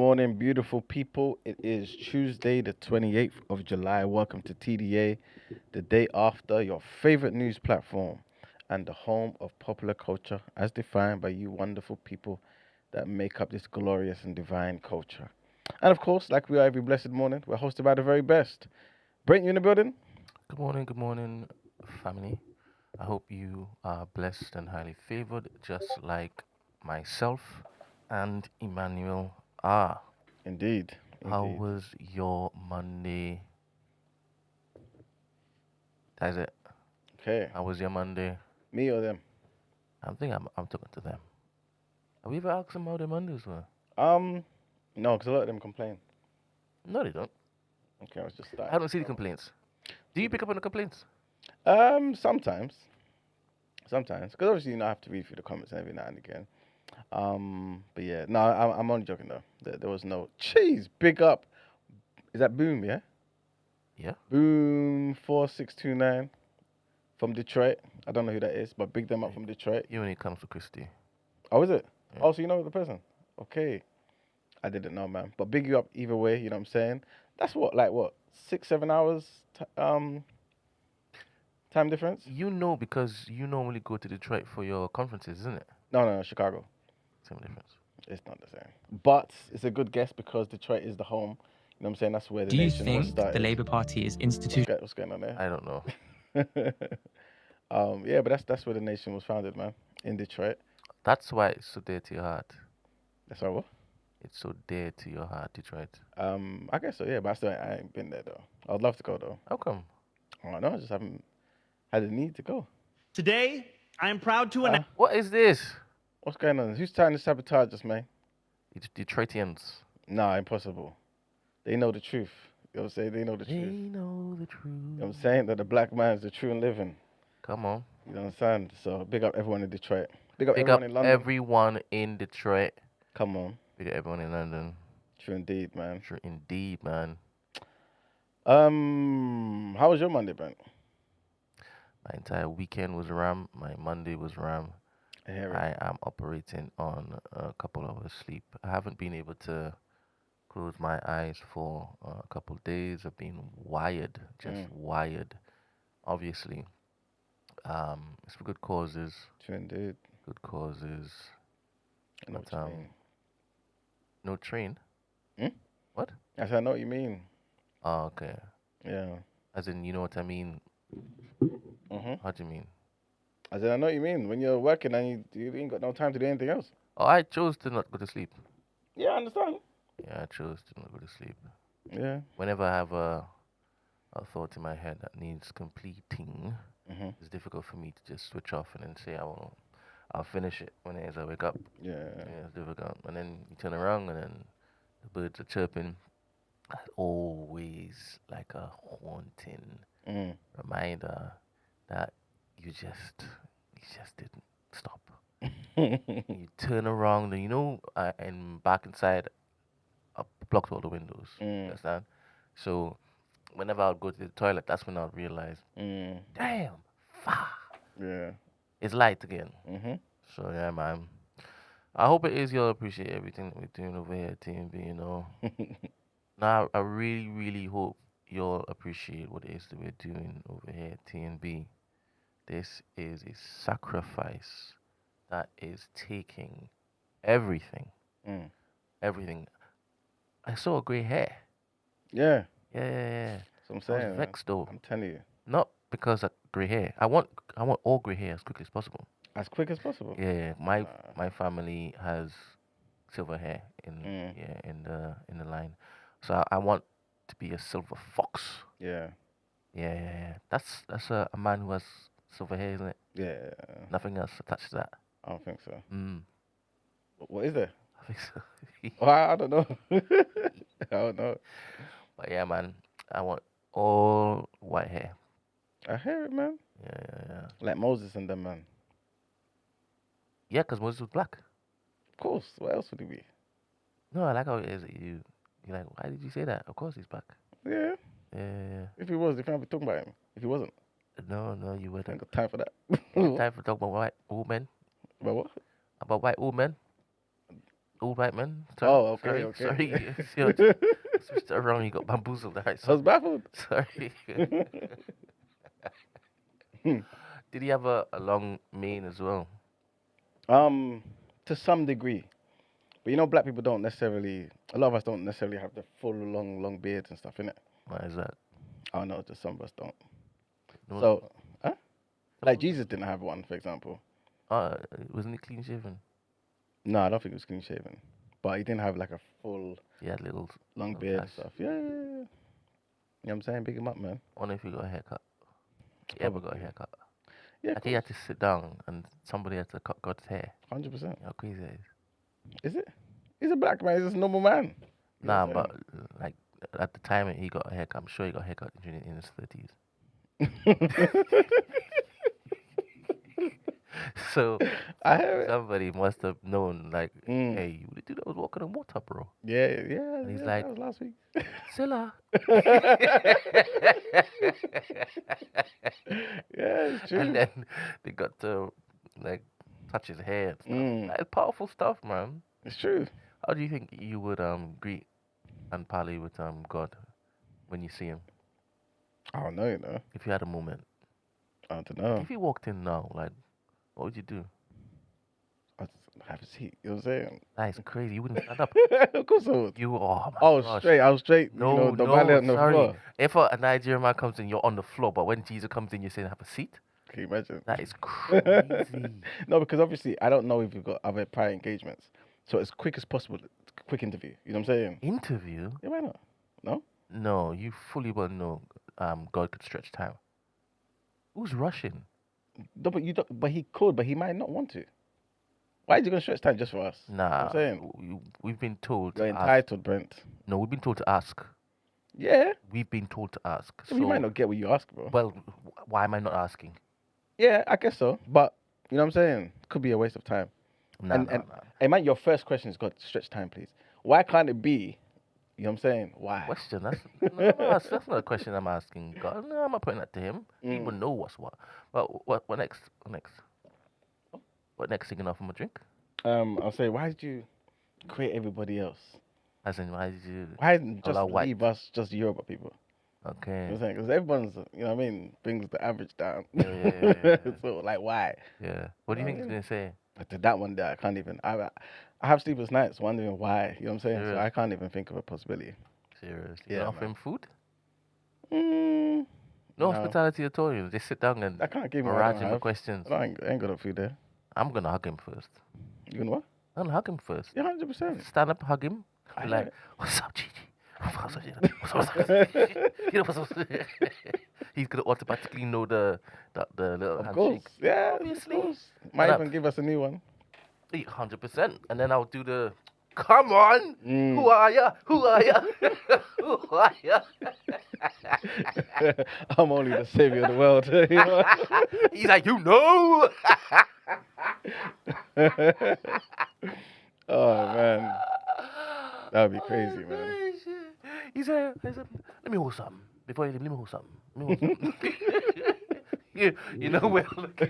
morning, beautiful people. It is Tuesday, the 28th of July. Welcome to TDA, the day after your favorite news platform and the home of popular culture as defined by you wonderful people that make up this glorious and divine culture. And of course, like we are every blessed morning, we're hosted by the very best. Brent, you in the building? Good morning, family. I hope you are blessed and highly favored, just like myself and Emmanuel are. Indeed, How indeed. was your Monday? That's it. Okay, How was your Monday? me or them? I'm talking to them. Have we ever asked them how their Mondays were? Um, no, because a lot of them complain. No, they don't. Okay, I was just I starting. don't see the complaints. Do you pick up on the complaints? Sometimes. Sometimes, because obviously I have to read through the comments every now and again. But yeah, no, I'm only joking though. There was no cheese. Big up. Is that Boom? Yeah, Yeah. Boom 4629 from Detroit. I don't know who that is, but big them up from Detroit. You when it comes to Christy. Oh, is it? Yeah. Oh, so you know the person? Okay, I didn't know, man. But big you up either way. You know what I'm saying? That's what 6 7 hours time difference. You know because you normally go to Detroit for your conferences, isn't it? No, Chicago. Same difference. It's not the same. But it's a good guess because Detroit is the home. You know what I'm saying? That's where the Do you nation was think started. the Labour Party is institutional? What's going on there? I don't know. Yeah, but that's where the nation was founded, man. In Detroit. That's why it's so dear to your heart. That's all. What? It's so dear to your heart, Detroit. I guess so. Yeah, but I ain't been there though. I'd love to go though. How come? I don't know. I just haven't had the need to go. Today, I am proud to announce. What is this? What's going on? Who's trying to sabotage us, man? It's Detroitians. Nah, impossible. They know the truth. You know what I'm saying? They know the They truth. know the You truth. know what I'm saying? That the black man is the true and living. Come on. You know what I'm saying? So big up everyone in Detroit. Big up Big everyone up in London. everyone in Detroit. Come on. Big up everyone in London. True indeed, man. Sure, indeed, man. How was your Monday, Brent? My entire weekend was ram. My Monday was ram. I hear it. I am operating on a couple hours sleep. I haven't been able to close my eyes for a couple days. I've been wired, just wired. Obviously, it's for good causes. True indeed. Good causes. I know But what you mean. no train. Hmm? What? I said, I know what you mean. Oh, okay. Yeah. As in, you know what I mean? Mhm. How do you mean? I said, I know what you mean. When you're working and you ain't got no time to do anything else. Oh, I chose to not go to sleep. Yeah, I understand. Yeah, I chose to not go to sleep. Yeah. Whenever I have a thought in my head that needs completing, Mhm. it's difficult for me to just switch off and then say I'll finish it when it is I wake up. Yeah. Yeah, it's difficult. And then you turn around and then the birds are chirping. That's always like a haunting Mm. reminder that you just didn't stop. You turn around and and back inside, I blocked all the windows. Understand? So whenever I'd go to the toilet, that's when I'd realize, damn, Yeah. it's light again. Mhm. So yeah, man. I hope it is you'll appreciate everything that we're doing over here at TNB, you know. Now I really, really hope you'll appreciate what it is that we're doing over here at TNB. This is a sacrifice that is taking everything. Mm. Everything. I saw grey hair. Yeah. Yeah. So I'm I saying, was man. vexed though. I'm telling you, Not because of grey hair. I want all grey hair as quickly as possible. as quick as possible. Yeah, Nah. my family has silver hair in the line, so I want to be a silver fox. Yeah. Yeah. That's a man who has silver hair, isn't it? Yeah. Nothing else attached to that. I don't think so. Mm, What is there? I think so. Oh, I don't know. I don't know. But yeah, man, I want all white hair. I hear it, man. Yeah. Like Moses and them, man. Yeah, because Moses was black. Of course. What else would he be? No, I like how it is. You're like, why did you say that? Of course he's black. Yeah. Yeah. If he was, if I be talking about him. If he wasn't, No, you I ain't wouldn't. got time for that. Time for talk about white women. But what? About white women. Old white man. Sir. Oh, okay, Sorry, okay. Sorry. Switched it around. You got bamboozled. All right, I was baffled. sorry. Did he have a long mane as well? To some degree. But you know, black people don't necessarily, a lot of us don't necessarily have the full, long beards and stuff, innit? Why is that? I don't know, just some of us don't. No, So, huh? Like Jesus didn't have one, for example. wasn't he clean shaven? No, I don't think it was clean shaven. But he didn't have like a full, He had little long little beard and tats. stuff. Yeah. You know what I'm saying? Big him up, man. I wonder if he got a haircut. He ever got a Probably. haircut? Yeah, Like he had to sit down and somebody had to cut God's hair. 100%. How crazy that is. Is it? He's a black man. He's just a normal man. You know Nah, what I'm but like at the time he got a haircut, I'm sure he got a haircut in his 30s. So I hear it. somebody must have known, like, Mm. hey, you the dude that was walking on water, bro. Yeah. And he's yeah, like, that was last week. Silla. Yeah, it's true. And then they got to like touch his hair and stuff. Mm. That is powerful stuff, man. It's true. How do you think you would greet and parley with God when you see him? I don't know, you know. If you had a moment. I don't know. If you walked in now, like, what would you do? I just have a seat. You know what I'm saying? That is crazy. You wouldn't stand up. Of course I would. You oh my Oh, gosh. straight. I was straight. No, you know, the no, ballet on the sorry. floor. If a Nigerian man comes in, you're on the floor. But when Jesus comes in, you're saying have a seat. Can you imagine? That is crazy. No, because obviously I don't know if you've got other prior engagements. So as quick as possible, quick interview. You know what I'm saying? Interview? Yeah, why not? No? No, you fully well know God could stretch time. Who's rushing? No, but you don't. But he could, but he might not want to. Why is he gonna stretch time just for us? You know what Nah, I'm saying we've been told you're to ask. entitled, Brent. No, we've been told to ask. Yeah. We've been told to ask. So you might not get what you ask, bro. Well, why am I not asking? Yeah, I guess so. But you know what I'm saying? Could be a waste of time. Nah. Hey, man, your first question is, God, stretch time, please. Why can't it be? You know what I'm saying? Why? Question. That's not a question I'm asking God. No, I'm not putting that to him. He would know what's what. But what next? What next? What next? Singing off him a drink? I'll say, why did you create everybody else? As in, why did you? Why didn't just allow white? leave us just Yoruba people? You know Okay. what I'm saying? Because everyone's, you know what I mean, brings the average down. Yeah. So, like, why? Yeah. What do you think he's gonna say? But to that one there, I can't even. I have sleepless nights wondering why. You know what I'm saying? So Serious? I can't even think of a possibility. Seriously? Yeah, You offer man. him food? Mm, No no. hospitality at all. You just sit down and I can't give him. barrage I him with don't questions. have. I ain't got no food there. I'm gonna hug him first. You gonna what? I'm gonna hug him first. Yeah, 100%. Stand up, hug him. I Be hear like, it. what's up, Gigi? What's up, Gigi? What's up? You know what's up? He's gonna automatically know the little Of course. handshake. Yeah, Obviously. Of course. Might And even give us a new one. 100%. And then I'll do the, come on, Mm. who are ya? Who are ya? Who are ya? I'm only the savior of the world. You know? He's like, you know. Oh man, that would be crazy, man. He said, let me hold something. Before you leave, let me hold something. Let me hold something. you know, we're looking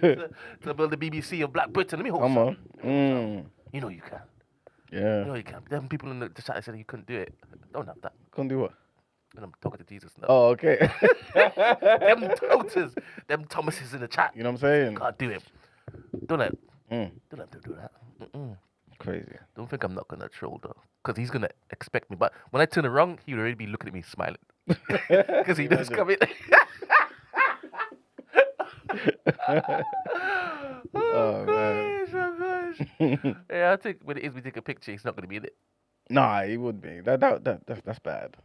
to build the BBC of Black Britain. Let me hold Come on. something. You know you can. Yeah. You know you can. Them people in the chat said you couldn't do it. Don't have that. Couldn't do what? And I'm talking to Jesus now. Oh, okay. Them Toters, them Thomases in the chat. You know what I'm saying? Can't do it. Don't let Mm. them do that. Mm-mm. Crazy. Don't think I'm not gonna troll though, because he's gonna expect me. But when I turn around, he'll already be looking at me smiling, because he knows coming. Oh, man. Gosh. Yeah, I think when it is we take a picture, he's not gonna be in it. Nah, he would be. That's bad.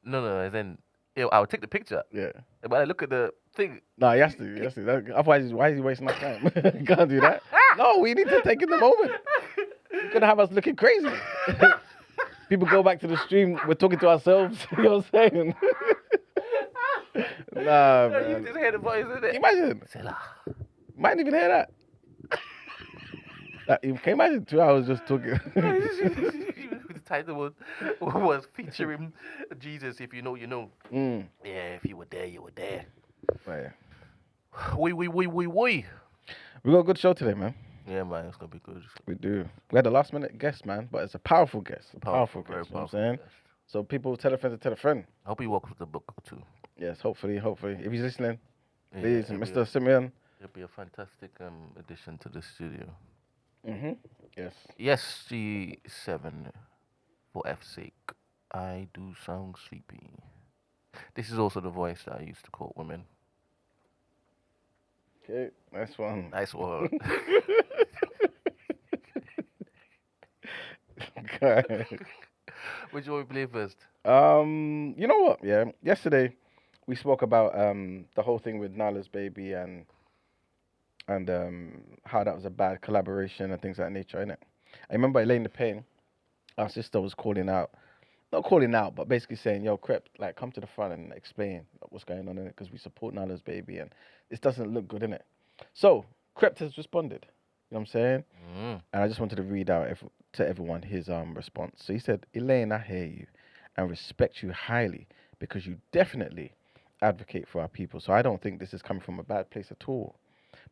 No, as in, I'll take the picture. Yeah. But I look at the thing. Nah, he has to. He has to. Otherwise, why is he wasting our time? He can't do that. No, we need to take in the moment. You're gonna have us looking crazy. People go back to the stream. We're talking to ourselves. You know what I'm saying? Nah, You man. just hear the voice, isn't it? Imagine. Selah. Might even hear that. Can you imagine 2 hours just talking? The title was featuring Jesus. If you know, you know. Mm. Yeah, if you were there, you were there. Right. We. We got a good show today, man. Yeah, man, it's gonna be good. We do. We had a last minute guest, man, but it's a powerful guest. A powerful Very guest. You know what powerful I'm saying? guest. So people tell a friend to tell a friend. I hope he walks with a book or two. Yes, hopefully. If he's listening, Yeah, please, Mr. Symeon. it'll be a fantastic addition to the studio. Yes. Yes, G7 for F's sake. I do sound sleepy. This is also the voice that I used to call women. Okay, nice one. Nice one. Okay. Which one we play first? You know what? Yeah, yesterday we spoke about the whole thing with Nala's baby and how that was a bad collaboration and things of that nature, innit? I remember Elaine the Pain, our sister, was not calling out, but basically saying, "Yo, KREPT, like, come to the front and explain what's going on in it because we support Nala's baby and this doesn't look good in it." So KREPT has responded. You know what I'm saying? And I just wanted to read out to everyone his response. So he said, "Elaine, I hear you and respect you highly because you definitely advocate for our people. So I don't think this is coming from a bad place at all.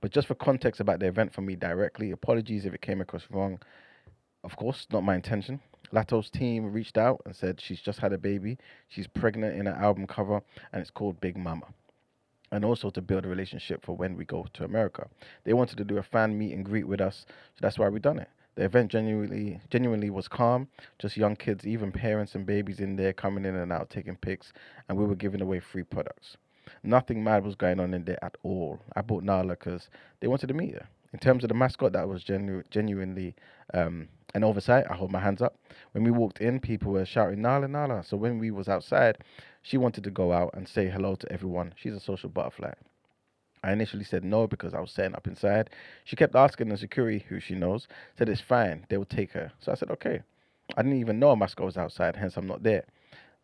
But just for context about the event from me directly, apologies if it came across wrong. Of course, not my intention. LATTO's team reached out and said she's just had a baby. She's pregnant in an album cover and it's called Big Mama. And also to build a relationship for when we go to America. They wanted to do a fan meet and greet with us, so that's why we done it. The event genuinely was calm, just young kids, even parents and babies in there coming in and out, taking pics, and we were giving away free products. Nothing mad was going on in there at all. I bought Nala because they wanted to meet her. In terms of the mascot, that was genuinely an oversight. I hold my hands up. When we walked in, people were shouting, "Nala, Nala." So when we was outside, she wanted to go out and say hello to everyone. She's a social butterfly. I initially said no because I was setting up inside. She kept asking the security who she knows, said it's fine, they will take her. So I said, okay. I didn't even know a mascot was outside, hence I'm not there.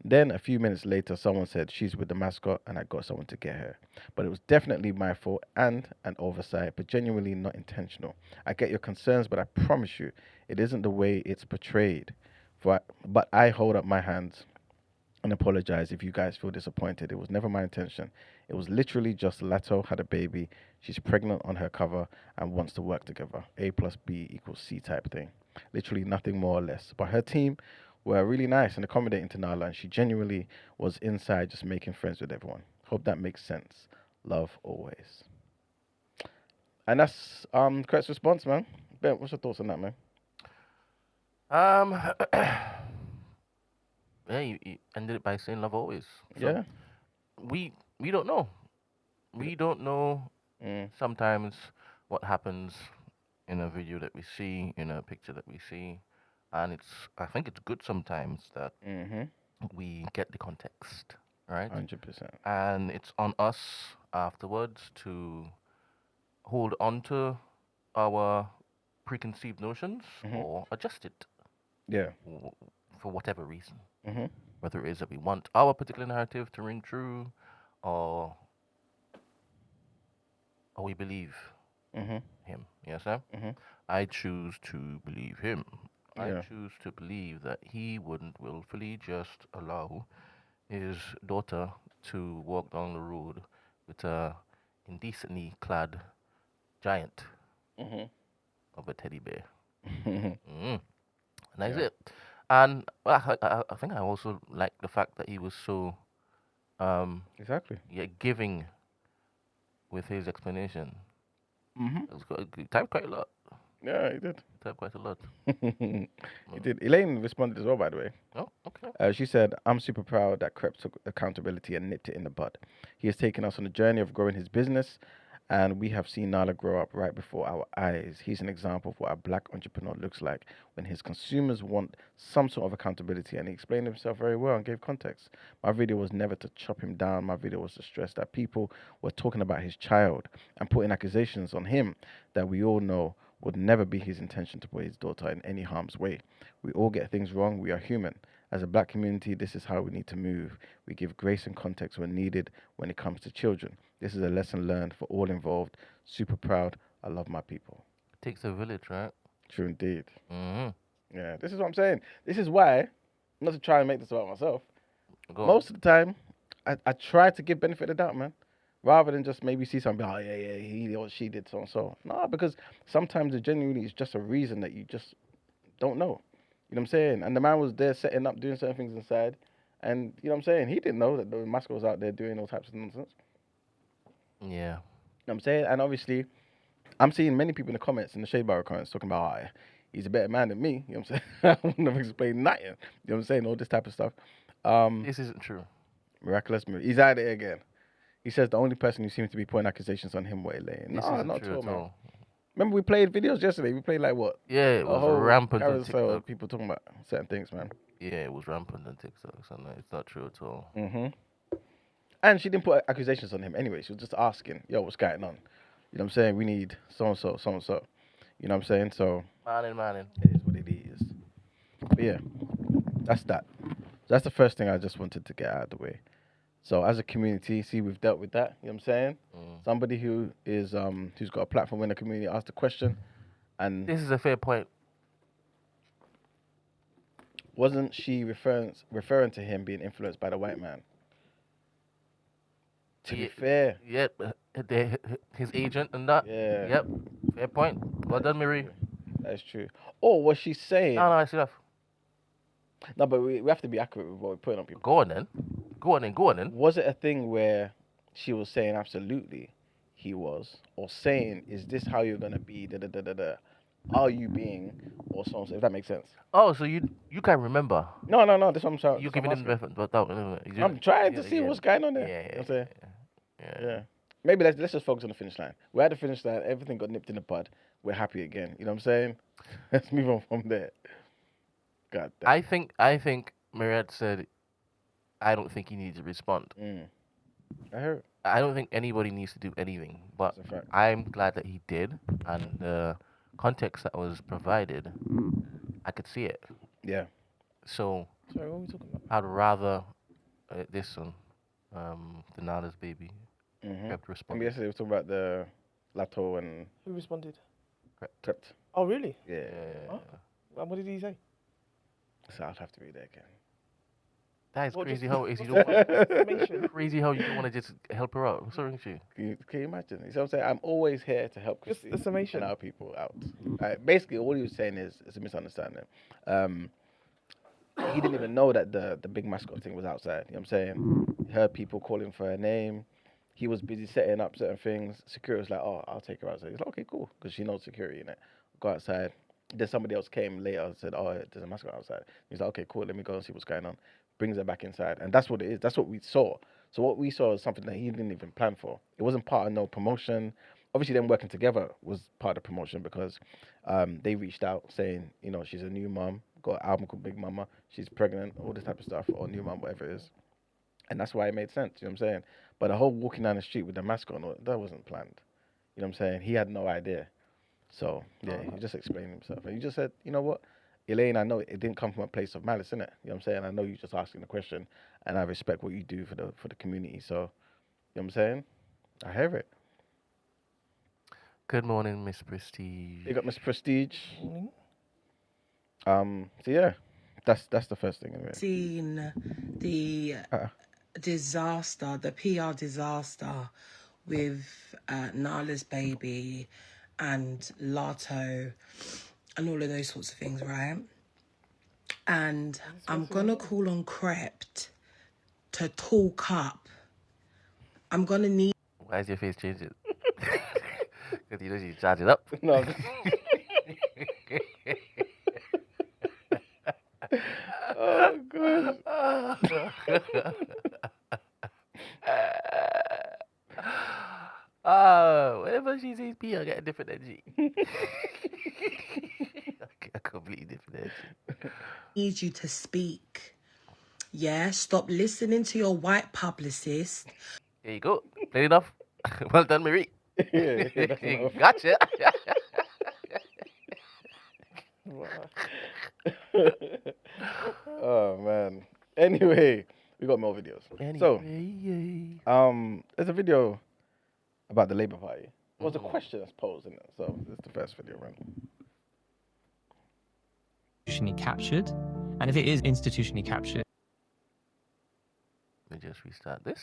Then a few minutes later, someone said she's with the mascot and I got someone to get her. But it was definitely my fault and an oversight, but genuinely not intentional. I get your concerns, but I promise you, it isn't the way it's portrayed. But I hold up my hands and apologize if you guys feel disappointed. It was never my intention. It was literally just Latto had a baby. She's pregnant on her cover and wants to work together. A plus B equals C type thing. Literally nothing more or less. But her team were really nice and accommodating to Nala, and she genuinely was inside just making friends with everyone. Hope that makes sense. Love always. And that's Kurt's response, man. Ben, what's your thoughts on that, man? Yeah, you ended it by saying love always. So Yeah. we don't know. We don't know sometimes what happens in a video that we see, in a picture that we see, and I think it's good sometimes that we get the context, right? 100%. And it's on us afterwards to hold on to our preconceived notions or adjust it. Yeah. For whatever reason. Whether it is that we want our particular narrative to ring true or we believe him. Yes, sir? I choose to believe him. Yeah. I choose to believe that he wouldn't willfully just allow his daughter to walk down the road with a indecently clad giant of a teddy bear. And that's it. And I think I also like the fact that he was so Exactly. giving with his explanation. He typed quite a lot. Yeah, he did. Typed quite a lot. He did. Elaine responded as well, by the way. Oh, okay. She said, "I'm super proud that KREPT took accountability and nipped it in the bud. He has taken us on a journey of growing his business, and we have seen Nala grow up right before our eyes. He's an example of what a black entrepreneur looks like when his consumers want some sort of accountability." And he explained himself very well and gave context. My video was never to chop him down. My video was to stress that people were talking about his child and putting accusations on him that we all know would never be his intention to put his daughter in any harm's way. We all get things wrong. We are human. As a black community, this is how we need to move. We give grace and context when needed when it comes to children. This is a lesson learned for all involved. Super proud. I love my people. It takes a village, right? True indeed. Yeah, this is what I'm saying. This is why, not to try and make this about myself, most of the time, I try to give benefit of the doubt, man. rather than just maybe see something, oh yeah, he or she did so and so. No, because sometimes it genuinely is just a reason that you just don't know. You know what I'm saying? And the man was there setting up, doing certain things inside, and you know what I'm saying? He didn't know that the mascot was out there doing all types of nonsense. Yeah. You know what I'm saying? And obviously, I'm seeing many people in the comments, in the Shade Bar comments, talking about, oh, he's a better man than me. You know what I'm saying? I wouldn't have explained nothing. You know what I'm saying? All this type of stuff. This isn't true. Miraculous. He's at it again. He says the only person who seems to be putting accusations on him was Elaine. This No, isn't not true at all, at man. all. Remember we played videos yesterday? We played like what? Yeah, it A was whole rampant on carousel of TikTok. people talking about certain things, man. Yeah, it was rampant on TikTok. So no, it's not true at all. And she didn't put accusations on him anyway. She was just asking, yo, what's going on? You know what I'm saying? We need so-and-so, so-and-so. You know what I'm saying? So Morning. it is what it is. But yeah, that's that. That's the first thing I just wanted to get out of the way. So as a community, see, we've dealt with that. You know what I'm saying? Somebody who is who's got a platform in the community asked a question, and This is a fair point. wasn't she referring to him being influenced by the white man? To be fair, Yep, his agent and that. Yeah. Yep, fair point. Well done, Marie. that is true. Or was she saying? No, it's enough. No, but we have to be accurate with what we're putting on people. Go on then. Was it a thing where she was saying absolutely he was, or saying, is this how you're gonna be? Da da da da da. Are you being, or so? If that makes sense. Oh, so you can't remember? No. This one I'm trying. You're giving him reference, but I'm trying to see what's going on there. You know what I'm saying? Yeah. Maybe let's just focus on the finish line. We're at the finish line. Everything got nipped in the bud. We're happy again. You know what I'm saying? Let's move on from there. God damn. I think Mariette said, I don't think he needs to respond. I heard. I don't think anybody needs to do anything, but That's a fact. I'm glad that he did, and the context that was provided, I could see it. Yeah. So Sorry, what are we talking about? I'd rather this one, the Nala's baby, kept responding. Yesterday we were talking about the LATTO and Who responded? KREPT. Oh, really? Yeah. Huh? And what did he say? So I'll have to read that again. That is What, crazy just- how is you what's don't want, Information. crazy how you don't want to just help her out. Sorry, she. Can you imagine? You see what I'm saying? I'm always here to help Just Christine the summation. and our people out. Basically, all he was saying is it's a misunderstanding. He didn't even know that the big mascot thing was outside. You know what I'm saying? He heard people calling for her name. He was busy setting up certain things. Security was like, oh, I'll take her outside. He's like, okay, cool, because she knows security in it. Go outside. Then somebody else came later and said, oh, there's a mascot outside. He's like, okay, cool, let me go and see what's going on. Brings her back inside. And that's what it is. That's what we saw. So what we saw is something that he didn't even plan for. It wasn't part of no promotion. Obviously, them working together was part of the promotion because they reached out saying, you know, she's a new mom, got an album called Big Mama, she's pregnant, all this type of stuff, or new mom, whatever it is. And that's why it made sense, you know what I'm saying? But the whole walking down the street with the mascot, and all, that wasn't planned. You know what I'm saying? He had no idea. So, yeah, he just explained himself. And he just said, you know what? Elaine, I know it didn't come from a place of malice, innit? You know what I'm saying? I know you're just asking the question, and I respect what you do for the community. So, you know what I'm saying? I hear it. Good morning, Miss Prestige. You got Miss Prestige. So yeah, that's the first thing anyway. Seen the disaster, the PR disaster with Nala's baby and LATTO and all of those sorts of things, right? And I'm gonna call on KREPT to talk up. I'm gonna need. Why is your face changing? Because you know she's charging up. No. I'm just- oh god. Whenever she says P, I get a different energy. A completely different energy. Need you to speak. Yeah, stop listening to your white publicist. There you go. Played enough. Well done, Marie. Yeah, that's enough. Gotcha. Oh man. Anyway, we got more videos. So, there's a video about the Labour Party. Well, the question that's posed in it. So this is the first video, right? Institutionally captured, and if it is institutionally captured, Let me just restart this.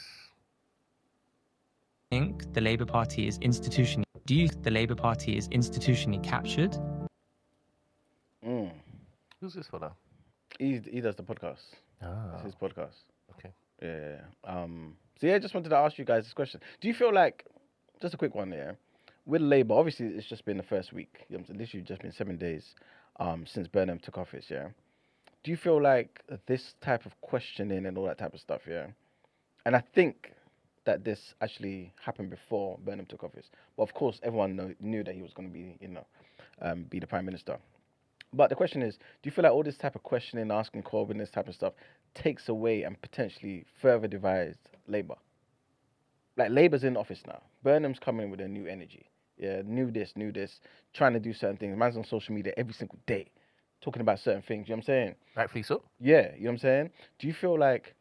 think the Labour Party is institutionally? Do you think the Labour Party is institutionally captured? Who's this for now? He does the podcast. Ah, It's his podcast. okay. Yeah. So yeah, I just wanted to ask you guys this question. Do you feel like, just a quick one here, with Labour, obviously it's just been the first week. You know what I'm saying? Literally just been 7 days since Burnham took office, yeah? Do you feel like this type of questioning and all that type of stuff, yeah? And I think that this actually happened before Burnham took office. But of course, everyone knew that he was going to be, be the Prime Minister. But the question is, do you feel like all this type of questioning, asking Corbyn, this type of stuff, takes away and potentially further divides Labour? Like, Labour's in office now. Burnham's coming with a new energy. Yeah, new this, trying to do certain things. Man's on social media every single day, talking about certain things, you know what I'm saying? Rightfully so. Yeah, you know what I'm saying? Do you feel like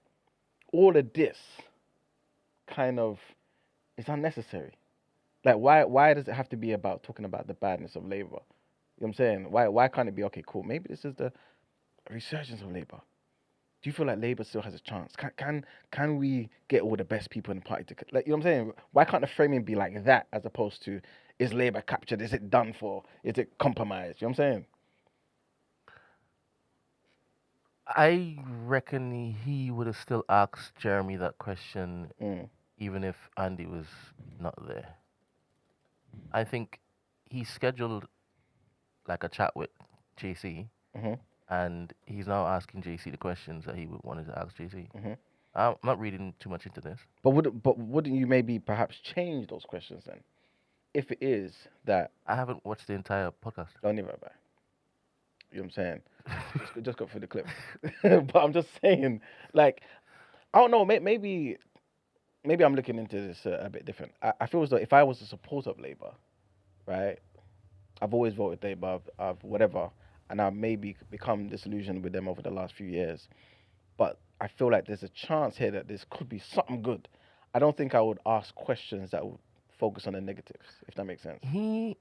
all of this kind of is unnecessary? Like, why does it have to be about talking about the badness of Labour? You know what I'm saying? Why can't it be, okay, cool, maybe this is the resurgence of Labour? Do you feel like Labour still has a chance? Can we get all the best people in the party to, like, you know what I'm saying? Why can't the framing be like that as opposed to, is Labour captured? Is it done for? Is it compromised? You know what I'm saying? I reckon he would have still asked Jeremy that question even if Andy was not there. I think he scheduled like a chat with JC, and he's now asking JC the questions that he wanted to ask JC. I'm not reading too much into this. But wouldn't you maybe perhaps change those questions then? If it is that... I haven't watched the entire podcast. Don't never have I. You know what I'm saying? just got through the clip. But I'm just saying, like, I don't know, maybe I'm looking into this a bit different. I feel as though if I was a supporter of Labour, right, I've always voted Labour, I've whatever, and I've maybe become disillusioned with them over the last few years. But I feel like there's a chance here that this could be something good. I don't think I would ask questions that would focus on the negatives, if that makes sense. He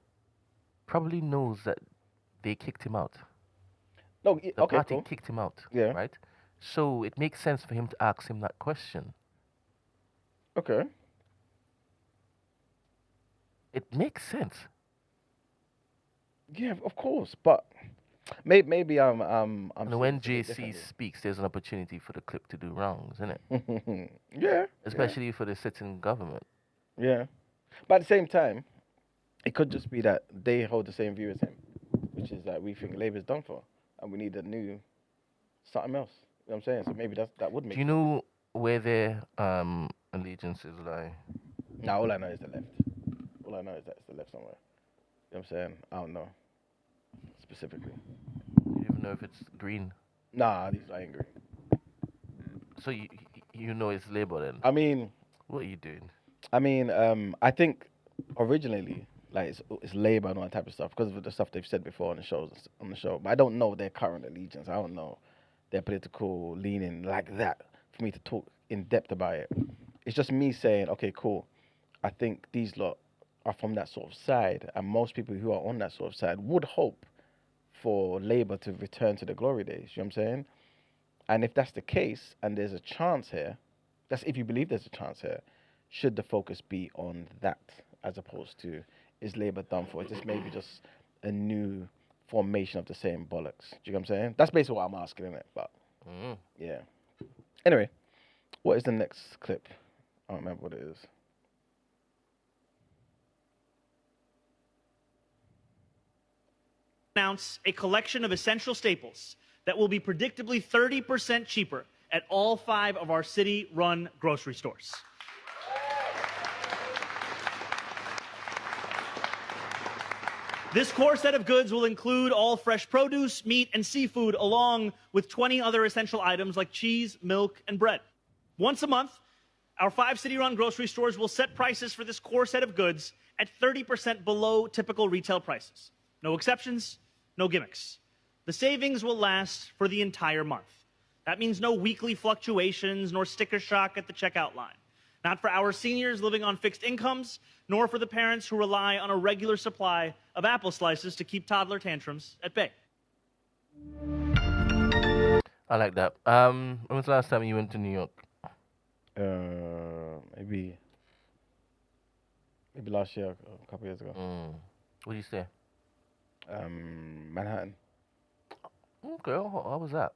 probably knows that they kicked him out. No, The okay, party cool. kicked him out, Yeah. right? So it makes sense for him to ask him that question. Okay. It makes sense. Yeah, of course, but maybe I'm And when seeing it JC differently. speaks, there's an opportunity for the clip to do wrongs, isn't it? Yeah. Especially for the sitting government. Yeah. But at the same time, it could just be that they hold the same view as him, which is that we think Labour's done for, and we need a new something else. You know what I'm saying? So maybe that would make. Do you know where their allegiances lie? Nah, all I know is the left. All I know is that it's the left somewhere. You know what I'm saying? I don't know specifically. You don't even know if it's green. Nah, these I ain't agree. So you know it's Labour then? I mean, What are you doing? I think originally, like, it's Labour and all that type of stuff because of the stuff they've said before on the show. But I don't know their current allegiance. I don't know their political leaning like that for me to talk in depth about it. It's just me saying, okay, cool. I think these lot are from that sort of side, and most people who are on that sort of side would hope for Labour to return to the glory days. You know what I'm saying? And if that's the case, and there's a chance here, that's if you believe there's a chance here, should the focus be on that as opposed to, is Labour done for? Is this maybe just a new formation of the same bollocks? Do you know what I'm saying? That's basically what I'm asking, innit? But, yeah. Anyway, what is the next clip? I don't remember what it is. Announce a collection of essential staples that will be predictably 30% cheaper at all 5 of our city-run grocery stores. This core set of goods will include all fresh produce, meat, and seafood, along with 20 other essential items like cheese, milk, and bread. Once a month, our 5 city-run grocery stores will set prices for this core set of goods at 30% below typical retail prices. No exceptions, no gimmicks. The savings will last for the entire month. That means no weekly fluctuations nor sticker shock at the checkout line. Not for our seniors living on fixed incomes, nor for the parents who rely on a regular supply of apple slices to keep toddler tantrums at bay. I like that. When was the last time you went to New York? Maybe maybe last year, a couple years ago. What do you say? Manhattan. Okay, how was that?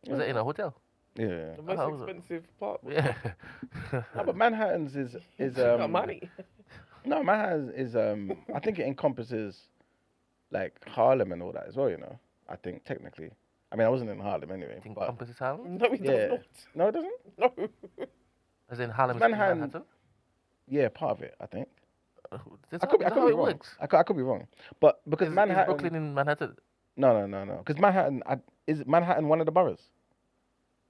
Was it in a hotel? Yeah. The most How was it? expensive part. Yeah. No, but Manhattan's is You got money. no, Manhattan is I think it encompasses like Harlem and all that as well. You know, I think technically. I mean, I wasn't in Harlem anyway. I think But Compass is Harlem? No, it does yeah, not. no, it doesn't. No. As in Harlem is Manhattan- Manhattan? Yeah, part of it, I think. Is I could that be how it wrong. works? I could be wrong, but because Is Manhattan. Brooklyn in Manhattan? No. Because Manhattan is Manhattan one of the boroughs.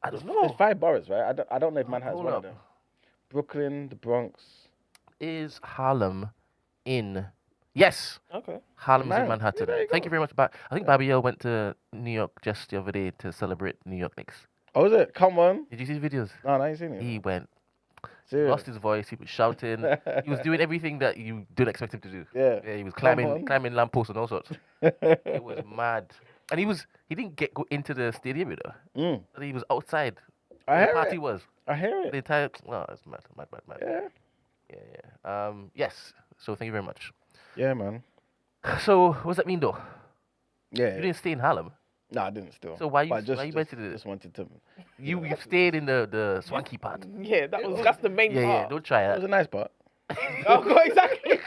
I don't There's know. 5 boroughs, right? I don't know if Manhattan's Hold one up. of them. Brooklyn, the Bronx. Is Harlem in... Yes! Okay. Harlem's Man, in Manhattan. yeah, there you Thank go. you very much. I think Babiel went to New York just the other day to celebrate New York Knicks. Oh, is it? Come on. Did you see the videos? No, I ain't seen it. He went, Serious. lost his voice, he was shouting, he was doing everything that you didn't expect him to do. Yeah. He was Come climbing on. lampposts and all sorts. It was mad. And he didn't go into the stadium, you know. He was outside. I Where the hear party it. was. I hear The it. entire, oh, it's mad. Yeah. Yeah. Yes. So thank you very much. Yeah, man. So what does that mean though? Yeah. You didn't stay in Harlem. No, I didn't still. So why you But went to the? just wanted to. You stayed in the swanky part. Yeah, that's the main Yeah. part. Don't try It was that. a nice part. Oh, God, exactly.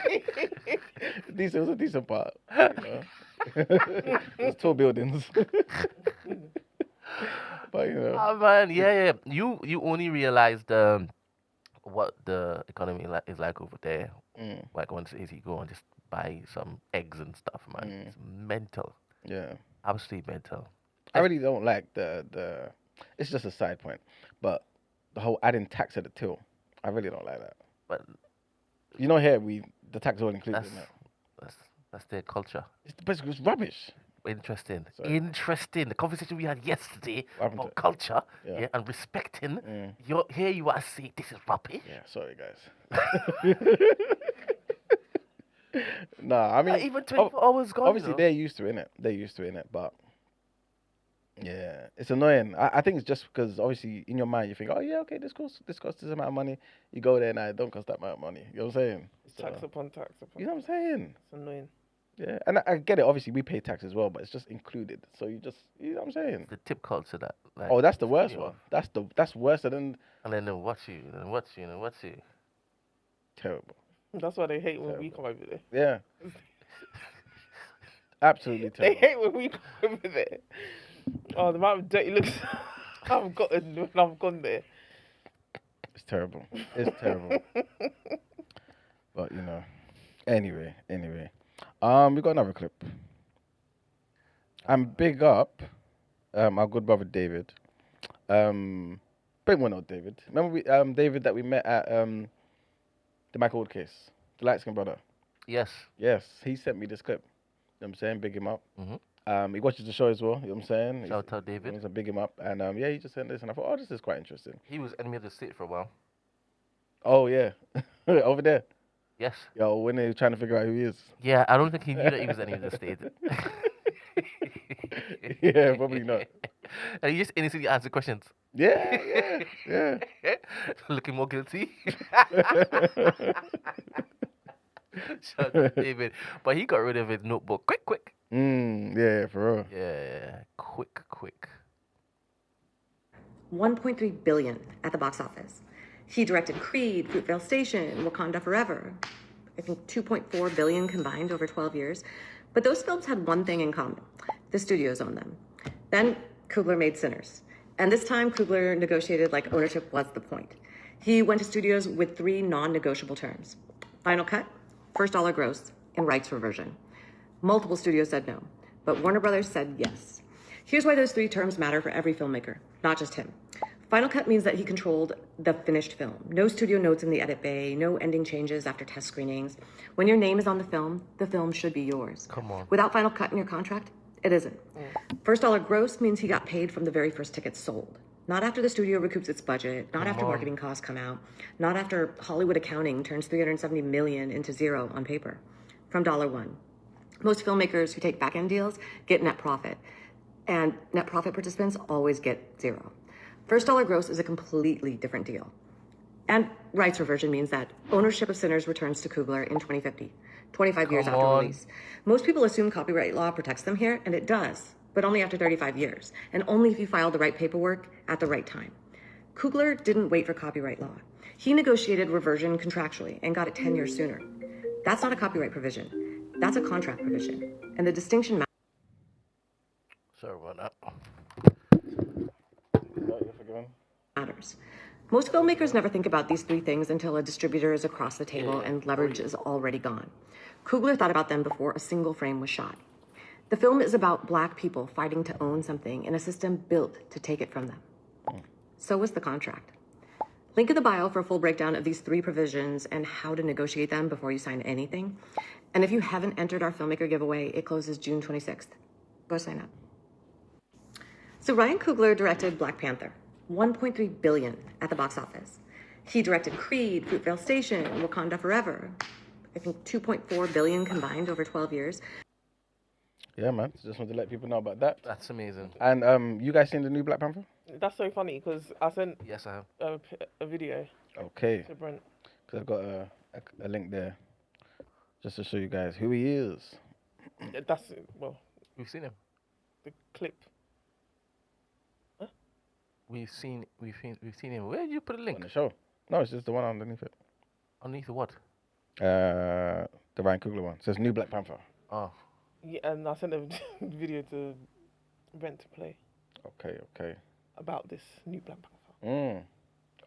It was a decent part. You know? There's 2 buildings. But you know. Oh man, yeah. You only realized what the economy is like over there. Like once you go and just buy some eggs and stuff, man. It's mental. Yeah. Absolutely mental. I really don't like the. It's just a side point, but the whole adding tax at the till, I really don't like that. But You know, here the tax is all included. that's In it. that's their culture. It's basically it's rubbish. Interesting. Sorry. Interesting. The conversation we had yesterday What happened about to culture Yeah. and respecting. Here you are saying this is rubbish. Yeah, sorry guys. Nah, I mean Even 24 hours gone. obviously you know? they're used to it. They're used to it, but yeah, it's annoying. I think it's just because obviously in your mind you think, oh yeah, okay, this costs this amount of money. You go there and it don't cost that amount of money. You know what I'm saying? So, Tax upon tax upon. you know what I'm saying? It's annoying. Yeah, and I get it. Obviously, we pay tax as well, but it's just included. So you know what I'm saying? The tip culture that. Like, Oh, that's the worst you one. off. That's worse than And then they'll watch you, and watch you, and watch you. terrible. That's why they hate when we come over there. Yeah, absolutely They terrible. hate when we come over there. Oh, the amount of dirty looks I've gotten when I've gone there. It's terrible. It's terrible. But you know, anyway, we got another clip. And big up, our good brother David. Big one, not David. Remember David that we met at the Michael Wood case, the light skinned brother. Yes. Yes, he sent me this clip. You know what I'm saying? Big him up. Mm-hmm. He watches the show as well. You know what I'm saying? Shout out David. He's a big him up, and yeah, he just sent this, and I thought, oh, this is quite interesting. He was enemy of the state for a while. Oh yeah, over there. Yes. Yo, when they were trying to figure out who he is. Yeah, I don't think he knew that he was enemy of the state. Yeah, probably not. And he just innocently answered questions. Yeah. Looking more guilty. Shout out David. But he got rid of his notebook quick. Yeah, for real. Yeah, quick. 1.3 billion at the box office. He directed Creed, Fruitvale Station, Wakanda Forever. I think 2.4 billion combined over 12 years. But those films had one thing in common. The studios owned them. Then Coogler made Sinners. And this time Coogler negotiated like ownership was the point. He went to studios with 3 non-negotiable terms: final cut, first dollar gross, and rights reversion. Multiple studios said no, but Warner Brothers said yes. Here's why those 3 terms matter for every filmmaker, not just him. Final cut means that he controlled the finished film. No studio notes in the edit bay, no ending changes after test screenings. When your name is on the film should be yours. Come on. Without final cut in your contract, it isn't. First dollar gross means he got paid from the very first ticket sold. Not after the studio recoups its budget, not after marketing costs come out, not after Hollywood accounting turns $370 million into zero on paper. From dollar one. Most filmmakers who take back-end deals get net profit, and net profit participants always get zero. First dollar gross is a completely different deal. And rights reversion means that ownership of Sinners returns to Coogler in 2050, 25 years Come after on. release. Most people assume copyright law protects them here, and it does, but only after 35 years, and only if you file the right paperwork at the right time. Coogler didn't wait for copyright law. He negotiated reversion contractually and got it 10 years sooner. That's not a copyright provision. That's a contract provision. And the distinction Sorry about that. You're forgiven. matters. Most filmmakers never think about these three things until a distributor is across the table and leverage is already gone. Coogler thought about them before a single frame was shot. The film is about Black people fighting to own something in a system built to take it from them. So was the contract. Link in the bio for a full breakdown of these three provisions and how to negotiate them before you sign anything. And if you haven't entered our filmmaker giveaway, it closes June 26th. Go sign up. So Ryan Coogler directed Black Panther, $1.3 billion at the box office. He directed Creed, Fruitvale Station, Wakanda Forever. I think $2.4 billion combined over 12 years. Yeah, man. Just wanted to let people know about that. That's amazing. And you guys seen the new Black Panther? That's so funny because I sent Yes, I have. a video Okay. to Brent. Because I've got a link there just to show you guys who he is. That's, well, We've seen him. the clip. We've seen him. Where did you put a On link? the show. No, it's just the one underneath it. Underneath the what? The Ryan Coogler one. It says new Black Panther. Oh, Yeah, and I sent a video to Brent to play Okay. about this new Black Panther.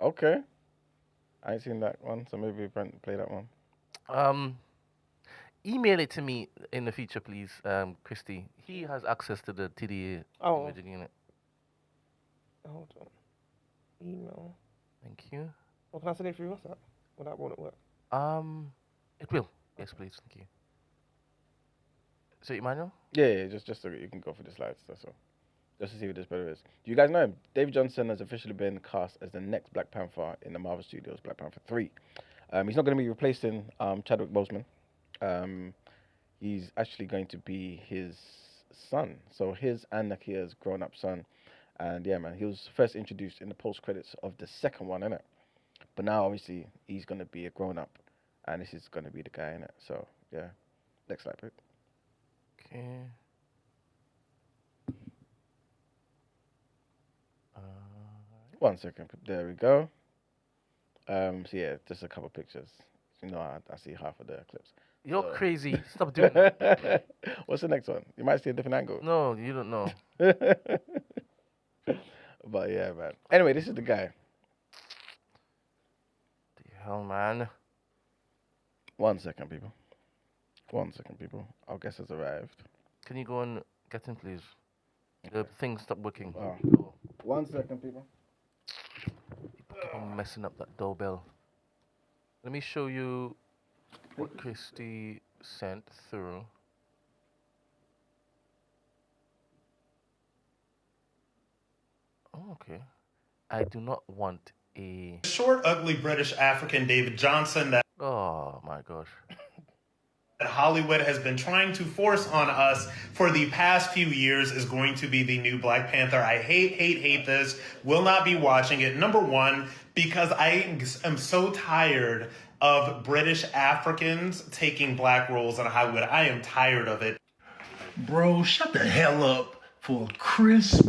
Okay. I ain't seen that one, so maybe Brent play that one. email it to me in the future, please, Christy. He has access to the TDA Oh. imaging unit. Hold on. Email. Thank you. Well, can I send it through WhatsApp? Well, that won't work. It will. Yes, please. Thank you. So, Emmanuel? Yeah, just so you can go for the slides, that's all. Just to see what this better is. Do you guys know him? David Johnson has officially been cast as the next Black Panther in the Marvel Studios Black Panther 3. He's not going to be replacing Chadwick Boseman. He's actually going to be his son. So his and Nakia's grown-up son. And yeah, man, he was first introduced in the post-credits of the second one, innit? But now, obviously, he's going to be a grown-up. And this is going to be the guy, innit? So, yeah. Next slide, please. Okay. 1 second. There we go. So yeah, just a couple pictures. You know, I see half of the clips. You're crazy. Stop doing that. What's the next one? You might see a different angle. No, you don't know. But yeah, man. Anyway, this is the guy. The hell, man. 1 second, people. 1 second, people. Our guest has arrived. Can you go and get in, please? The thing stopped working. Oh. 1 second, people. Keep on messing up that doorbell. Let me show you what Christy sent through. Oh, okay. I do not want a... Short, ugly British African David Johnson that Oh, my gosh. Hollywood has been trying to force on us for the past few years is going to be the new Black Panther. I hate this. Will not be watching it. Number one, because I am so tired of British Africans taking black roles in Hollywood. I am tired of it. Bro, shut the hell up for a crisp,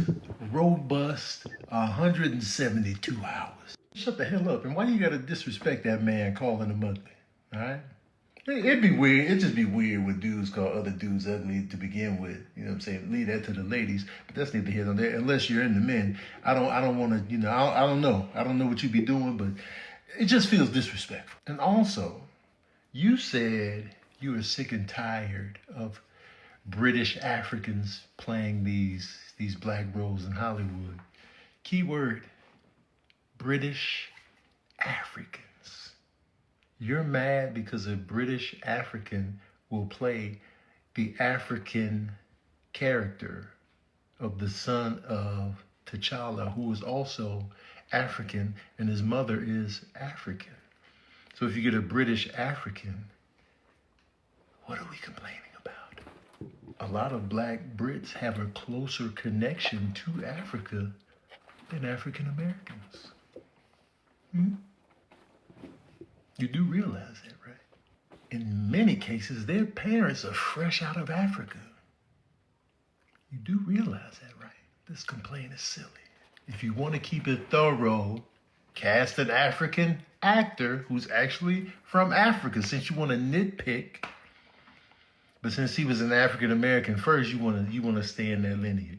robust 172 hours. Shut the hell up. And why you gotta disrespect that man calling him ugly? All right? It'd be weird. It'd just be weird when dudes call other dudes ugly to begin with. You know what I'm saying? Leave that to the ladies. But that's neither here nor there. Unless you're into men. I don't want to, I don't know. I don't know what you be doing, but it just feels disrespectful. And also, you said you were sick and tired of British Africans playing these black roles in Hollywood. Keyword, British Africans. You're mad because a British African will play the African character of the son of T'Challa, who is also African, and his mother is African. So if you get a British African, what are we complaining about? A lot of black Brits have a closer connection to Africa than African Americans. You do realize that, right? In many cases, their parents are fresh out of Africa. You do realize that, right? This complaint is silly. If you want to keep it thorough, cast an African actor who's actually from Africa, since you want to nitpick. But since he was an African American first, you want to stay in that lineage.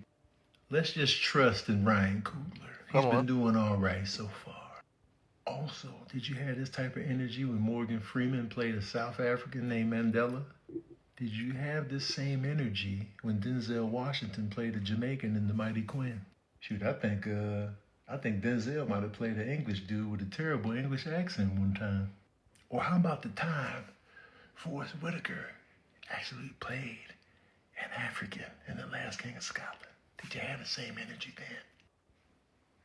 Let's just trust in Ryan Coogler. He's been doing all right so far. Also, did you have this type of energy when Morgan Freeman played a South African named Mandela? Did you have this same energy when Denzel Washington played a Jamaican in The Mighty Quinn? Shoot, I think Denzel might have played an English dude with a terrible English accent one time. Or how about the time Forrest Whitaker actually played an African in The Last King of Scotland? Did you have the same energy then?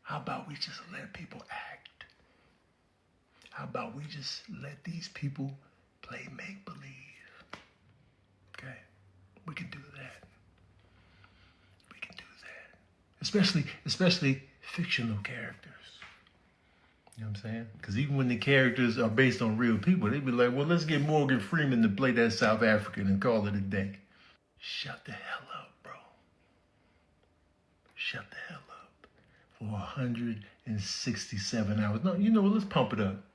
How about we just let people act? How about we just let these people play make-believe? Okay? We can do that. We can do that. Especially fictional characters. You know what I'm saying? Because even when the characters are based on real people, they'd be like, well, let's get Morgan Freeman to play that South African and call it a day. Shut the hell up, bro. Shut the hell up. For 167 hours. No, you know what? Let's pump it up.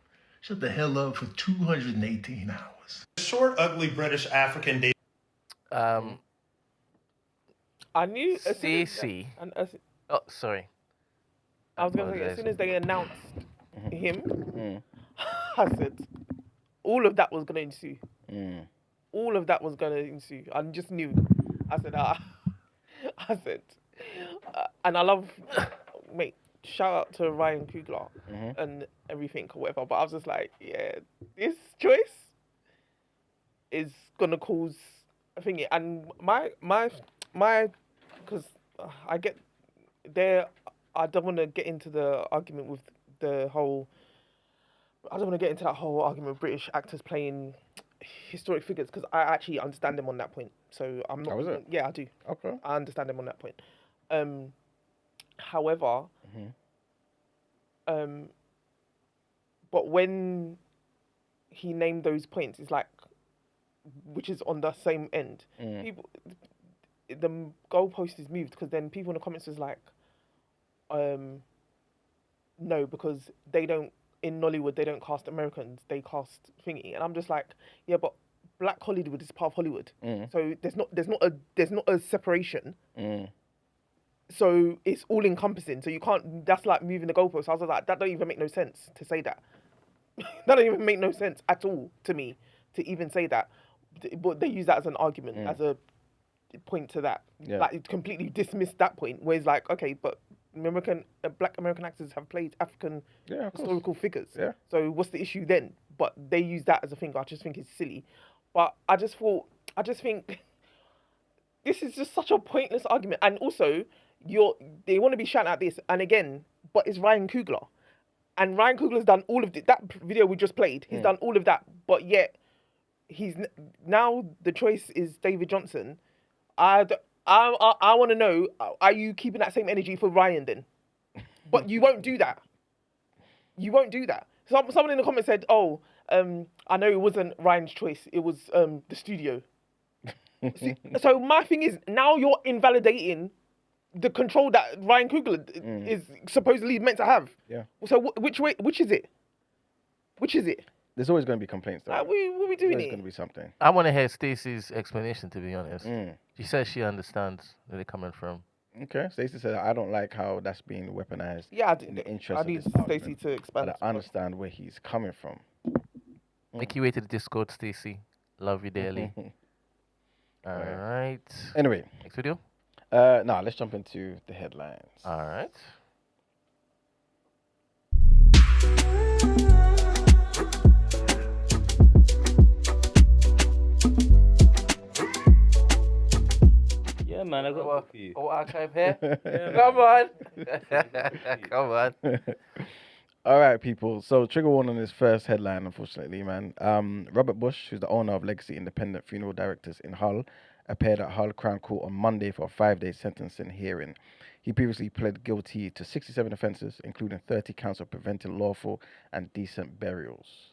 Shut the hell up for 218 hours. Short, ugly British African David. I knew Stacey. Oh, sorry. I was going to say, as soon as they announced him, I said, all of that was going to ensue. All of that was going to ensue. I just knew. I said, and I love, mate, shout out to Ryan Coogler and everything or whatever, but I was just like, yeah, this choice is going to cause a thing. And my, because I get there, I don't want to get into the argument with the whole, I don't want to get into that whole argument with British actors playing historic figures, because I actually understand them on that point. So I'm not. Oh, is it? Yeah, I do. Okay. I understand them on that point. However, but when he named those points, it's like, which is on the same end. People, the goalpost is moved, because then people in the comments is like, no, because they don't, in Nollywood, they don't cast Americans, they cast thingy. And I'm just like, yeah, but Black Hollywood is part of Hollywood. So there's not a separation. So it's all encompassing. So you can't, that's like moving the goalposts. I was like, that don't even make no sense to say that. That don't even make no sense at all to me to even say that. But they use that as an argument, as a point to that. Yeah. Like, it completely dismissed that point, where it's like, okay, but Black American actors have played African historical figures. Yeah. So what's the issue then? But they use that as a thing. I just think it's silly. But I just think this is just such a pointless argument. And also, they want to be shouting at this. And again, but it's Ryan Coogler. And Ryan Coogler's done all of that video we just played. He's done all of that. But yet, now the choice is David Johnson. I want to know, are you keeping that same energy for Ryan then? But you won't do that. You won't do that. Someone in the comments said, oh, I know it wasn't Ryan's choice. It was the studio. So my thing is, now you're invalidating the control that Ryan Coogler is supposedly meant to have. Yeah. So which is it? Which is it? There's always going to be complaints, though. What are we doing There's here? going to be something. I want to hear Stacey's explanation, to be honest. She says she understands where they're coming from. Okay. Stacey said, I don't like how that's being weaponized. Yeah, in the interest I of need this Stacey argument. to expand. But I understand where he's coming from. Make your way to the Discord, Stacey. Love you dearly. All right. Anyway. Next video? No, let's jump into the headlines. All right. Yeah, man, I got one for you. Oh, archive here? Come on. Come on. All right, people. So, trigger warning on this first headline, unfortunately, man. Robert Bush, who's the owner of Legacy Independent Funeral Directors in Hull, appeared at Hull Crown Court on Monday for a 5-day sentencing hearing. He previously pled guilty to 67 offences, including 30 counts of preventing lawful and decent burials.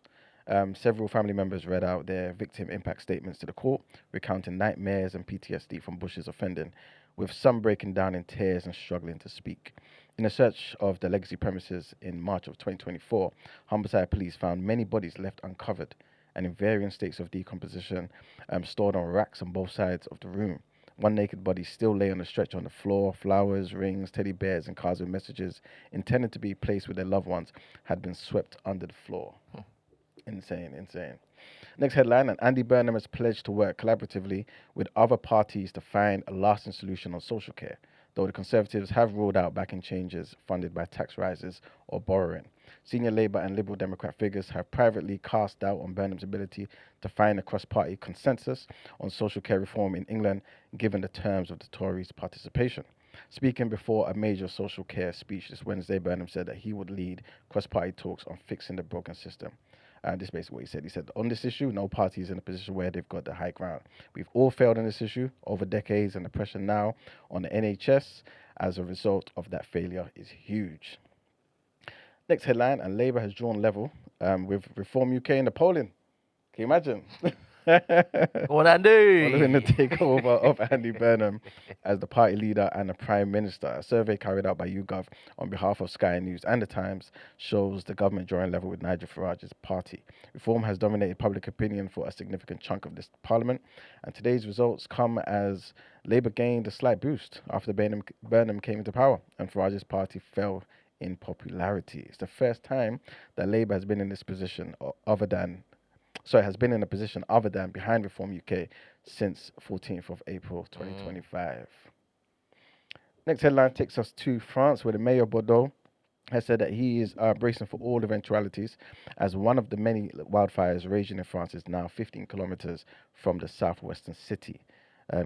Several family members read out their victim impact statements to the court, recounting nightmares and PTSD from Bush's offending, with some breaking down in tears and struggling to speak. In a search of the legacy premises in March of 2024, Humberside police found many bodies left uncovered and in varying states of decomposition, stored on racks on both sides of the room. One naked body still lay on a stretcher on the floor. Flowers, rings, teddy bears, and cards with messages intended to be placed with their loved ones had been swept under the floor. Insane, insane. Next headline, and Andy Burnham has pledged to work collaboratively with other parties to find a lasting solution on social care, though the Conservatives have ruled out backing changes funded by tax rises or borrowing. Senior Labour and Liberal Democrat figures have privately cast doubt on Burnham's ability to find a cross-party consensus on social care reform in England, given the terms of the Tories' participation. Speaking before a major social care speech this Wednesday, Burnham said that he would lead cross-party talks on fixing the broken system. This is basically what he said. He said, on this issue, no party is in a position where they've got the high ground. We've all failed on this issue over decades, and the pressure now on the NHS as a result of that failure is huge. Next headline, and Labour has drawn level with Reform UK in the polling. Can you imagine? What Andy? Following the takeover of Andy Burnham as the party leader and the Prime Minister, a survey carried out by YouGov on behalf of Sky News and The Times shows the government drawing level with Nigel Farage's party. Reform has dominated public opinion for a significant chunk of this parliament, and today's results come as Labour gained a slight boost after Burnham came into power and Farage's party fell in popularity. It's the first time that Labour has been in this position has been in a position other than behind Reform UK since 14th of April 2025. Next headline takes us to France, where the mayor of Bordeaux has said that he is bracing for all eventualities as one of the many wildfires raging in France is now 15 kilometers from the southwestern city.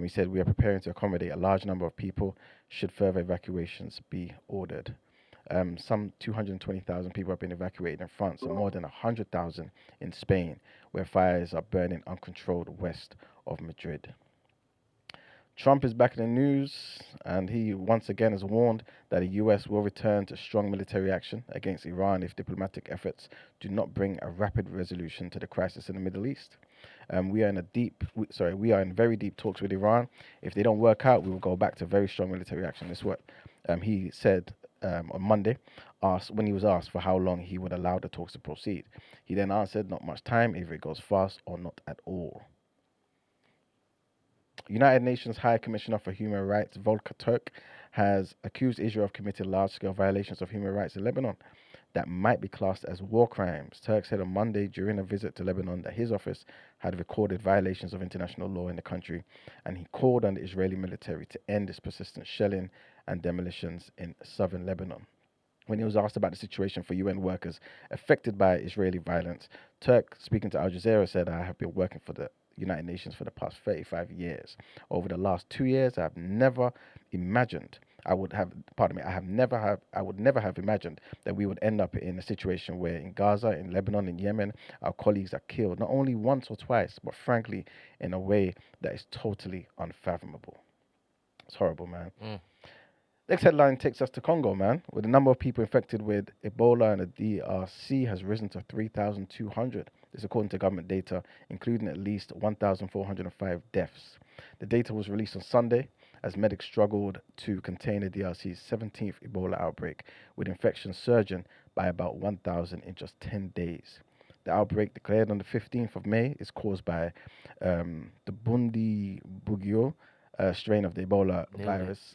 He said, we are preparing to accommodate a large number of people should further evacuations be ordered. Some 220,000 people have been evacuated in France and more than 100,000 in Spain, where fires are burning uncontrolled west of Madrid. Trump is back in the news, and he once again has warned that the US will return to strong military action against Iran if diplomatic efforts do not bring a rapid resolution to the crisis in the Middle East. We are in very deep talks with Iran. If they don't work out, we will go back to very strong military action. This is what he said on Monday, when he was asked for how long he would allow the talks to proceed. He then answered, not much time, either it goes fast or not at all. United Nations High Commissioner for Human Rights, Volker Turk, has accused Israel of committing large-scale violations of human rights in Lebanon that might be classed as war crimes. Turk said on Monday during a visit to Lebanon that his office had recorded violations of international law in the country, and he called on the Israeli military to end its persistent shelling and demolitions in southern Lebanon. When he was asked about the situation for UN workers affected by Israeli violence, Turk, speaking to Al Jazeera, said, I have been working for the United Nations for the past 35 years. Over the last 2 years, I have never imagined I would never have imagined that we would end up in a situation where in Gaza, in Lebanon, in Yemen, our colleagues are killed, not only once or twice, but frankly, in a way that is totally unfathomable. It's horrible, man. Next headline takes us to Congo, man, where the number of people infected with Ebola in the DRC has risen to 3,200. This according to government data, including at least 1,405 deaths. The data was released on Sunday as medics struggled to contain the DRC's 17th Ebola outbreak, with infections surging by about 1,000 in just 10 days. The outbreak, declared on the 15th of May, is caused by the Bundibugyo strain of the Ebola virus,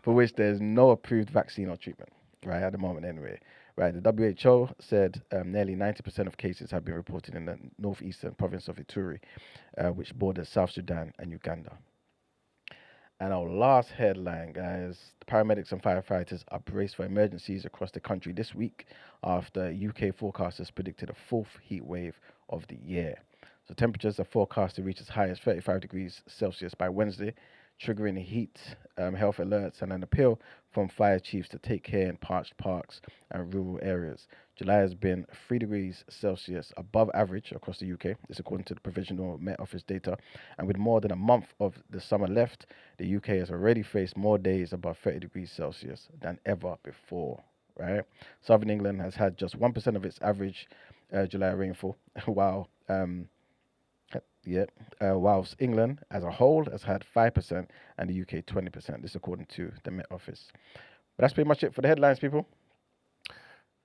for which there's no approved vaccine or treatment, right, at the moment anyway. Right, the WHO said nearly 90% of cases have been reported in the northeastern province of Ituri, which borders South Sudan and Uganda. And our last headline, guys, the paramedics and firefighters are braced for emergencies across the country this week after UK forecasters predicted a fourth heat wave of the year. So temperatures are forecast to reach as high as 35 degrees Celsius by Wednesday, triggering heat health alerts and an appeal from fire chiefs to take care in parched parks and rural areas. July has been 3 degrees Celsius above average across the UK, this according to the provisional Met Office data. And with more than a month of the summer left, the UK has already faced more days above 30 degrees Celsius than ever before, right? Southern England has had just 1% of its average July rainfall, while whilst England as a whole has had 5% and the UK 20%. This according to the Met Office. But that's pretty much it for the headlines, people.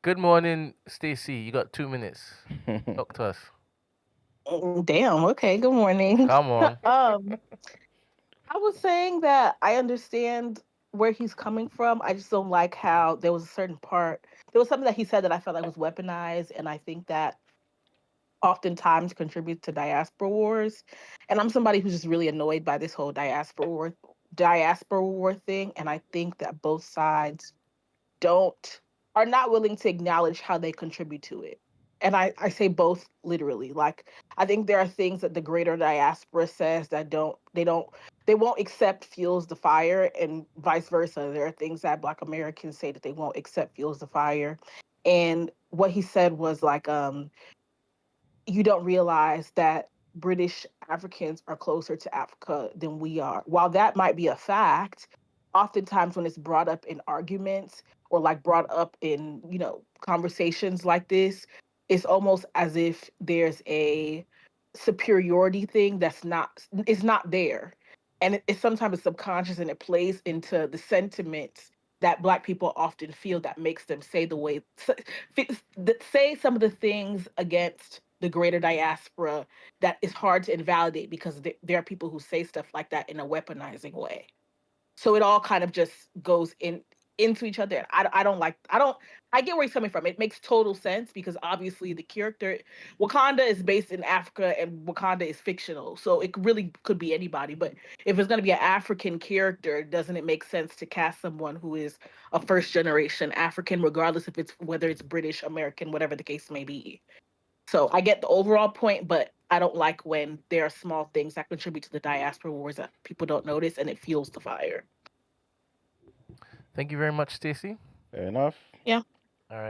Good morning, Stacey. You got 2 minutes. Talk to us. Damn. Okay. Good morning. Come on. I was saying that I understand where he's coming from. I just don't like how there was a certain part. There was something that he said that I felt like was weaponized, and I think that oftentimes contributes to diaspora wars. And I'm somebody who's just really annoyed by this whole diaspora war thing. And I think that both sides are not willing to acknowledge how they contribute to it. And I say both literally. Like, I think there are things that the greater diaspora says that they won't accept fuels the fire, and vice versa. There are things that Black Americans say that they won't accept fuels the fire. And what he said was like, you don't realize that British Africans are closer to Africa than we are. While that might be a fact, oftentimes when it's brought up in arguments or like brought up in, conversations like this, it's almost as if there's a superiority thing it's not there. And it's sometimes it's subconscious, and it plays into the sentiments that Black people often feel that makes them say say some of the things against the greater diaspora that is hard to invalidate, because there are people who say stuff like that in a weaponizing way. So it all kind of just goes into each other. And I get where he's coming from. It makes total sense, because obviously the character, Wakanda is based in Africa and Wakanda is fictional. So it really could be anybody. But if it's going to be an African character, doesn't it make sense to cast someone who is a first generation African, regardless if whether it's British, American, whatever the case may be? So I get the overall point, but I don't like when there are small things that contribute to the diaspora wars that people don't notice, and it fuels the fire. Thank you very much, Stacey. Fair enough. Yeah. All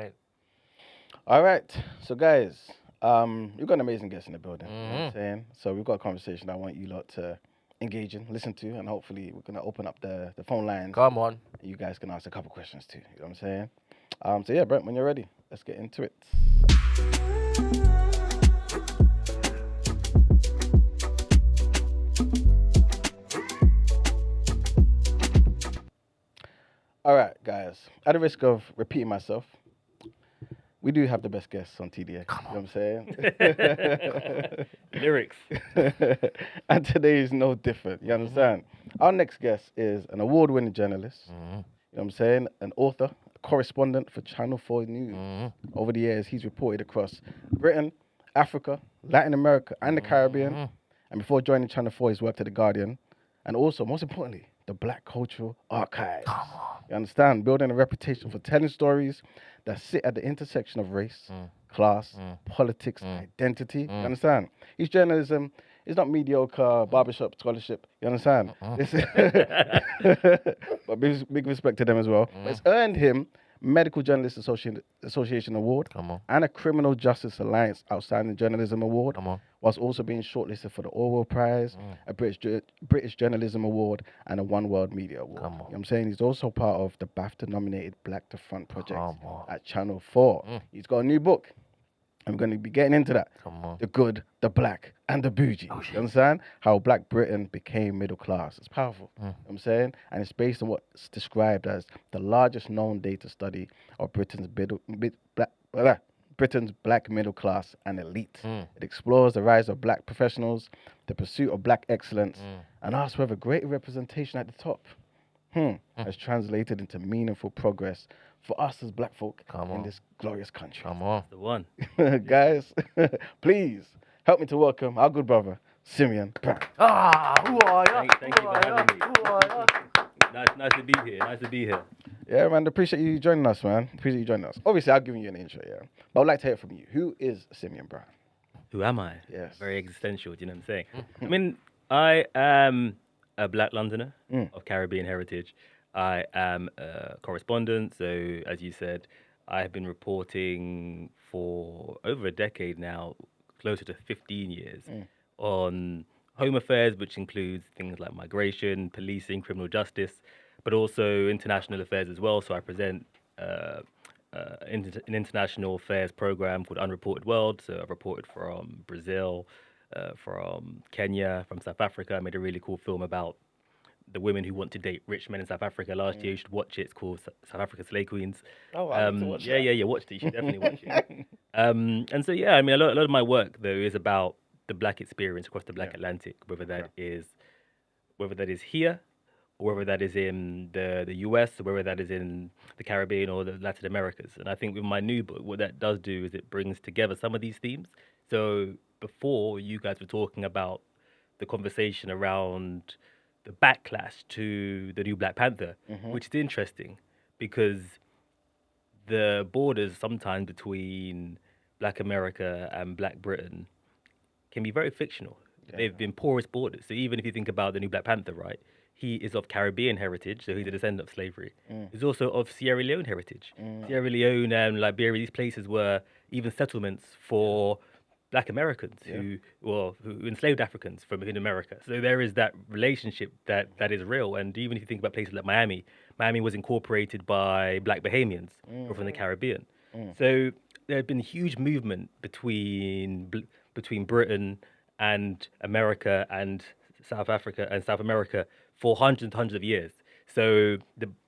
right. So, guys, we've got an amazing guest in the building. You know what I'm saying? So we've got a conversation I want you lot to engage in, listen to, and hopefully we're going to open up the phone lines. Come on. You guys can ask a couple questions too. You know what I'm saying? So, yeah, Brent, when you're ready, let's get into it. All right, guys. At the risk of repeating myself, we do have the best guests on TDA. You know what I'm saying? Lyrics. And today is no different. You understand? Our next guest is an award-winning journalist. You know what I'm saying? An author, a correspondent for Channel 4 News. Over the years, he's reported across Britain, Africa, Latin America, and the Caribbean. And before joining Channel 4, he's worked at The Guardian. And also, most importantly, the Black Cultural Archives. You understand? Building a reputation for telling stories that sit at the intersection of race, class, politics, identity. You understand? His journalism is not mediocre barbershop scholarship. You understand? This is but big respect to them as well. But it's earned him Medical Journalists Association Award and a Criminal Justice Alliance Outstanding Journalism Award, whilst also being shortlisted for the Orwell Prize, a British Journalism Award, and a One World Media Award. You know what I'm saying? He's also part of the BAFTA-nominated Black to Front project at Channel 4. He's got a new book. I'm going to be getting into that. The Good, the Black, and the Boujee. You understand? How Black Britain became middle class. It's powerful. You know what I'm saying? And it's based on what's described as the largest known data study of Britain's black middle class and elite. It explores the rise of Black professionals, the pursuit of Black excellence, and asks whether greater representation at the top has translated into meaningful progress for us as Black folk in this glorious country. The one. Guys, please help me to welcome our good brother, Symeon. Thank you for having me. Nice to be here. Nice to be here. Yeah, man, appreciate you joining us, man. Appreciate you joining us. Obviously, I've given you an intro, yeah. But I'd like to hear from you. Who is Symeon Brown? Who am I? Yes. Very existential, do you know what I'm saying? I mean, I am a Black Londoner of Caribbean heritage. I am a correspondent, so as you said, I have been reporting for over a decade now, closer to 15 years, on home affairs, which includes things like migration, policing, criminal justice, but also international affairs as well. So I present an international affairs program called Unreported World. So I've reported from Brazil, from Kenya, from South Africa. I made a really cool film about the women who want to date rich men in South Africa last year. You should watch it. It's called South Africa Slay Queens. Oh, I need to watch that. Yeah. Watch it. You should definitely watch it. And so yeah, I mean, a lot of my work though is about the Black experience across the Black Atlantic, whether that is here, or whether that is in the US, or whether that is in the Caribbean or the Latin Americas. And I think with my new book, what that does do is it brings together some of these themes. So before, you guys were talking about the conversation around the backlash to the new Black Panther, which is interesting because the borders sometimes between Black America and Black Britain can be very fictional. They've been porous borders. So even if you think about the new Black Panther, right, he is of Caribbean heritage, so he's a descendant of slavery. He's also of Sierra Leone heritage. Sierra Leone and Liberia, these places were even settlements for Black Americans who enslaved Africans from in America. So there is that relationship that is real. And even if you think about places like Miami was incorporated by Black Bahamians who are from the Caribbean. So there has been huge movement between Britain and America and South Africa and South America for hundreds of years. So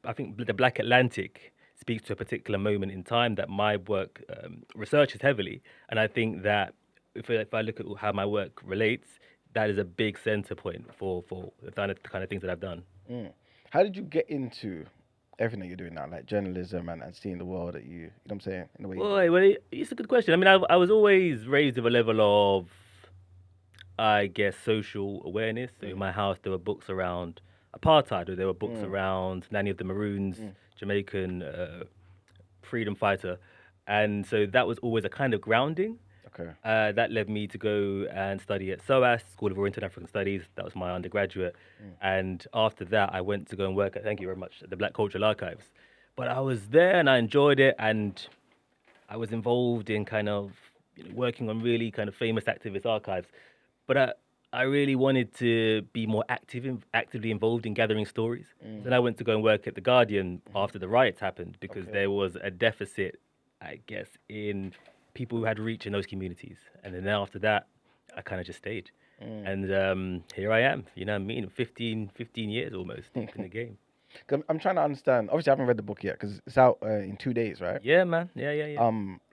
I think the Black Atlantic speaks to a particular moment in time that my work researches heavily. And I think that if I look at how my work relates, that is a big center point for the kind of things that I've done. How did you get into everything that you're doing now, like journalism and seeing the world that you know what I'm saying? In the way well, it's a good question. I mean, I was always raised with a level of, I guess, social awareness. So in my house, there were books around apartheid, or there were books around Nanny of the Maroons, Jamaican freedom fighter. And so that was always a kind of grounding. Okay. That led me to go and study at SOAS, School of Oriental African Studies. That was my undergraduate. And after that, I went to go and work at, thank you very much, at the Black Cultural Archives. But I was there and I enjoyed it, and I was involved in kind of working on really kind of famous activist archives. But I really wanted to be more actively involved in gathering stories. Then I went to go and work at The Guardian after the riots happened, because there was a deficit, I guess, in people who had reach in those communities. And then after that, I kind of just stayed. And here I am, you know what I mean? 15 years almost in the game. I'm trying to understand. Obviously, I haven't read the book yet because it's out in 2 days, right? Yeah, man. Yeah. It's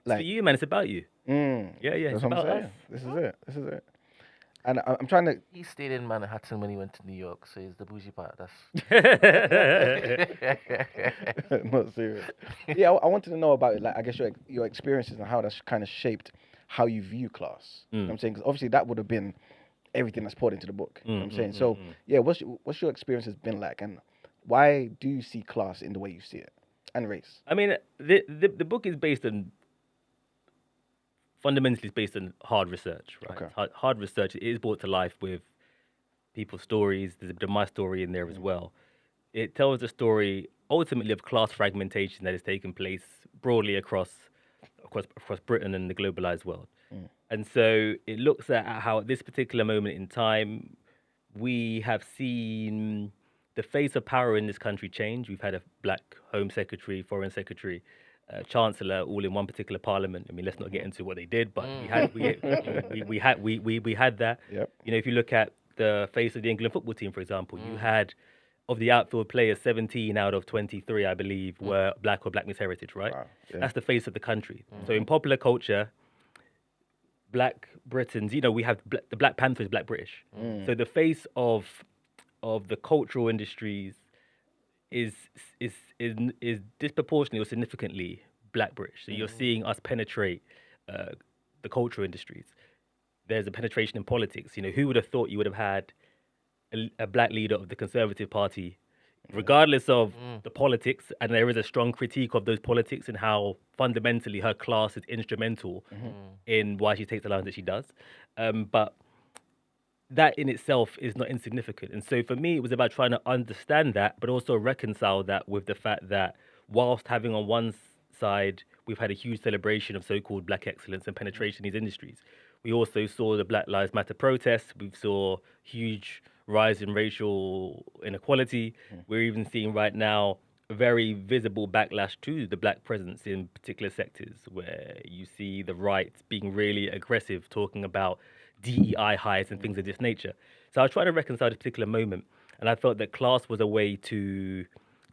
for you, man. It's about you. Yeah. That's It's what I'm about saying. us. This is it. And I'm trying to. He stayed in Manhattan when he went to New York, so he's the bougie part. Not serious. Yeah, I wanted to know about it. Like, I guess your experiences and how that's kind of shaped how you view class. You know what I'm saying? Because obviously that would have been everything that's poured into the book. You know what I'm saying? So yeah, what's your experiences been like, and why do you see class in the way you see it, and race? I mean, the book is based on, fundamentally it's based on hard research, right? Okay. Hard research. It is brought to life with people's stories. There's a bit of my story in there as well. It tells a story ultimately of class fragmentation that has taken place broadly across Britain and the globalized world. And so it looks at how at this particular moment in time, we have seen the face of power in this country change. We've had a Black Home Secretary, Foreign Secretary, Chancellor, all in one particular parliament. I mean, let's not get into what they did, but we had that. Yep. You know, if you look at the face of the England football team, for example, you had, of the outfield players, 17 out of 23, I believe, were Black or Black mixed heritage, right? Wow. Yeah. That's the face of the country. So in popular culture, Black Britons, you know, we have the Black Panther is Black British. So the face of the cultural industries is disproportionately or significantly Black British. So you're seeing us penetrate the cultural industries. There's a penetration in politics. You know, who would have thought you would have had a Black leader of the Conservative Party, regardless of the politics, and there is a strong critique of those politics and how fundamentally her class is instrumental in why she takes the lines that she does. But that in itself is not insignificant. And so for me, it was about trying to understand that, but also reconcile that with the fact that whilst having on one side, we've had a huge celebration of so-called Black excellence and penetration in these industries. We also saw the Black Lives Matter protests. We saw huge rise in racial inequality. We're even seeing right now very visible backlash to the black presence in particular sectors where you see the right being really aggressive, talking about DEI highs and things of this nature. So I was trying to reconcile this particular moment, and I felt that class was a way to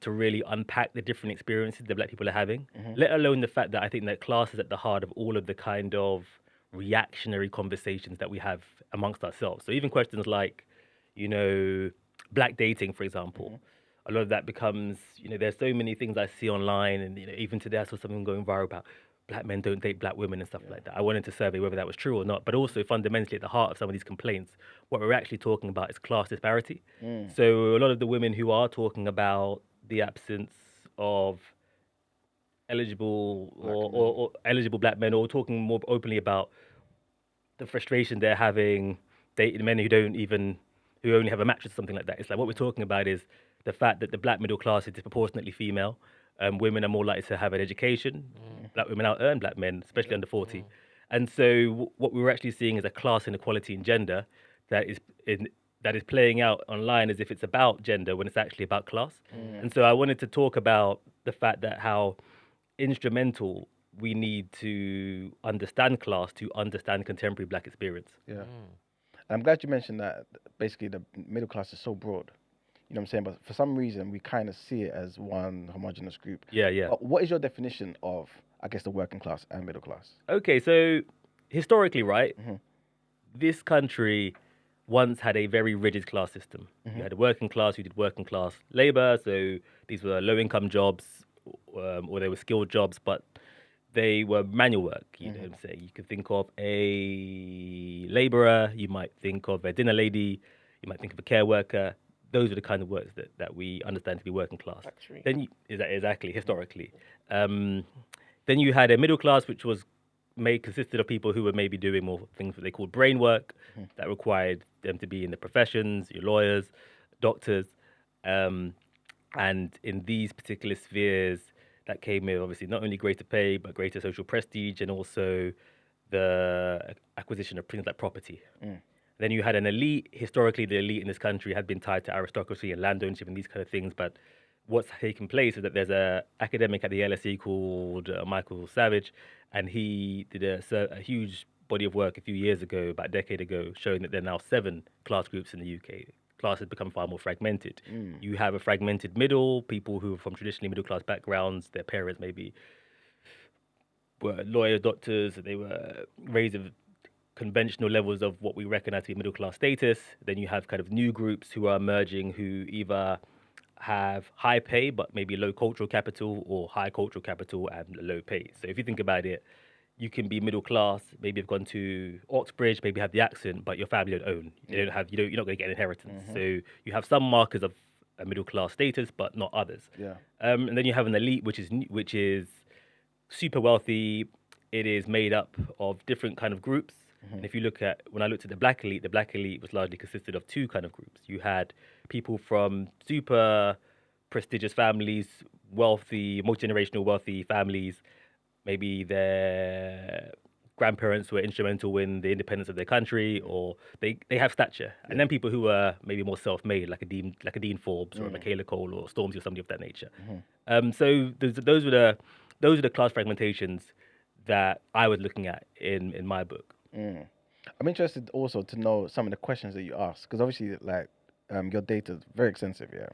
really unpack the different experiences that black people are having, let alone the fact that I think that class is at the heart of all of the kind of reactionary conversations that we have amongst ourselves. So even questions like, black dating, for example, a lot of that becomes, there's so many things I see online, and even today I saw something going viral about black men don't date black women and stuff like that. I wanted to survey whether that was true or not, but also fundamentally at the heart of some of these complaints, what we're actually talking about is class disparity. So a lot of the women who are talking about the absence of eligible or eligible black men, or talking more openly about the frustration they're having dating men who only have a mattress or something like that. It's like what we're talking about is the fact that the black middle class is disproportionately female. Women are more likely to have an education. Black women out earn black men, especially under 40. And so what we were actually seeing is a class inequality in gender that is playing out online as if it's about gender when it's actually about class. And so I wanted to talk about the fact that how instrumental we need to understand class to understand contemporary black experience. Yeah. I'm glad you mentioned that basically the middle class is so broad. You know what I'm saying? But for some reason, we kind of see it as one homogenous group. Yeah. What is your definition of, I guess, the working class and middle class? Okay, so historically, right, this country once had a very rigid class system. You had a working class who did working class labor, so these were low-income jobs, or they were skilled jobs, but they were manual work. You know what I'm saying? You could think of a laborer, you might think of a dinner lady, you might think of a care worker. Those are the kind of works that we understand to be working class. Factory. Then exactly, historically. Then you had a middle class, which was consisted of people who were maybe doing more things that they called brain work, that required them to be in the professions, your lawyers, doctors. And in these particular spheres, that came with obviously not only greater pay, but greater social prestige, and also the acquisition of things like property. Then you had an elite. Historically, the elite in this country had been tied to aristocracy and land ownership and these kind of things. But what's taken place is that there's an academic at the LSE called Michael Savage, and he did a huge body of work a few years ago, about a decade ago, showing that there are now 7 class groups in the UK. Class has become far more fragmented. You have a fragmented middle, people who are from traditionally middle class backgrounds, their parents maybe were lawyers, doctors, they were raised with conventional levels of what we recognize to be middle class status. Then you have kind of new groups who are emerging who either have high pay but maybe low cultural capital, or high cultural capital and low pay. So if you think about it, you can be middle class, maybe you've gone to Oxbridge, maybe have the accent, but your family don't own. You're not going to get an inheritance. So you have some markers of a middle class status, but not others. And then you have an elite, which is super wealthy. It is made up of different kind of groups. And if you when I looked at the black elite was largely consisted of 2 kind of groups. You had people from super prestigious families, wealthy, multi-generational wealthy families. Maybe their grandparents were instrumental in the independence of their country, or they have stature. And then people who are maybe more self-made, like a Dean Forbes or a Michaela Cole or Stormzy or somebody of that nature. So those were the class fragmentations that I was looking at in my book. I'm interested also to know some of the questions that you asked, because obviously, like, your data is very extensive. Yeah,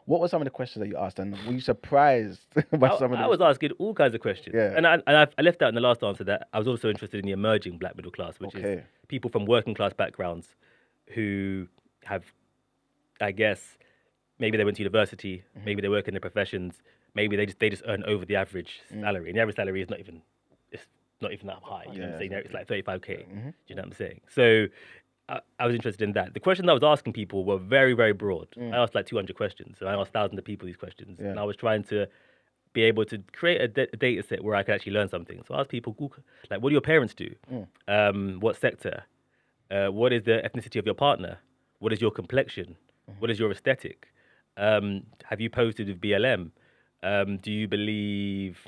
what were some of the questions that you asked, and were you surprised by some of them? I was asking all kinds of questions. Yeah. And I left out in the last answer that I was also interested in the emerging black middle class, which is people from working class backgrounds who have, I guess, maybe they went to university, maybe they work in their professions, maybe they just earn over the average salary, and the average salary is not even that high. You know what I'm saying? It's like 35k. Do you know what I'm saying? So I was interested in that. The questions I was asking people were very, very broad. I asked like 200 questions. So I asked thousands of people these questions. And I was trying to be able to create a data set where I could actually learn something. So I asked people, like, what do your parents do? What sector? What is the ethnicity of your partner? What is your complexion? What is your aesthetic? Have you posted with BLM? Do you believe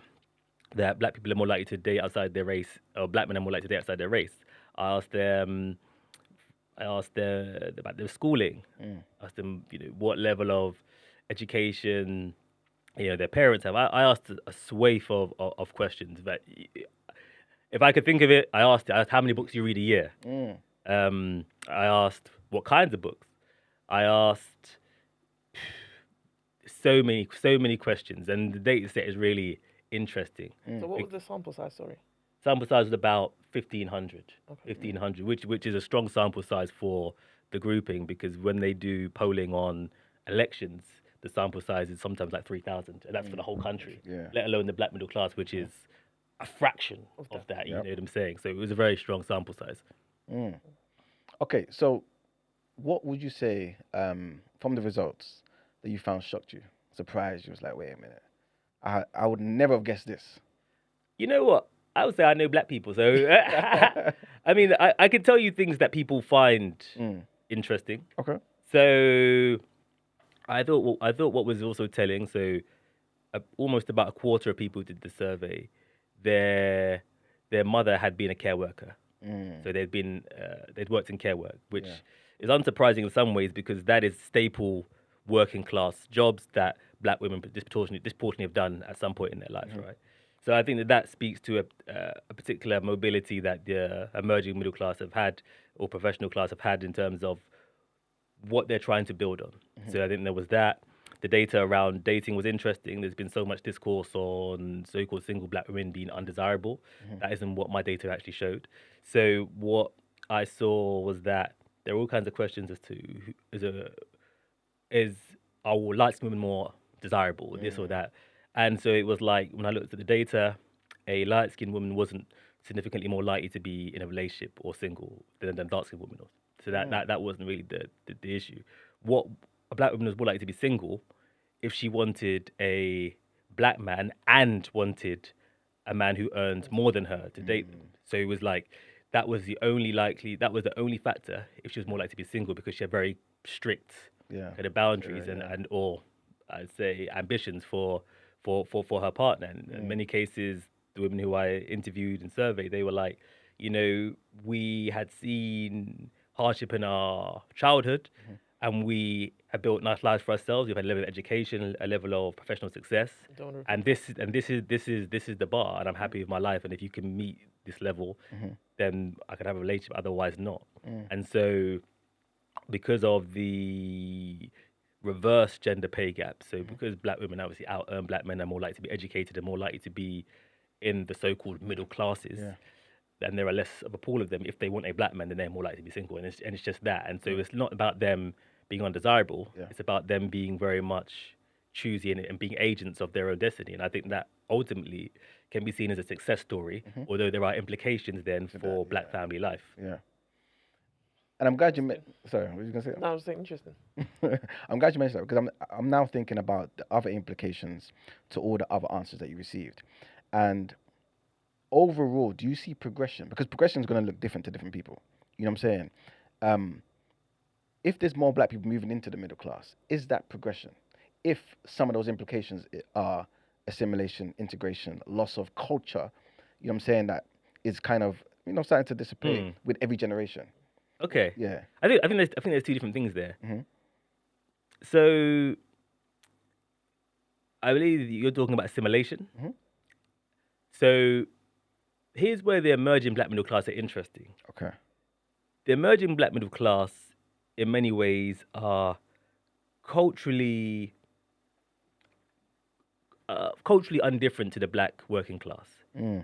that black people are more likely to date outside their race, or black men are more likely to date outside their race? I asked them about their schooling. I asked them, what level of education their parents have. I asked a swathe of questions, but if I could think of it, I asked how many books you read a year. I asked what kinds of books. I asked so many questions, and the data set is really interesting. So what was the sample size? Sorry. Sample size was about 1,500, 1,500, which is a strong sample size for the grouping, because when they do polling on elections, the sample size is sometimes like 3,000, and that's for the whole country, let alone the black middle class, which is a fraction of that. You know what I'm saying? So it was a very strong sample size. Okay, so what would you say from the results that you found shocked you, surprised you? Was like, wait a minute, I would never have guessed this. You know what? I would say I know black people, so I mean, I can tell you things that people find interesting. Okay. So I thought what was also telling. So almost about a quarter of people who did the survey, their mother had been a care worker. So they'd worked in care work, which is unsurprising in some ways, because that is staple working class jobs that black women disproportionately have done at some point in their life, right? So I think that speaks to a particular mobility that the emerging middle class have had, or professional class have had, in terms of what they're trying to build on. So I think there was that. The data around dating was interesting. There's been so much discourse on so-called single black women being undesirable. That isn't what my data actually showed. So what I saw was that there are all kinds of questions as to are light-skinned women more desirable, this or that. And so it was like, when I looked at the data, a light-skinned woman wasn't significantly more likely to be in a relationship or single than dark-skinned women was. So that wasn't really the issue. What a black woman was more likely to be single if she wanted a black man and wanted a man who earned more than her to date them. So it was like, that was the only factor if she was more likely to be single, because she had very strict kind of boundaries and or I'd say ambitions for her partner. And in many cases, the women who I interviewed and surveyed, they were like, we had seen hardship in our childhood, and we have built nice lives for ourselves. We've had a level of education, a level of professional success, and this is the bar. And I'm happy with my life. And if you can meet this level, then I can have a relationship. Otherwise, not. And so, because of the reverse gender pay gap, so because black women obviously out earn black men, are more likely to be educated and more likely to be in the so-called middle classes. And there are less of a pool of them. If they want a black man, then they're more likely to be single, and it's just that. And so it's not about them being undesirable. It's about them being very much choosy and being agents of their own destiny. And I think that ultimately can be seen as a success story, although there are implications then for black family life. And I'm glad you sorry, what were you gonna say? No, I was saying interesting. I'm glad you mentioned that, because I'm now thinking about the other implications to all the other answers that you received. And overall, do you see progression? Because progression is going to look different to different people. You know what I'm saying? If there's more black people moving into the middle class, is that progression? If some of those implications are assimilation, integration, loss of culture, you know what I'm saying, that is kind of, starting to disappear with every generation. Okay. Yeah. I think there's two different things there. So I believe you're talking about assimilation. So here's where the emerging black middle class are interesting. Okay. The emerging black middle class, in many ways, are culturally undifferent to the black working class.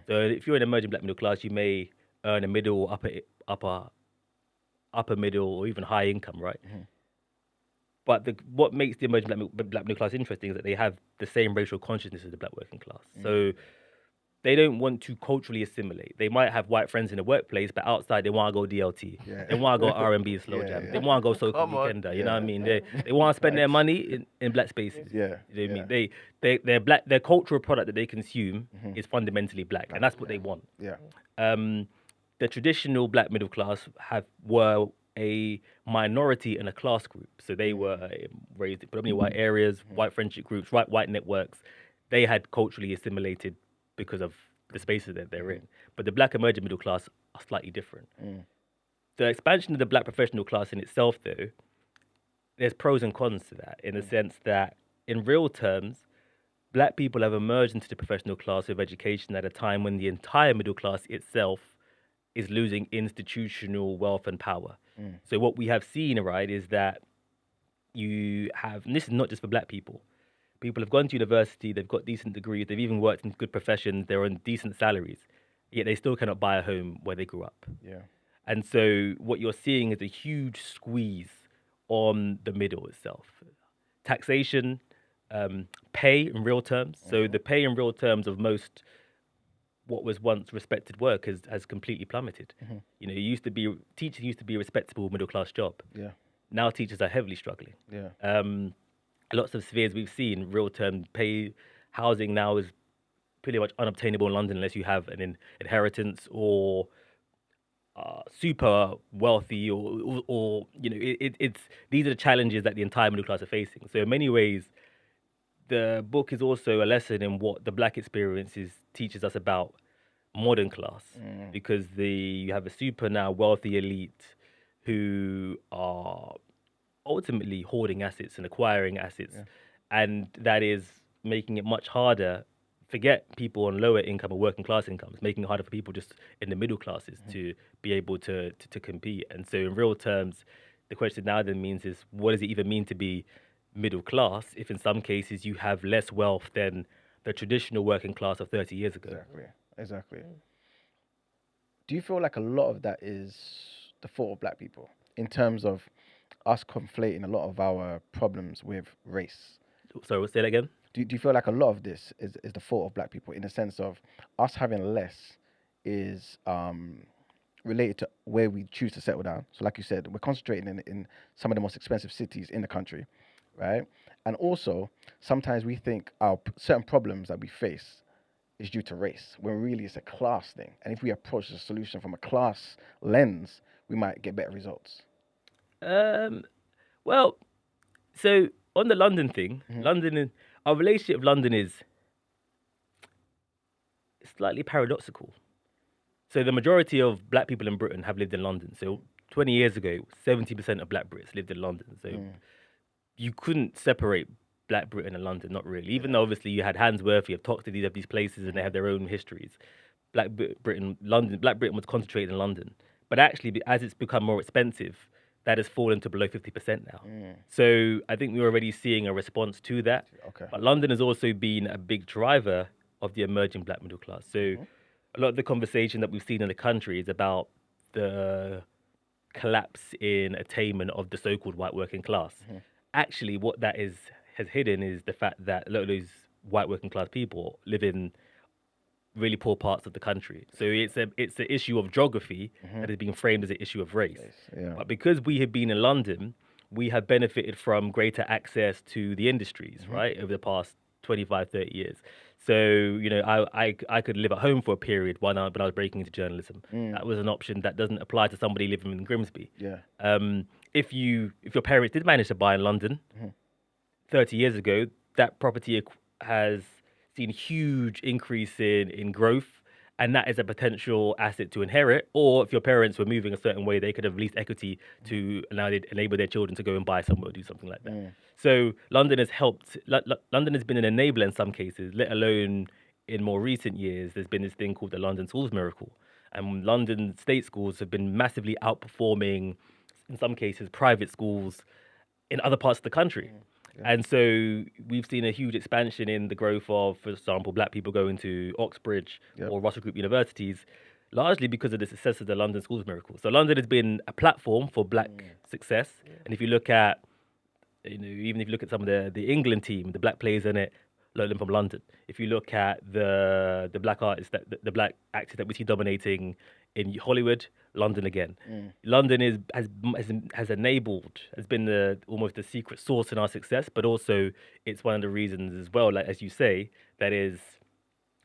So if you're an emerging black middle class, you may earn a middle, upper middle, or even high income, right? But what makes the emerging black middle class interesting is that they have the same racial consciousness as the black working class. So they don't want to culturally assimilate. They might have white friends in the workplace, but outside they want to go DLT. They want to go R&B and slow jam. They want to go soca weekender. You know what I mean? They want to spend their money in black spaces. You know what I mean? Their cultural product that they consume is fundamentally black, and that's what they want. The traditional black middle class were a minority in a class group. So they were raised in predominantly white areas, white friendship groups, white networks. They had culturally assimilated because of the spaces that they're in. But the black emerging middle class are slightly different. The expansion of the black professional class in itself, though, there's pros and cons to that, in the sense that, in real terms, black people have emerged into the professional class of education at a time when the entire middle class itself is losing institutional wealth and power. So what we have seen, right, is that you have, and this is not just for black people. People have gone to university, they've got decent degrees, they've even worked in good professions, they're on decent salaries, yet they still cannot buy a home where they grew up. Yeah. And so what you're seeing is a huge squeeze on the middle itself. Taxation, pay in real terms. So the pay in real terms of most what was once respected work has completely plummeted. You know, teaching used to be a respectable middle class job. Yeah. Now teachers are heavily struggling. Yeah. Lots of spheres we've seen, real term pay, housing now is pretty much unobtainable in London unless you have an inheritance or super wealthy or you know, it's these are the challenges that the entire middle class are facing. So in many ways, the book is also a lesson in what the black experiences teaches us about modern class, because you have a super now wealthy elite who are ultimately hoarding assets and acquiring assets, and that is making it much harder. Forget people on lower income or working class incomes, making it harder for people just in the middle classes to be able to compete. And so in real terms, the question now then means is, what does it even mean to be middle class if in some cases you have less wealth than the traditional working class of 30 years ago? Exactly. Do you feel like a lot of that is the fault of black people in terms of us conflating a lot of our problems with race? Sorry, say that again? Do you feel like a lot of this is the fault of black people in the sense of us having less is related to where we choose to settle down? So like you said, we're concentrating in some of the most expensive cities in the country, right? And also, sometimes we think our certain problems that we face is due to race, when really it's a class thing. And if we approach the solution from a class lens, we might get better results. Well, so on the London thing, our relationship with London is slightly paradoxical. So the majority of black people in Britain have lived in London. So 20 years ago, 70% of black Brits lived in London. So you couldn't separate black Britain and London, not really. Even though obviously you had Handsworth, you have Toxteth, you have these places and they have their own histories. Black Britain was concentrated in London. But actually, as it's become more expensive, that has fallen to below 50% now. So I think we're already seeing a response to that. Okay. But London has also been a big driver of the emerging black middle class. So a lot of the conversation that we've seen in the country is about the collapse in attainment of the so-called white working class. Actually, what that has hidden is the fact that a lot of those white working class people live in really poor parts of the country. So it's an issue of geography that is being framed as an issue of race. But because we have been in London, we have benefited from greater access to the industries, right, over the past 25, 30 years. So, you know, I could live at home for a period when I was breaking into journalism. That was an option that doesn't apply to somebody living in Grimsby. If your parents did manage to buy in London 30 years ago, that property has seen huge increase in growth, and that is a potential asset to inherit. Or if your parents were moving a certain way, they could have released equity to enable their children to go and buy somewhere or do something like that. So London has helped. London has been an enabler in some cases, let alone in more recent years. There's been this thing called the London Schools Miracle, and London state schools have been massively outperforming, in some cases, private schools in other parts of the country. And so we've seen a huge expansion in the growth of, for example, black people going to Oxbridge or Russell Group universities, largely because of the success of the London Schools Miracle. So London has been a platform for black success. And if you look at, you know, even if you look at some of the England team, the black players in it, a lot of them from London. If you look at the black artists, the black actors that we see dominating in Hollywood, London again. London has enabled, has been almost the secret sauce in our success, but also it's one of the reasons as well, like as you say, that is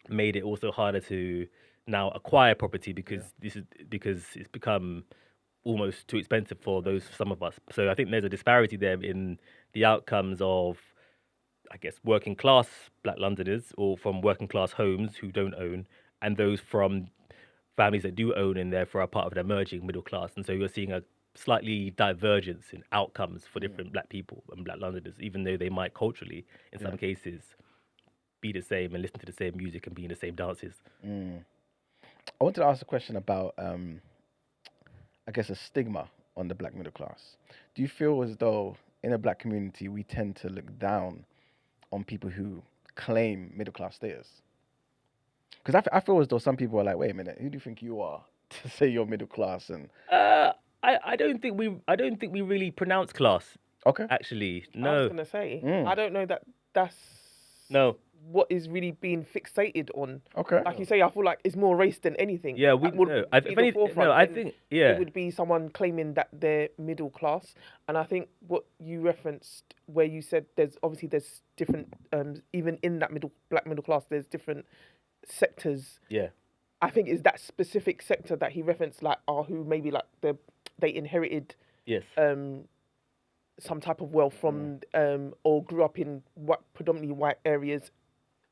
made it also harder to now acquire property because it's become almost too expensive for some of us. So I think there's a disparity there in the outcomes of, I guess, working class black Londoners or from working class homes who don't own, and those from families that do own and therefore are part of an emerging middle class. And so you're seeing a slightly divergence in outcomes for different black people and black Londoners, even though they might culturally, in some cases, be the same and listen to the same music and be in the same dances. I wanted to ask a question about, I guess, a stigma on the black middle class. Do you feel as though in the black community we tend to look down on people who claim middle class status? Because I feel as though some people are like, wait a minute, who do you think you are to say you're middle class? And I don't think we really pronounce class. Okay. Actually, I no. was gonna say, I don't know that that's No. what is really being fixated on. Okay. Like you say, I feel like it's more race than anything. Yeah, we That would no. be If the anything, forefront, no, I then think yeah. it would be someone claiming that they're middle class. And I think what you referenced, where you said there's different, even in that black middle class, there's different sectors. Yeah. I think it's that specific sector that he referenced, like, who maybe like they inherited Yes. some type of wealth from or grew up in predominantly white areas.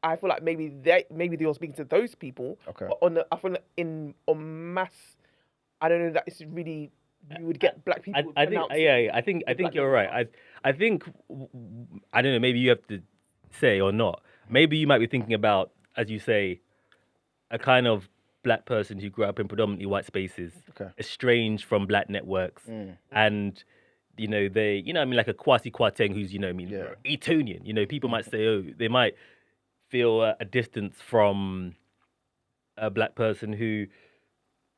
I feel like maybe they were speaking to those people. Okay. But I feel like en mass, I don't know that it's really you would get black people. I think I think you're right. I think I don't know. Maybe you have to say or not. Maybe you might be thinking about, as you say, a kind of black person who grew up in predominantly white spaces, estranged from black networks, and they I mean, like a Kwasi Kwarteng who's Etonian. People might say, they might feel a distance from a black person who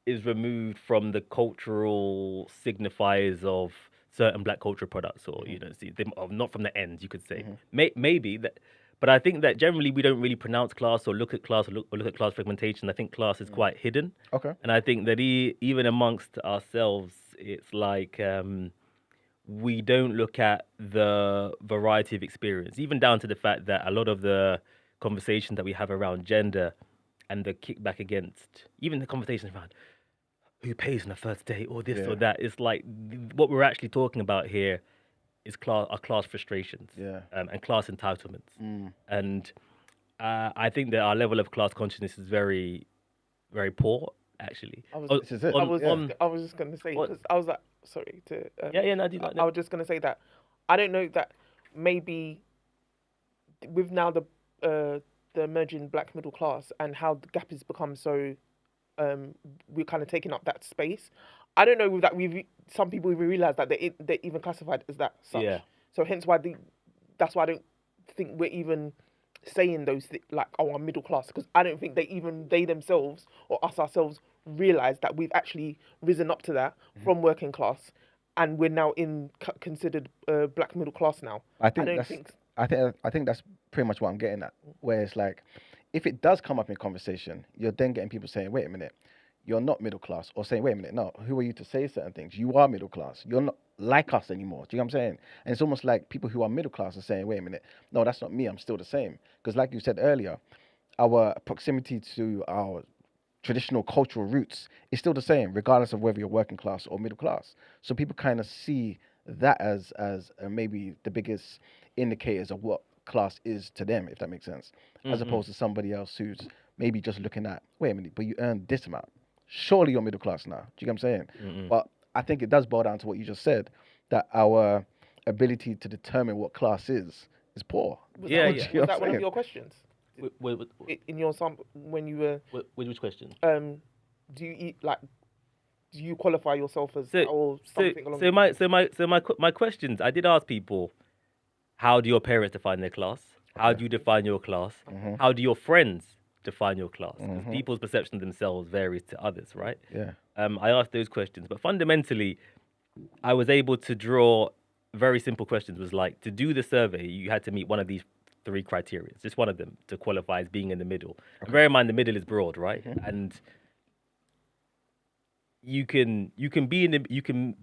is removed from the cultural signifiers of certain black cultural products, or not from the ends, you could say. Maybe that, but I think that generally we don't really pronounce class or look at class or look at class fragmentation. I think class is quite hidden. Okay. And I think that even amongst ourselves, it's like we don't look at the variety of experience, even down to the fact that a lot of the conversation that we have around gender and the kickback against, even the conversation around who pays on the first date or this or that, it's like what we're actually talking about here is class frustrations and class entitlements. And I think that our level of class consciousness is very, very poor, actually. I was just going to say, because I was like, sorry to... I was just going to say that I don't know that maybe with now the emerging black middle class and how the gap has become so... we're kind of taking up that space. I don't know that some people even realize that they're even classified as that such. Yeah. So hence why that's why I don't think we're even saying those like, I'm middle class, because I don't think they themselves or us ourselves realize that we've actually risen up to that from working class, and we're now considered black middle class now. I think that's pretty much what I'm getting at. Where it's like, if it does come up in conversation, you're then getting people saying, wait a minute, you're not middle class, or saying, wait a minute, no, who are you to say certain things? You are middle class. You're not like us anymore. Do you know what I'm saying? And it's almost like people who are middle class are saying, wait a minute, no, that's not me. I'm still the same. Because like you said earlier, our proximity to our traditional cultural roots is still the same, regardless of whether you're working class or middle class. So people kind of see that as maybe the biggest indicators of what class is to them, if that makes sense, as opposed to somebody else who's maybe just looking at, wait a minute, but you earned this amount. Surely you're middle class now. Do you get what I'm saying? But I think it does boil down to what you just said, that our ability to determine what class is poor. Was that one of your questions? In your when you were... Which question? Do you qualify yourself as or something along my questions, I did ask people, how do your parents define their class? How do you define your class? How do your friends define your class? Because people's perception of themselves varies to others, right? Yeah. I asked those questions, but fundamentally, I was able to draw very simple questions. It was like, to do the survey, you had to meet one of these 3 criteria. Just one of them to qualify as being in the middle. And bear in mind, the middle is broad, right? And you can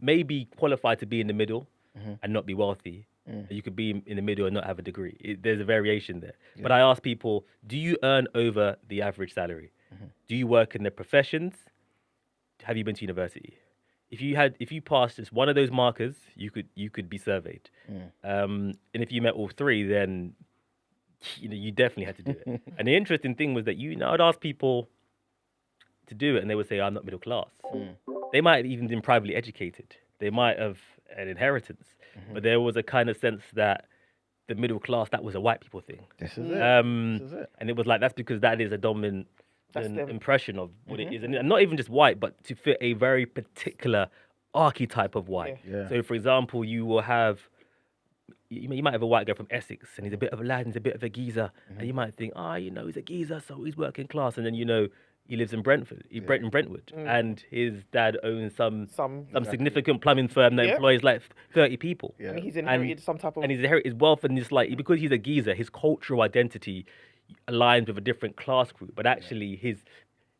maybe qualify to be in the middle and not be wealthy. You could be in the middle and not have a degree. There's a variation there. Yeah. But I asked people, do you earn over the average salary? Do you work in the professions? Have you been to university? If you passed just one of those markers, you could be surveyed. And if you met all 3, then you definitely had to do it. And the interesting thing was that I'd ask people to do it, and they would say, I'm not middle class. They might have even been privately educated. They might have an inheritance. But there was a kind of sense that the middle class, that was a white people thing. This is it. This is it. And it was like, that's because that is a dominant them. impression of what it is. And not even just white, but to fit a very particular archetype of white. Yeah. So, for example, you will have, you might have a white guy from Essex, and he's a bit of a lad, he's a bit of a geezer. And you might think, he's a geezer, so he's working class. And then, he lives in Brentford, in Brentwood, and his dad owns some significant plumbing firm that employs like 30 people. And he's inherited some type of... And he's inherited his wealth, and it's like, because he's a geezer, his cultural identity aligns with a different class group, but actually his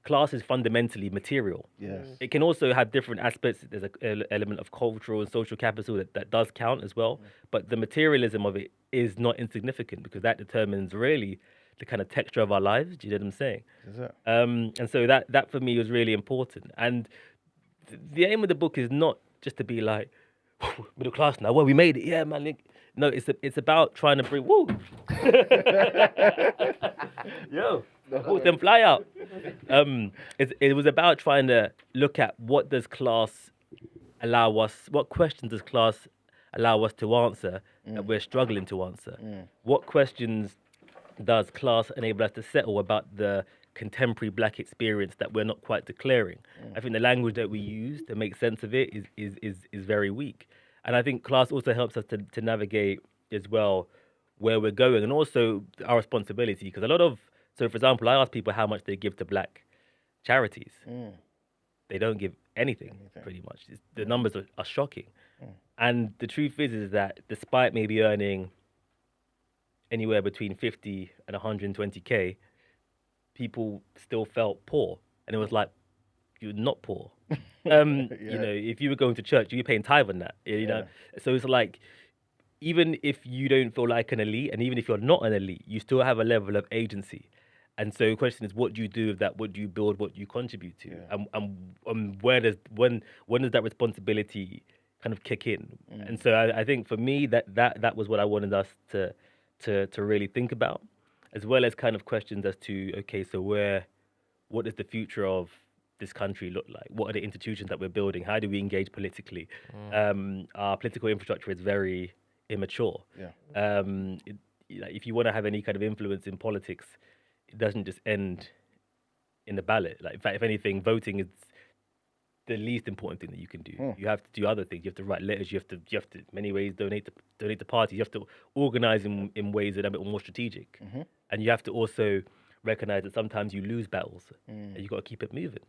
class is fundamentally material. Yes. It can also have different aspects. There's an element of cultural and social capital that does count as well, but the materialism of it is not insignificant, because that determines really the kind of texture of our lives. Do you know what I'm saying? Is it? And so that for me was really important. And the aim of the book is not just to be like, middle class now, well, we made it, yeah, man. No, it's about trying to bring, woo. Yo, them fly out. It was about trying to look at what questions does class allow us to answer that we're struggling to answer? What questions does class enable us to settle about the contemporary black experience that we're not quite declaring? I think the language that we use to make sense of it is very weak. And I think class also helps us to navigate as well where we're going, and also our responsibility. Because so for example, I ask people how much they give to black charities. They don't give anything. Pretty much. The numbers are shocking. And the truth is that despite maybe earning anywhere between 50 and 120K, people still felt poor. And it was like, you're not poor. If you were going to church, you were paying tithe on that. So it's like, even if you don't feel like an elite, and even if you're not an elite, you still have a level of agency. And so the question is, what do you do with that? What do you build? What do you contribute to? And when does that responsibility kind of kick in? And so I think for me, that was what I wanted us to really think about, as well as kind of questions as to, okay, so what does the future of this country look like? What are the institutions that we're building? How do we engage politically? Our political infrastructure is very immature. If you want to have any kind of influence in politics, it doesn't just end in the ballot. Like, in fact, if anything, voting is the least important thing that you can do. You have to do other things. You have to write letters. You have to in many ways donate to parties. You have to organize in ways that are a bit more strategic. And you have to also recognize that sometimes you lose battles, and you got to keep it moving.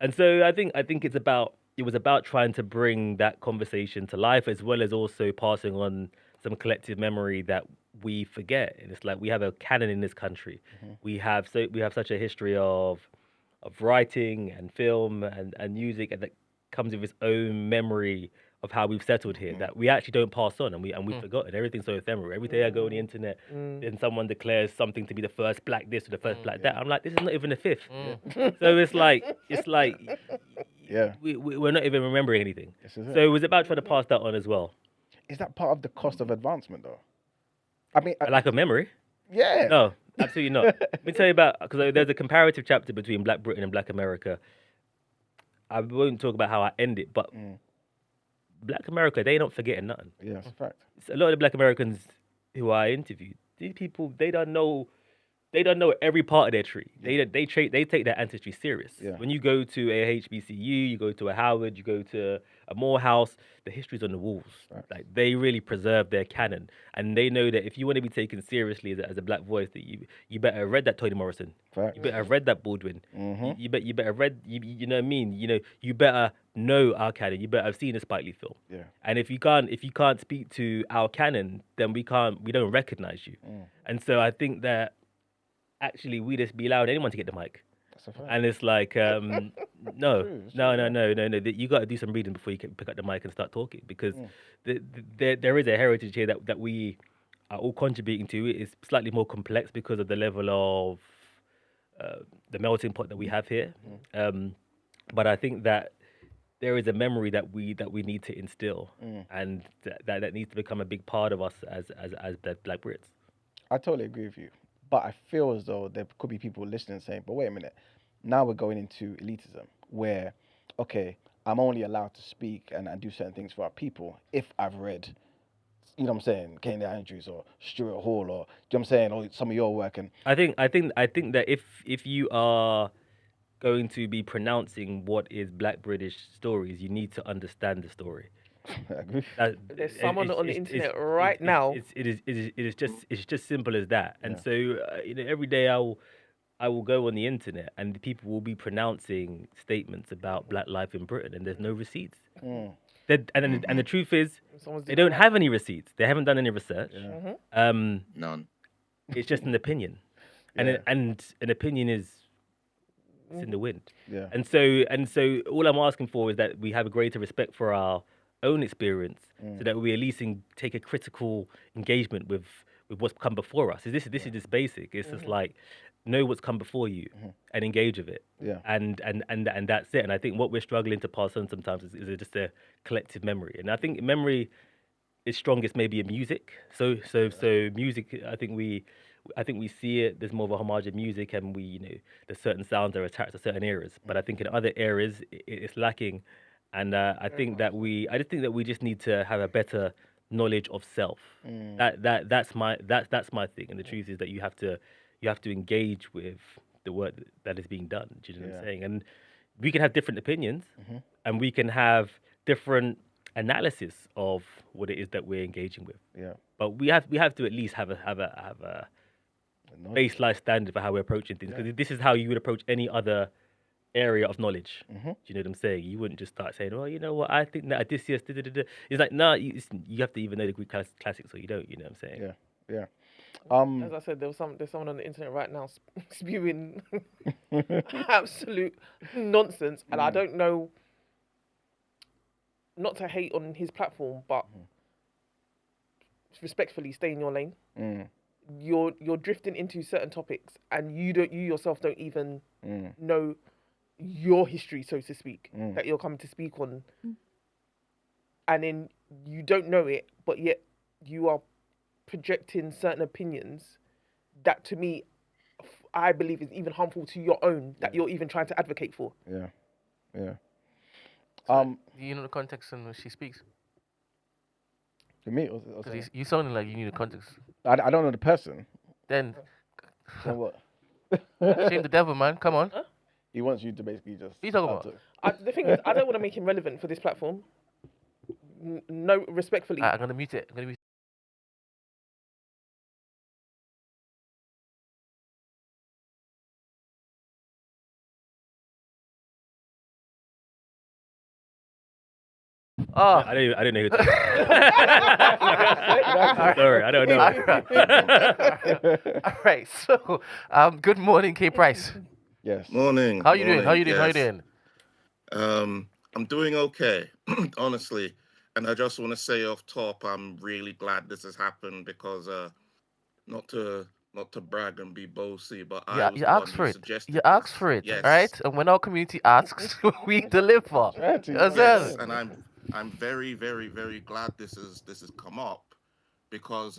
And so I think it was about trying to bring that conversation to life, as well as also passing on some collective memory that we forget. And it's like, we have a canon in this country. We have such a history of writing and film and music, and that comes with its own memory of how we've settled here, that we actually don't pass on, and we've forgotten. Everything's so ephemeral. Every day I go on the internet, and someone declares something to be the first black this or the first black that. I'm like, this is not even the fifth. So it's like we're not even remembering anything. So it was about trying to pass that on as well. Is that part of the cost of advancement, though? I mean, A lack of memory? Yeah. No, absolutely not. Let me tell you about, because there's a comparative chapter between Black Britain and Black America. I won't talk about how I end it, but Black America, they not forgetting nothing. Yeah, that's a fact. So a lot of the Black Americans who I interviewed, these people, they don't know every part of their tree. They take their ancestry serious. When you go to a HBCU, you go to a Howard, you go to a Morehouse, the history's on the walls. Like, they really preserve their canon, and they know that if you want to be taken seriously as a black voice, that you better have read that Toni Morrison. You better have read that Baldwin. You better have read. You know what I mean? You better know our canon. You better have seen a Spike Lee film. And if you can't speak to our canon, then we don't recognize you. And so I think that actually we just be allowing anyone to get the mic. And it's like, no. You got to do some reading before you can pick up the mic and start talking, because there is a heritage here that we are all contributing to. It's slightly more complex because of the level of the melting pot that we have here. But I think that there is a memory that we need to instill, and that needs to become a big part of us as Black Brits. I totally agree with you. But I feel as though there could be people listening saying, but wait a minute, now we're going into elitism where, okay, I'm only allowed to speak and do certain things for our people if I've read you know what I'm saying, Kenny Andrews or Stuart Hall or, do you know what I'm saying, or some of your work. And I think that if you are going to be pronouncing what is Black British stories, you need to understand the story. I agree. There's someone on the internet right now. It's just simple as that. And so you know, every day I will go on the internet and people will be pronouncing statements about Black life in Britain, and there's no receipts. And the truth is, they don't have any receipts. They haven't done any research. None. It's just an opinion, and an opinion is it's in the wind. Yeah. And so all I'm asking for is that we have a greater respect for our own experience, so that we at least take a critical engagement with what's come before us. This is just basic. It's just like, know what's come before you and engage with it. Yeah. And that's it. And I think what we're struggling to pass on sometimes is just a collective memory. And I think memory is strongest maybe in music. So music, I think we see it. There's more of a homage in music, and there's certain sounds that are attached to certain eras. But I think in other areas it's lacking. And I think that we just need to have a better knowledge of self. That's my thing. And the truth is that you have to engage with the work that is being done. Do you know what I'm saying? And we can have different opinions, and we can have different analysis of what it is that we're engaging with. Yeah. But we have to at least have a baseline standard for how we're approaching things, because this is how you would approach any other area of knowledge. Do you know what I'm saying? You wouldn't just start saying, "Well, you know what? I think that Odysseus." It's like, no, you have to even know the Greek classics, or you don't. You know what I'm saying? Yeah. As I said, there's someone on the internet right now spewing absolute nonsense, and I don't know. Not to hate on his platform, but respectfully, stay in your lane. You're drifting into certain topics, and you yourself don't even know your history, so to speak, that you're coming to speak on, and then you don't know it, but yet you are projecting certain opinions that, to me, I believe is even harmful to your own, that you're even trying to advocate for. Yeah. Do you know the context in which she speaks? To me, Because you sounding like you need the context. I don't know the person. Then what? shame the devil, man. Come on. He wants you to basically just. What are you talking about? The thing is, I don't want to make him relevant for this platform. No, respectfully. I'm gonna mute it. Oh, I didn't know who. Sorry, I don't know. All right. So, good morning, K Price. Yes. Morning. How you doing? Yes. I'm doing okay, honestly. And I just want to say off top, I'm really glad this has happened because, not to brag and be bossy, but I was you the one asked who for it. suggested You asked for it, Yes. right? And when our community asks, we deliver. Yes, and I'm very, very, very glad this has come up, because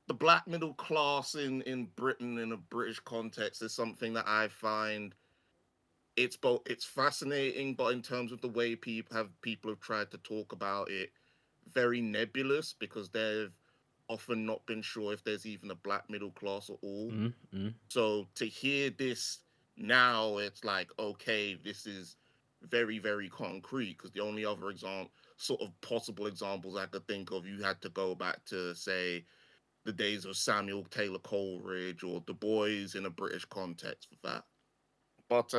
the black middle class in Britain, in a British context, is something that I find it's fascinating, but in terms of the way people have tried to talk about it, very nebulous, because they've often not been sure if there's even a black middle class at all. So to hear this now, it's like, okay, this is very, very concrete, because the only other sort of possible examples I could think of, you had to go back to, say, the days of Samuel Taylor Coleridge or Du Bois in a British context for that. But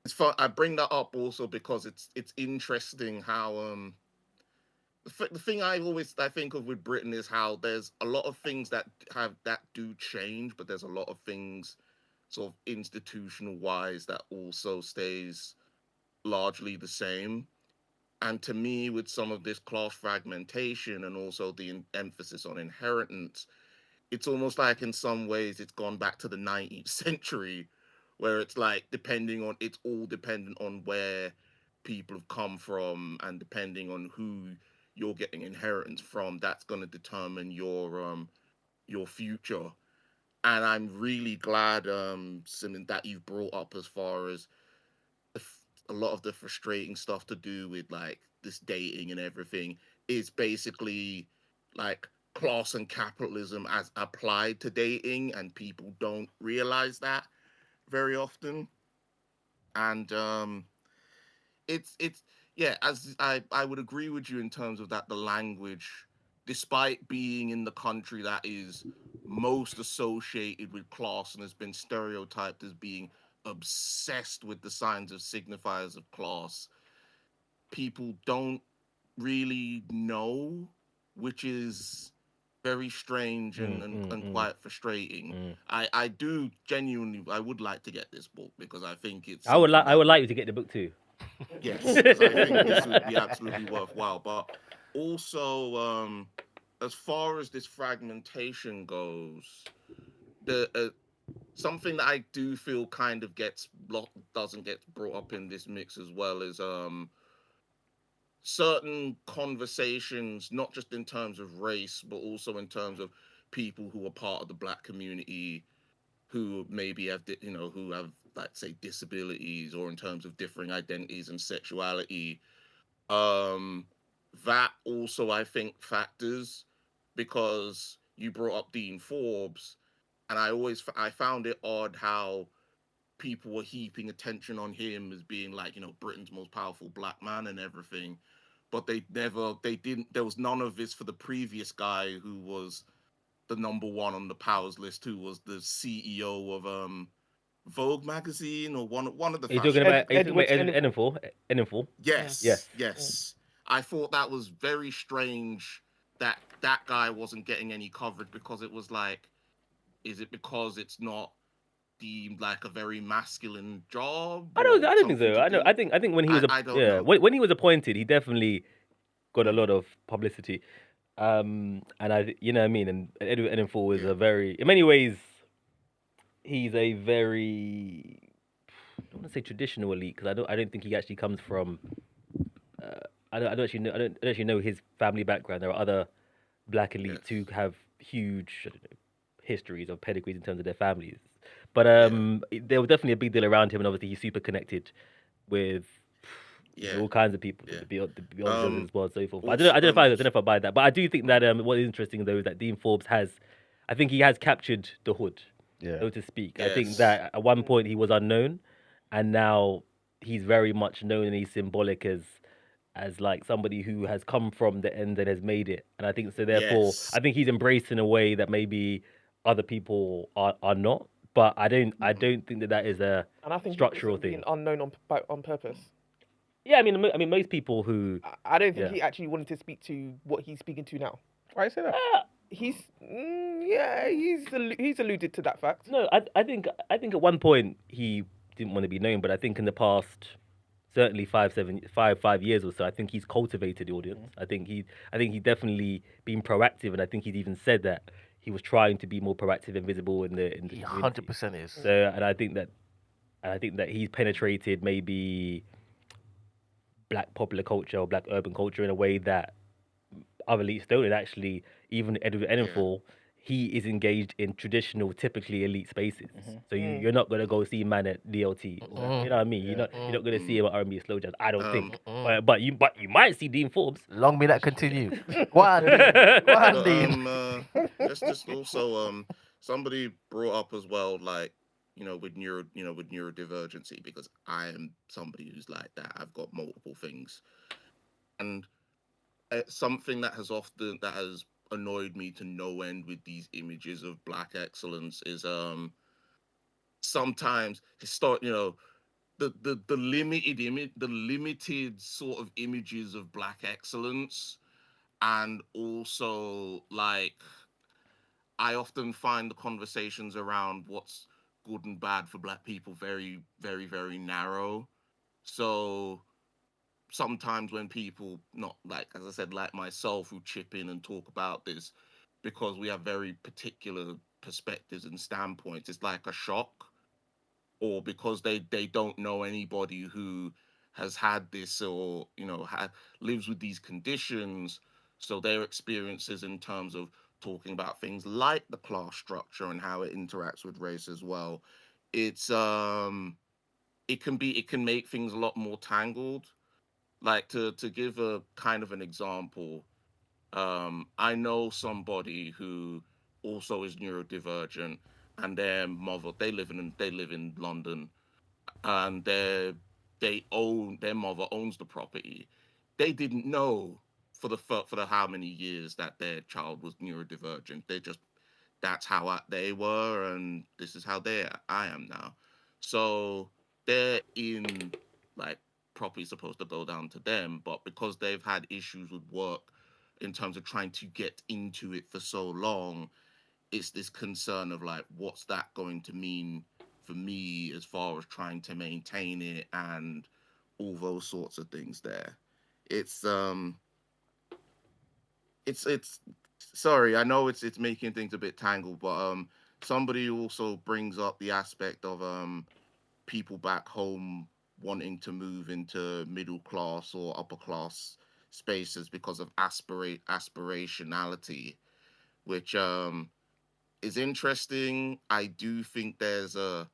it's fun. I bring that up also because it's interesting how the thing I think of with Britain is how there's a lot of things that do change, but there's a lot of things sort of institutional wise that also stays largely the same. And to me, with some of this class fragmentation and also the emphasis on inheritance, it's almost like in some ways it's gone back to the 19th century, where it's like it's all dependent on where people have come from, and depending on who you're getting inheritance from, that's going to determine your future. And I'm really glad, something that you've brought up as far as a lot of the frustrating stuff to do with like this dating and everything is basically like class and capitalism as applied to dating, and people don't realize that very often. And it's yeah, as I would agree with you in terms of that the language, despite being in the country that is most associated with class and has been stereotyped as being obsessed with the signs of signifiers of class, people don't really know, which is very strange and quite frustrating. I do genuinely, I would like to get this book because I think it's I would like you to get the book too. yes, because I think this would be absolutely worthwhile. But also, as far as this fragmentation goes, the something that I do feel kind of doesn't get brought up in this mix as well is certain conversations, not just in terms of race, but also in terms of people who are part of the Black community, who maybe have, who have, like, say, disabilities, or in terms of differing identities and sexuality. That also, I think, factors, because you brought up Dean Forbes, and I found it odd how people were heaping attention on him as being like, Britain's most powerful Black man and everything. But there was none of this for the previous guy who was the number one on the powers list, who was the CEO of Vogue magazine, or one of the. Are you talking about N.O.I? Yes, Yes. yes. I thought that was very strange that that guy wasn't getting any coverage, because it was like, is it because it's not deemed like a very masculine job? I don't think so. I think when he was when he was appointed, he definitely got a lot of publicity. And you know what I mean. And Edward Enninful is a very, in many ways, he's a very, I don't want to say traditional elite, because I don't think he actually comes from. I don't actually know his family background. There are other Black elites who have huge histories or pedigrees in terms of their families. But there was definitely a big deal around him, and obviously he's super connected with all kinds of people, the Beyonce as well, so forth. I don't know if I buy that, but I do think that what is interesting though is that Dean Forbes I think he has captured the hood, so to speak. I think that at one point he was unknown, and now he's very much known, and he's symbolic as like somebody who has come from the end and has made it. And I think so. Therefore, I think he's embraced in a way that maybe other people are not. But I don't think that is a structural thing. Unknown on purpose. Yeah, I mean, most people who I don't think he actually wanted to speak to what he's speaking to now. Why say that? He's alluded to that fact. No, I think at one point he didn't want to be known, but I think in the past, certainly 5 years or so, I think he's cultivated the audience. I think he's definitely been proactive, and I think he's even said that he was trying to be more proactive and visible in the community. 100% is. So, and I think that he's penetrated maybe Black popular culture or Black urban culture in a way that other elites don't. And actually, even Edward Enninful, he is engaged in traditional, typically elite spaces. So you're not gonna go see man at DLT. You know what I mean? You're not gonna see him at R&B slow jazz. I don't think. But you might see Dean Forbes. Long may that continue. Just also somebody brought up as well, like, with neurodivergency, because I am somebody who's like that. I've got multiple things, and something that has annoyed me to no end with these images of Black excellence is sometimes the limited sort of images of Black excellence, and also, like, I often find the conversations around what's good and bad for Black people very, very, very narrow. So sometimes when people, not like, as I said, like myself, who chip in and talk about this because we have very particular perspectives and standpoints, it's like a shock, or because they don't know anybody who has had this, or lives with these conditions, so their experiences in terms of talking about things like the class structure and how it interacts with race as well, it can make things a lot more tangled. like to give a kind of an example. I know somebody who also is neurodivergent, and their mother, they live in London, and their mother owns the property. They didn't know for the how many years that their child was neurodivergent. That's how they were, and this is how I am now. So they're in, like, properly supposed to go down to them, but because they've had issues with work in terms of trying to get into it for so long, it's this concern of, like, what's that going to mean for me as far as trying to maintain it and all those sorts of things there. It's sorry, I know it's making things a bit tangled, but somebody also brings up the aspect of people back home wanting to move into middle class or upper class spaces because of aspirationality, which is interesting. I do think there's a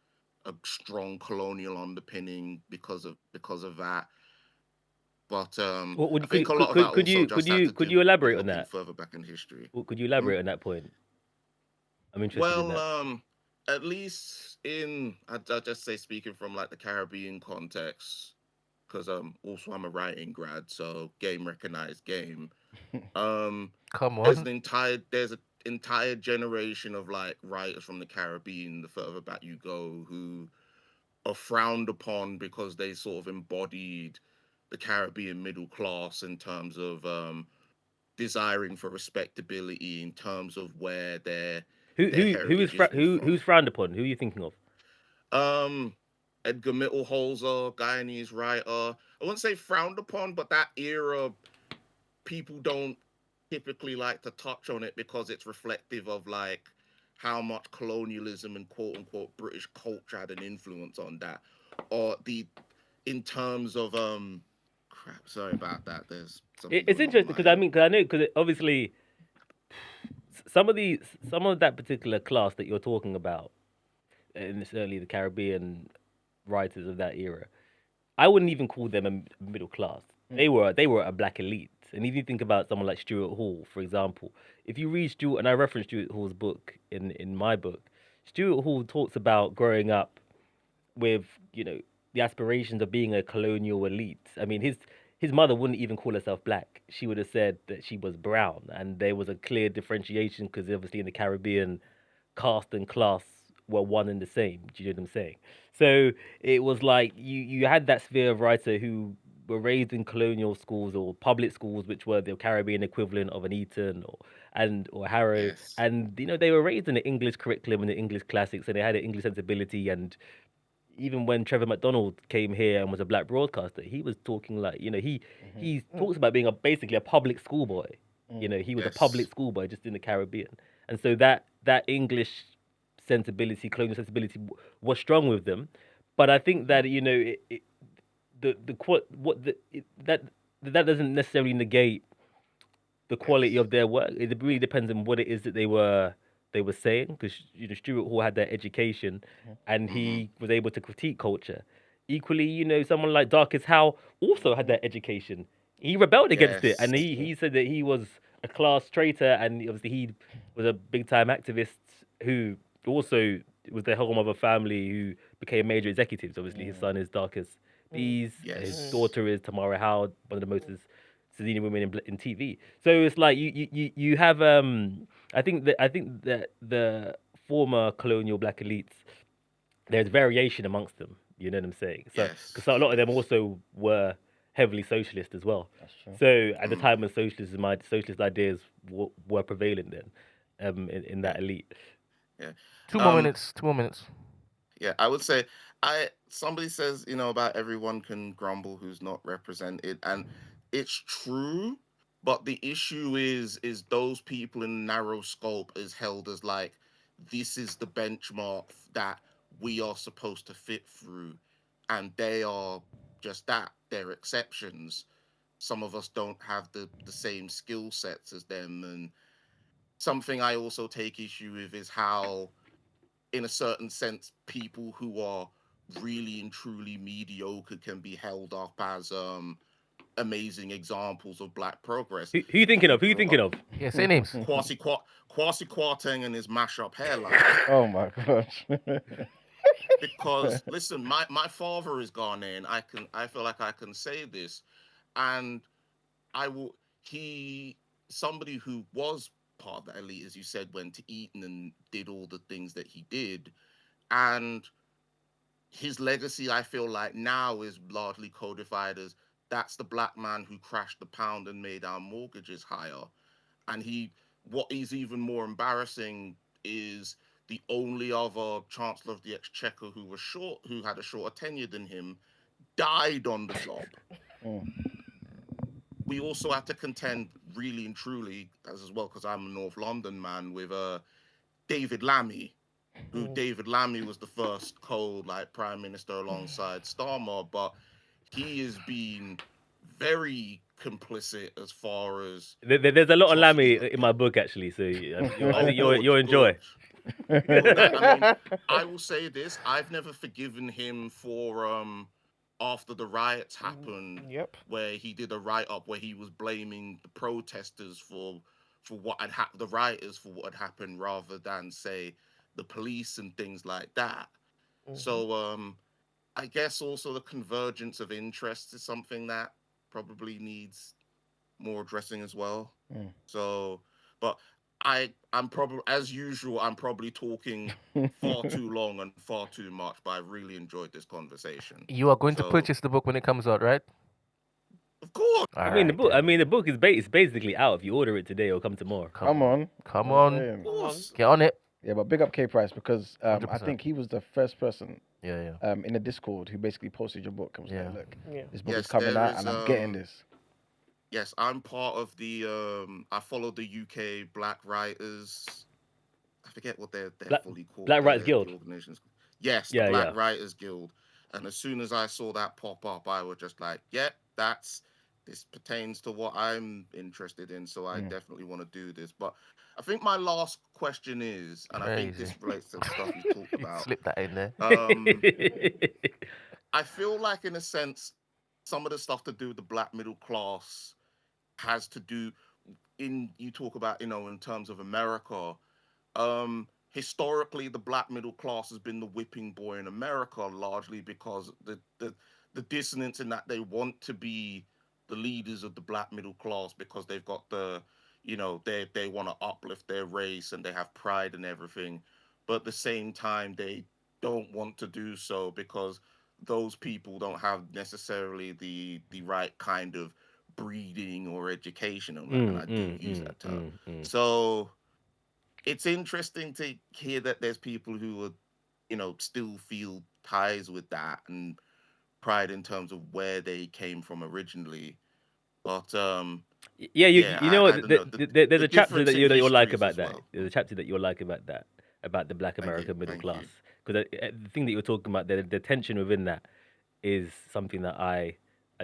strong colonial underpinning because of that. But What would I could think a lot of that also just had to could do you with elaborate on looking that? further back in history. Could you Hmm? elaborate on that point? I'm interested in Well, that. at least I'll just say, speaking from like the Caribbean context, because also I'm a writing grad, so game recognized game. Come There's on. an entire generation of like writers from the Caribbean, the further back you go, who are frowned upon because they sort of embodied the Caribbean middle class in terms of desiring for respectability, in terms of where their heritage is from. who's frowned upon? Who are you thinking of? Um, Edgar Mittelholzer, Guyanese writer. I wouldn't say frowned upon, but that era, people don't typically like to touch on it because it's reflective of like how much colonialism and quote unquote British culture had an influence on that. Or the in terms of crap, sorry about that. There's something It's going on with interesting my because I mean, because I know because obviously some of that particular class that you're talking about, and certainly the Caribbean writers of that era, I wouldn't even call them a middle class. They were a black elite. And if you think about someone like Stuart Hall, for example, if you read Stuart, and I reference Stuart Hall's book in my book, Stuart Hall talks about growing up with the aspirations of being a colonial elite. I mean, his mother wouldn't even call herself black. She would have said that she was brown, and there was a clear differentiation because obviously in the Caribbean, caste and class were one and the same. Do you know what I'm saying? So it was like you had that sphere of writer who were raised in colonial schools or public schools, which were the Caribbean equivalent of an Eton or Harrow, yes, and they were raised in the English curriculum and the English classics, and they had an English sensibility. And even when Trevor McDonald came here and was a black broadcaster, he was talking like he talks about being basically a public schoolboy. He was a public yes, schoolboy just in the Caribbean, and so that English sensibility, colonial sensibility, was strong with them. But I think that that doesn't necessarily negate the quality yes, of their work. It really depends on what it is that they were saying, because Stuart Hall had that education, and mm-hmm. he was able to critique culture. Equally, someone like Darkest Howe also had that education. He rebelled against it, and Yes, he said that he was a class traitor, and obviously he was a big time activist who also was the home of a family who became major executives. Obviously, his son is Darkest Bees, his yes, daughter is Tamara Howard, one of the most senior women in TV. So it's like you have I think that the former colonial black elites, there's variation amongst them. You know what I'm saying? So because yes, a lot of them yes. also were heavily socialist as well. That's true. So at the Mm, time when socialist ideas were prevalent then, in yeah, that elite. yeah. Two more Um, minutes. 2 more minutes. yeah, I would say somebody says, about everyone can grumble who's not represented, and it's true, but the issue is those people in narrow scope is held as like this is the benchmark that we are supposed to fit through, and they are just that. They're exceptions. Some of us don't have the same skill sets as them, and something I also take issue with is how, in a certain sense, people who are really and truly mediocre can be held up as amazing examples of black progress. Who you thinking of? Who you thinking of? Yeah, say names. Kwasi Kwarteng and his mashup hairline. Oh my gosh. Because listen, my father is Ghanaian. I feel like I can say this, and somebody who was part of the elite, as you said, went to Eton and did all the things that he did, and his legacy, I feel like now is largely codified as that's the black man who crashed the pound and made our mortgages higher. And what is even more embarrassing is the only other Chancellor of the Exchequer who had a shorter tenure than him, died on the job. We also had to contend really and truly, as well, because I'm a North London man, with David Lammy, who David Lammy was the first Prime Minister alongside Starmer, but he has been very complicit as far as There's a lot of Lammy in my book, actually, so I think you'll enjoy. I will say this: I've never forgiven him for after the riots happened, where he did a write-up where he was blaming the protesters for what had happened, the rioters for what had happened, rather than say the police and things like that. So I guess also the convergence of interests is something that probably needs more addressing as well. So, but I'm probably, as usual, I'm probably talking far too long and far too much, but I really enjoyed this conversation. You are going to purchase the book when it comes out, right? Of course. The book is basically out. If you order it today, it'll come tomorrow. Come on. Get on it. Yeah, but big up K Price, because I think he was the first person in the Discord who basically posted your book and was like, look, this book is coming out and I'm getting this. Yes, I'm part of the I follow the UK Black Writers. I forget what they're fully called. Black Writers Guild. Yes, the Black Writers Guild. And as soon as I saw that pop up, I was just like, this pertains to what I'm interested in, so I definitely want to do this. But I think my last question is, and I think this relates to the stuff you talked about. Slip that in there. I feel like, in a sense, some of the stuff to do with the black middle class has to do, you talk about, in terms of America, historically the black middle class has been the whipping boy in America, largely because the dissonance in that they want to be the leaders of the black middle class because they've got they want to uplift their race and they have pride and everything, but at the same time they don't want to do so because those people don't have necessarily the right kind of breeding or education, and I do use that term. So it's interesting to hear that there's people who are, still feel ties with that and pride in terms of where they came from originally. But there's a chapter that you'll like about that. There's a chapter that you'll like about that, about the Black American middle class. Because the thing that you're talking about, the tension within that is something that I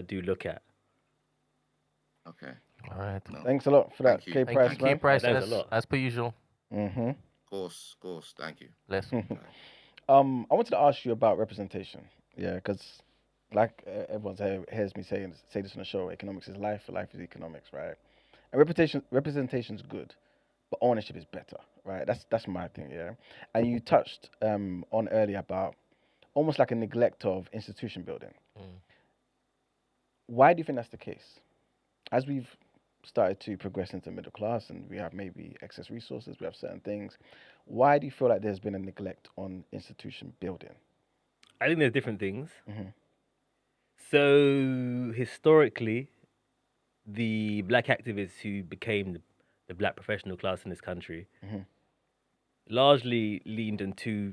do look at. Okay. All right. Thanks a lot for that, K Price, man. K Price, Thanks a lot. as per usual. Of course. Thank you. I wanted to ask you about representation. Yeah, because like everyone hears me say this on the show, economics is life, life is economics, right? And representation is good, but ownership is better, right? That's my thing, yeah. And you touched on earlier about almost like a neglect of institution building. Why do you think that's the case? As we've started to progress into middle class and we have maybe excess resources, we have certain things, why do you feel like there's been a neglect on institution building? I think there's different things. So historically, the black activists who became the black professional class in this country largely leaned in two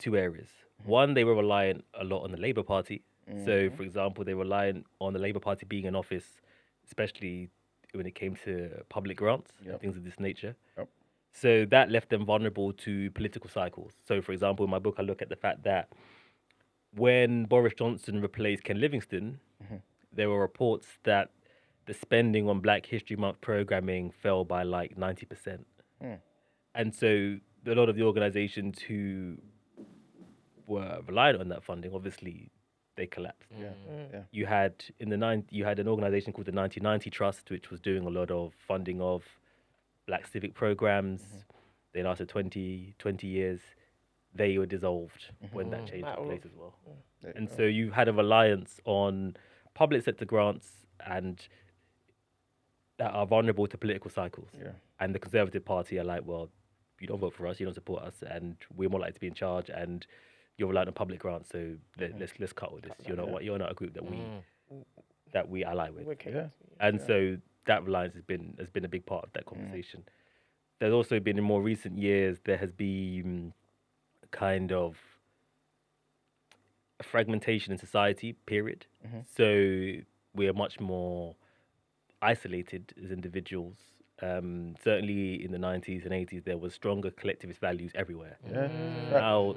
areas. One, they were reliant a lot on the Labour Party. So, for example, they were reliant on the Labour Party being in office, especially when it came to public grants and things of this nature. So that left them vulnerable to political cycles. So, for example, in my book, I look at the fact that when Boris Johnson replaced Ken Livingstone, there were reports that the spending on Black History Month programming fell by like 90%. And so a lot of the organizations who were reliant on that funding obviously they collapsed. Yeah. Yeah. You had you had an organization called the 1990 Trust, which was doing a lot of funding of black civic programs. They lasted 20 years. They were dissolved when that change took place as well. And so you had a reliance on public sector grants and that are vulnerable to political cycles. Yeah. And the Conservative Party are like, well, you don't vote for us, you don't support us, and we're more likely to be in charge, and you're reliant on public grants, so let's cut all this. You're not a group that we ally with. And so that reliance has been a big part of that conversation. There's also been in more recent years there has been kind of a fragmentation in society. Period. So we are much more isolated as individuals. Certainly in the 90s and 80s, there was stronger collectivist values everywhere. Now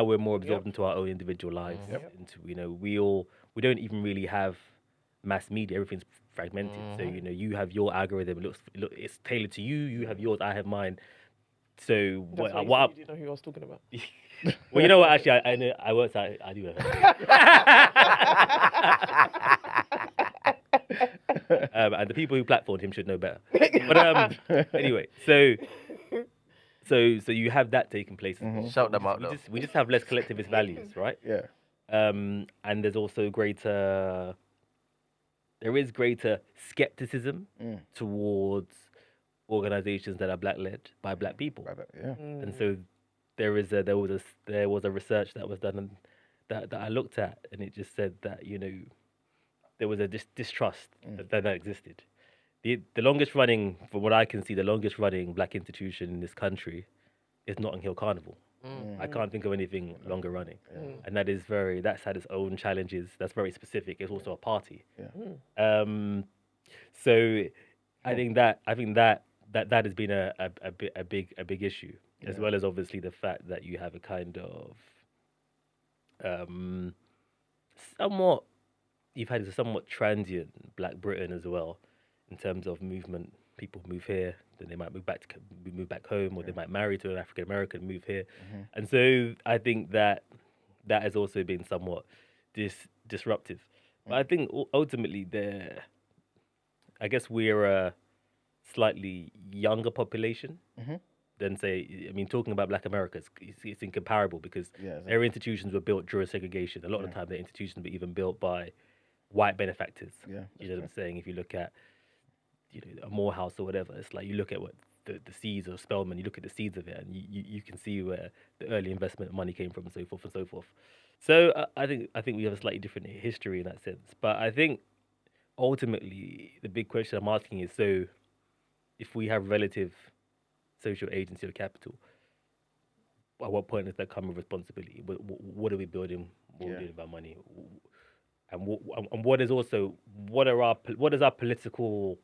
we're more absorbed into our own individual lives. Into, we don't even really have mass media. Everything's fragmented. So you have your algorithm. It's tailored to you. You have yours. I have mine. So you didn't know who I was talking about. Well, you know what? Actually, I know. I worked out. I do know. And the people who platformed him should know better. But anyway, so you have that taking place. Shout them out. We just have less collectivist values, right? Yeah. And there's also greater skepticism towards organizations that are black-led by black people. And so there was a research that was done that I looked at, and it just said that there was a distrust that existed. The longest running, from what I can see, the longest running black institution in this country is Notting Hill Carnival. I can't think of anything longer running, and that's had its own challenges. That's very specific. It's also a party. So I think that has been a big issue, as well as obviously the fact that you have a kind of you've had a somewhat transient Black Britain as well, in terms of movement. People move here, then they might move back home, or they might marry to an African American, move here, and so I think that has also been somewhat disruptive. But I think ultimately, I guess we're a slightly younger population than talking about Black America, it's incomparable because their institutions were built during segregation. A lot of the time, their institutions were even built by white benefactors. You know what I'm saying? If you look at a Morehouse or whatever, it's like you look at what the seeds of Spelman, you look at the seeds of it, and you can see where the early investment money came from, and so forth and so forth. So I think we have a slightly different history in that sense. But I think ultimately the big question I'm asking is: so if we have relative social agency or capital, at what point does that come with responsibility? What are we building? What are we doing about money? And what is our political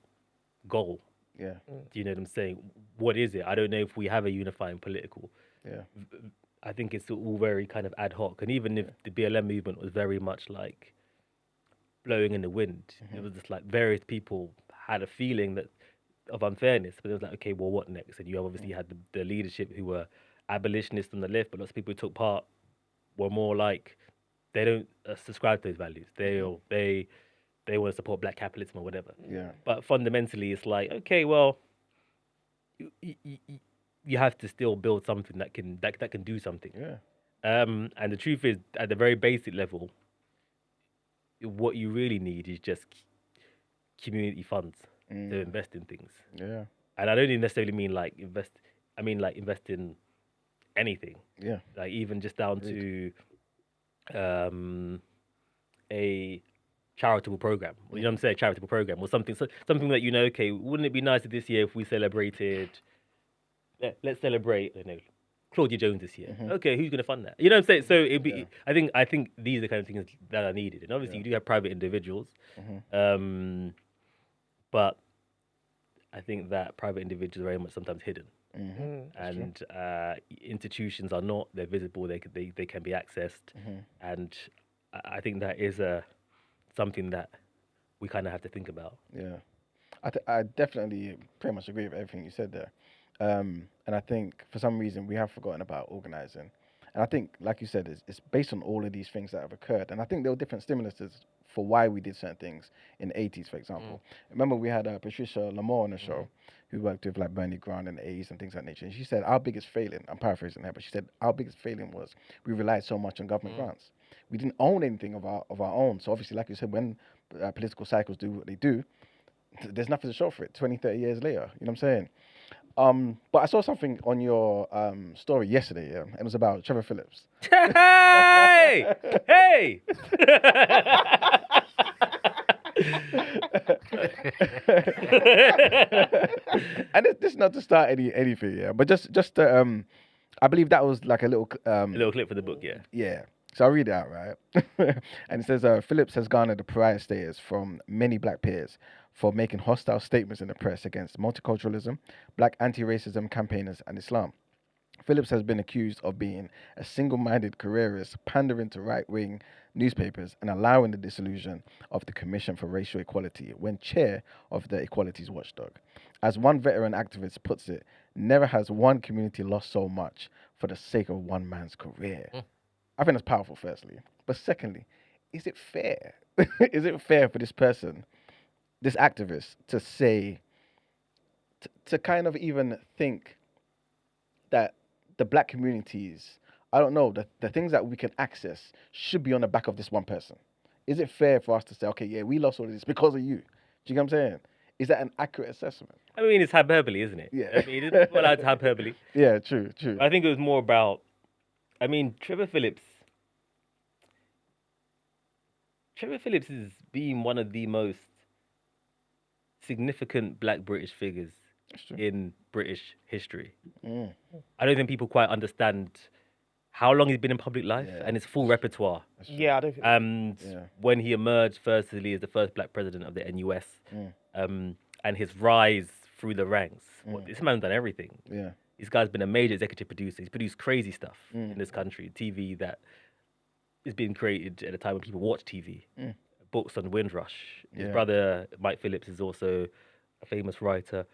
goal? Do you know what I'm saying? What is it? I don't know if we have a unifying political. I think it's all very kind of ad hoc. And even if the BLM movement was very much like blowing in the wind, it was just like various people had a feeling of unfairness, but it was like, okay, well, what next? And you obviously had the leadership who were abolitionists on the left, but lots of people who took part were more like, they don't subscribe to those values. They want to support black capitalism or whatever. But fundamentally, it's like, okay, well, you have to still build something that can do something. And the truth is, at the very basic level, what you really need is just community funds to invest in things. And I don't even necessarily mean like invest. I mean like invest in anything. Like even just down to a charitable program. You know what I'm saying? Charitable program or something that okay, wouldn't it be nice this year if we celebrated? Let's celebrate, Claudia Jones this year. Okay, who's going to fund that? You know what I'm saying? So it'd be. I think these are the kind of things that are needed. And obviously, you do have private individuals, but I think that private individuals are very much sometimes hidden, and institutions are not. They're visible. They can be accessed, and I think that is something that we kind of have to think about. I definitely pretty much agree with everything you said there. And I think for some reason we have forgotten about organizing. And I think, like you said, it's based on all of these things that have occurred. And I think there were different stimuluses for why we did certain things in the 80s, for example. Remember, we had Patricia Lamore on the show who worked with like Bernie Grant and the A's and things like that nature. And she said, our biggest failing, I'm paraphrasing her, but she said, our biggest failing was we relied so much on government grants. We didn't own anything of our own. So obviously, like you said, when political cycles do what they do, there's nothing to show for it 20, 30 years later. You know what I'm saying? But I saw something on your story yesterday, and it was about Trevor Phillips. Hey! Hey! And this is not to start anything, yeah, but just to, I believe that was like a little clip for the book, yeah. Yeah. So I'll read it out, right? And it says, Phillips has garnered a pariah status from many black peers for making hostile statements in the press against multiculturalism, black anti-racism campaigners, and Islam. Phillips has been accused of being a single-minded careerist, pandering to right-wing newspapers, and allowing the dissolution of the Commission for Racial Equality when chair of the Equalities Watchdog. As one veteran activist puts it, never has one community lost so much for the sake of one man's career. I think that's powerful, firstly. But secondly, is it fair? Is it fair for this person, this activist, to say, to kind of even think that the black communities, I don't know, the things that we can access should be on the back of this one person? Is it fair for us to say, okay, yeah, we lost all of this because of you? Do you get what I'm saying? Is that an accurate assessment? I mean, it's hyperbole, isn't it? Yeah. I mean, it's well, it's hyperbole. Yeah, true. I think it was more about, I mean, Trevor Phillips has been one of the most significant black British figures in British history. I don't think people quite understand how long he's been in public life and his full repertoire. Yeah, I don't think. And when he emerged firstly as the first black president of the NUS, and his rise through the ranks. Well, this man's done everything. Yeah. This guy's been a major executive producer. He's produced crazy stuff in this country. TV that is being created at a time when people watch TV. Books on Windrush. His brother, Mike Phillips, is also a famous writer.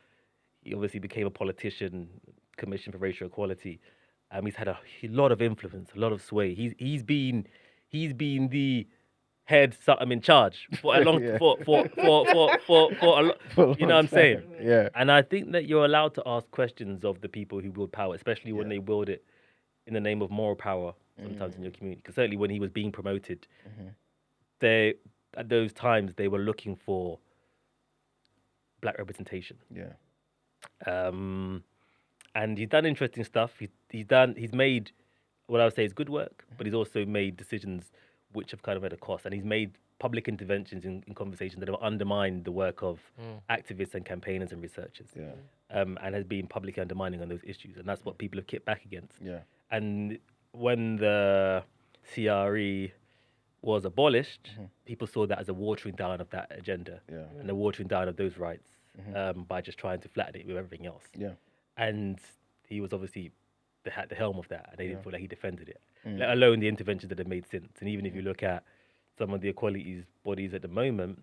He obviously became a politician, Commission for Racial Equality. He's had a lot of influence, a lot of sway. He's been the head, I'm in charge for a long, for a lot, you know what I'm saying? Yeah. And I think that you're allowed to ask questions of the people who wield power, especially when they wield it in the name of moral power sometimes in your community. Because certainly when he was being promoted, they, at those times, they were looking for black representation. Yeah. And he's done interesting stuff. He's made what I would say is good work, but he's also made decisions which have kind of at a cost. And he's made public interventions in conversations that have undermined the work of activists and campaigners and researchers. Yeah. And has been publicly undermining on those issues. And that's what people have kicked back against. Yeah. And when the CRE was abolished, people saw that as a watering down of that agenda and the watering down of those rights by just trying to flatten it with everything else. Yeah. And he was obviously at the helm of that, and they didn't feel like he defended it, let alone the interventions that have made since. And even if you look at some of the equalities bodies at the moment,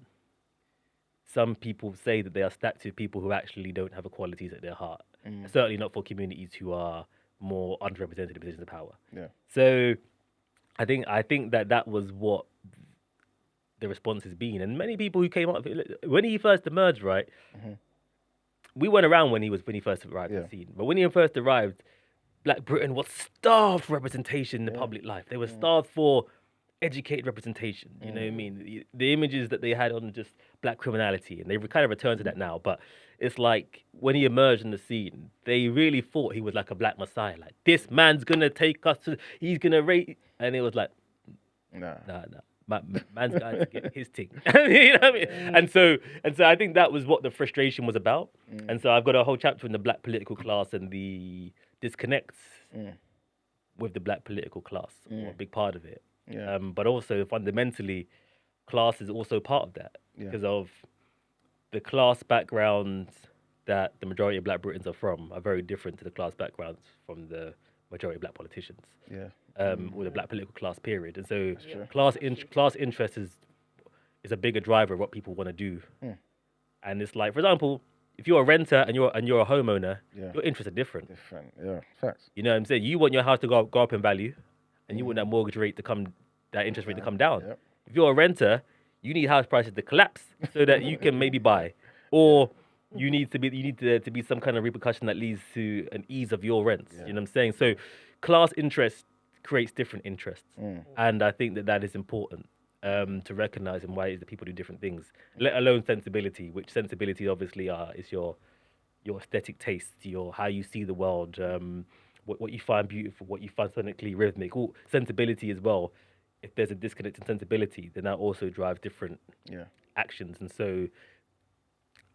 some people say that they are stacked with people who actually don't have equalities at their heart. Certainly not for communities who are more underrepresented in positions of power. Yeah. So I think that was what the response has been. And many people who came up when he first emerged, right? We weren't around when he first arrived on the scene. But when he first arrived, Black Britain was starved for representation in the public life. They were starved for educated representation. You know what I mean? The images that they had on just black criminality, and they've kind of returned to that now. But it's like when he emerged in the scene, they really thought he was like a black messiah. Like, this man's gonna take us to, he's gonna rate, and it was like, nah. Man's got to get his thing. You know what I mean? And so I think that was what the frustration was about. And so I've got a whole chapter in the black political class and the disconnects with the black political class, or a big part of it. Yeah. But also fundamentally, class is also part of that because of the class backgrounds that the majority of black Britons are from are very different to the class backgrounds from the majority of black politicians. Yeah. Or the black political class period. And so class interest is a bigger driver of what people want to do. And it's like, for example, if you're a renter and you're a homeowner, Yeah. your interests are different. Different. Yeah. Facts. You know what I'm saying? You want your house to go up in value, and you want that mortgage rate to that interest rate to come down. Yep. If you're a renter, you need house prices to collapse so that you can maybe buy, or you need there to be some kind of repercussion that leads to an ease of your rents. You know what I'm saying? So, class interest creates different interests, and I think that is important to recognize and why is that people do different things, let alone sensibility. Which sensibility obviously is your aesthetic taste, how you see the world, what you find beautiful, what you find sonically rhythmic, all sensibility as well. If there's a disconnect in sensibility, then that also drives different actions. And so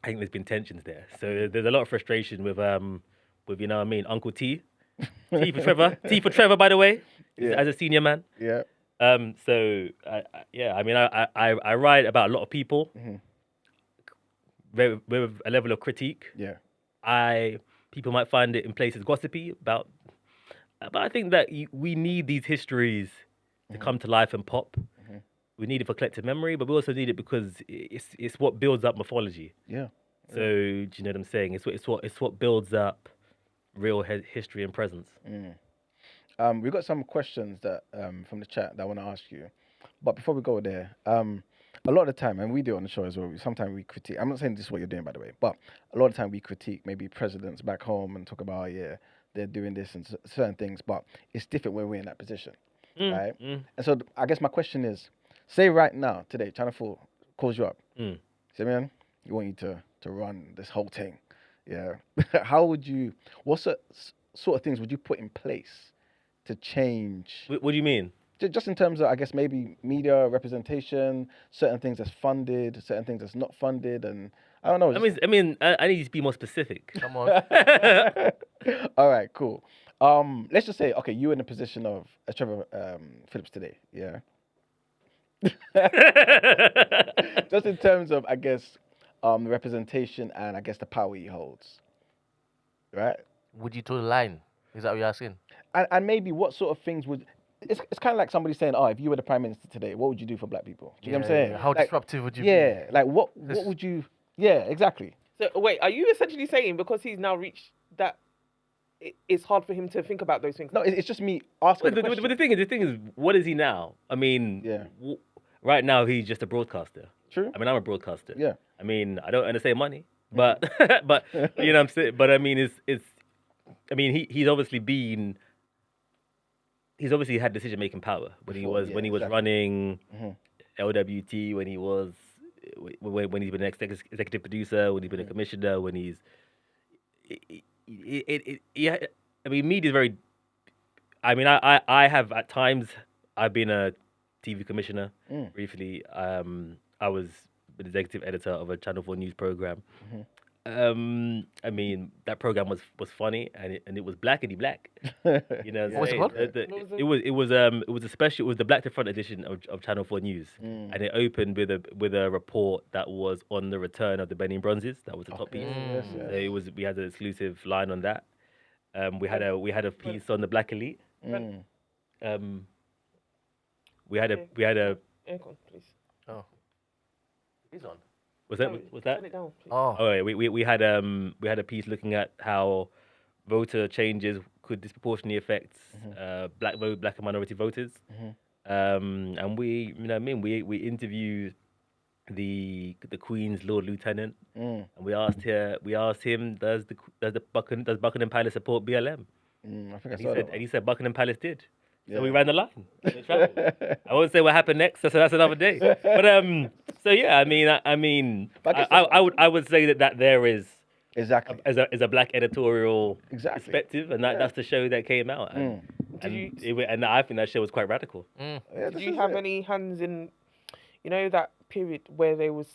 I think there's been tensions there. So there's a lot of frustration with you know what I mean, Uncle T. T for Trevor. T for Trevor, by the way, as a senior man. Yeah. So I mean, I write about a lot of people with a level of critique. Yeah. People might find it in places gossipy but I think that we need these histories to come to life and pop. We need it for collective memory, but we also need it because it's what builds up mythology. Yeah. So do you know what I'm saying? It's what builds up real history and presence. We've got some questions that from the chat that I want to ask you, but before we go there, a lot of the time, and we do it on the show as well, sometimes we critique. I'm not saying this is what you're doing, by the way, but a lot of the time we critique maybe presidents back home and talk about they're doing this and certain things, but it's different when we're in that position, right? And so I guess my question is, say right now, today, Channel 4 calls you up. Symeon, you want you to run this whole thing. Yeah. What sort of things would you put in place to change? What do you mean? Just in terms of, I guess, maybe media representation, certain things that's funded, certain things that's not funded, and I don't know. I mean, I need you to be more specific. Come on. All right, cool. Let's just say, okay, you're in the position of Trevor Phillips today, yeah? Just in terms of, I guess, representation and, I guess, the power he holds, right? Would you toe the line? Is that what you're asking? And maybe what sort of things would... It's kind of like somebody saying, oh, if you were the Prime Minister today, what would you do for black people? Do you know what I'm saying? How disruptive would you be? Yeah, like what would you... Yeah, exactly. So wait, are you essentially saying because he's now reached that, it's hard for him to think about those things? No, it's just me asking the question. But the thing is, what is he now? I mean, right now he's just a broadcaster. True. I mean, I'm a broadcaster. Yeah. I mean, I don't earn the same money, but but you know what I'm saying. But I mean, I mean, he's obviously had decision making power when he was running LWT, when he's been an executive producer, when he's been a commissioner, when he's I mean, media is very. I mean, I have at times I've been a TV commissioner briefly. I was an executive editor of a Channel 4 news program. I mean, that program was funny and it was blackety black. You know, What's it called? It was a special. It was the Black to Front edition of Channel 4 News, and it opened with a report that was on the return of the Benin Bronzes. That was the top piece. So we had an exclusive line on that. We had a piece on the Black Elite. We had a Aircon, please. Oh, he's on. Was that? Turn it down, please. Oh, Oh, yeah, we had a piece looking at how voter changes could disproportionately affect black and minority voters. And we, you know, what I mean, we interviewed the Queen's Lord Lieutenant, and we asked him, does Buckingham Palace support BLM? I think I saw that. And he said Buckingham Palace did. So we ran the line. I won't say what happened next. That's another day. But so yeah, I mean, I would say that there is exactly as a black editorial perspective, and that's the show that came out. And, and I think that show was quite radical. Did you have any hands in, you know, that period where they was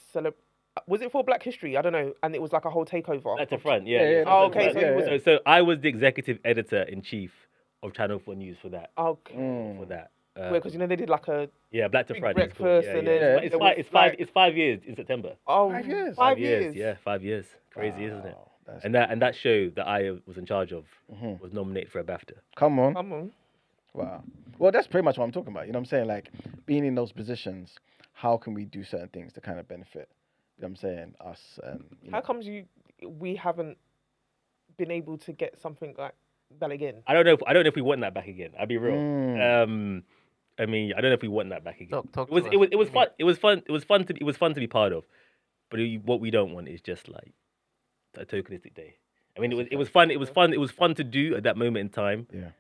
was it for Black History? I don't know, and it was like a whole takeover. That's the front, yeah. Oh, okay. So I was the executive editor in chief of Channel 4 News for that. Okay. For that. Because you know they did like a Black to Friday. breakfast and then it's 5 years in September. Oh, 5 years. 5 years. Yeah, 5 years. Crazy, isn't it? And that show that I was in charge of was nominated for a BAFTA. Come on. Wow. Well, that's pretty much what I'm talking about. You know what I'm saying? Like, being in those positions, how can we do certain things to kind of benefit, you know what I'm saying, us? And, How comes you we haven't been able to get something like that again. I don't know if we want that back again. I'll be real. Mm. I mean, I don't know if we want that back again. Talk It was to it us. was it was fun. It was fun to be part of. But what we don't want is just like a tokenistic day. I mean, it was fun. It was fun to do at that moment in time. Yeah.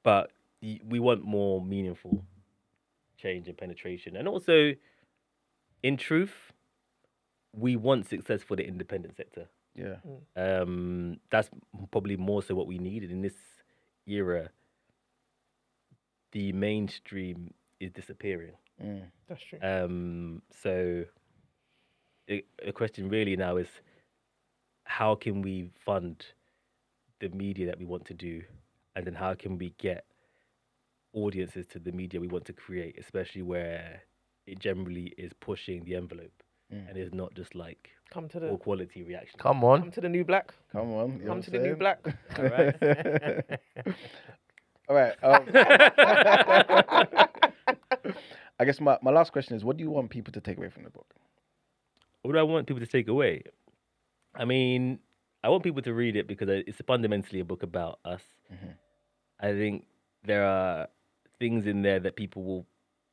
But we want more meaningful change and penetration, and also, in truth, we want success for the independent sector. Yeah. That's probably more so what we need. And in this era, the mainstream is disappearing. That's true. So the question really now is, how can we fund the media that we want to do, and then how can we get audiences to the media we want to create, especially where it generally is pushing the envelope and is not just like Come to the all quality reaction. Come on. Come to the new black. Come on. You know Come what to I'm the new saying? black. All right. I guess my last question is, what do you want people to take away from the book? What do I want people to take away? I mean, I want people to read it because it's fundamentally a book about us. I think there are things in there that people will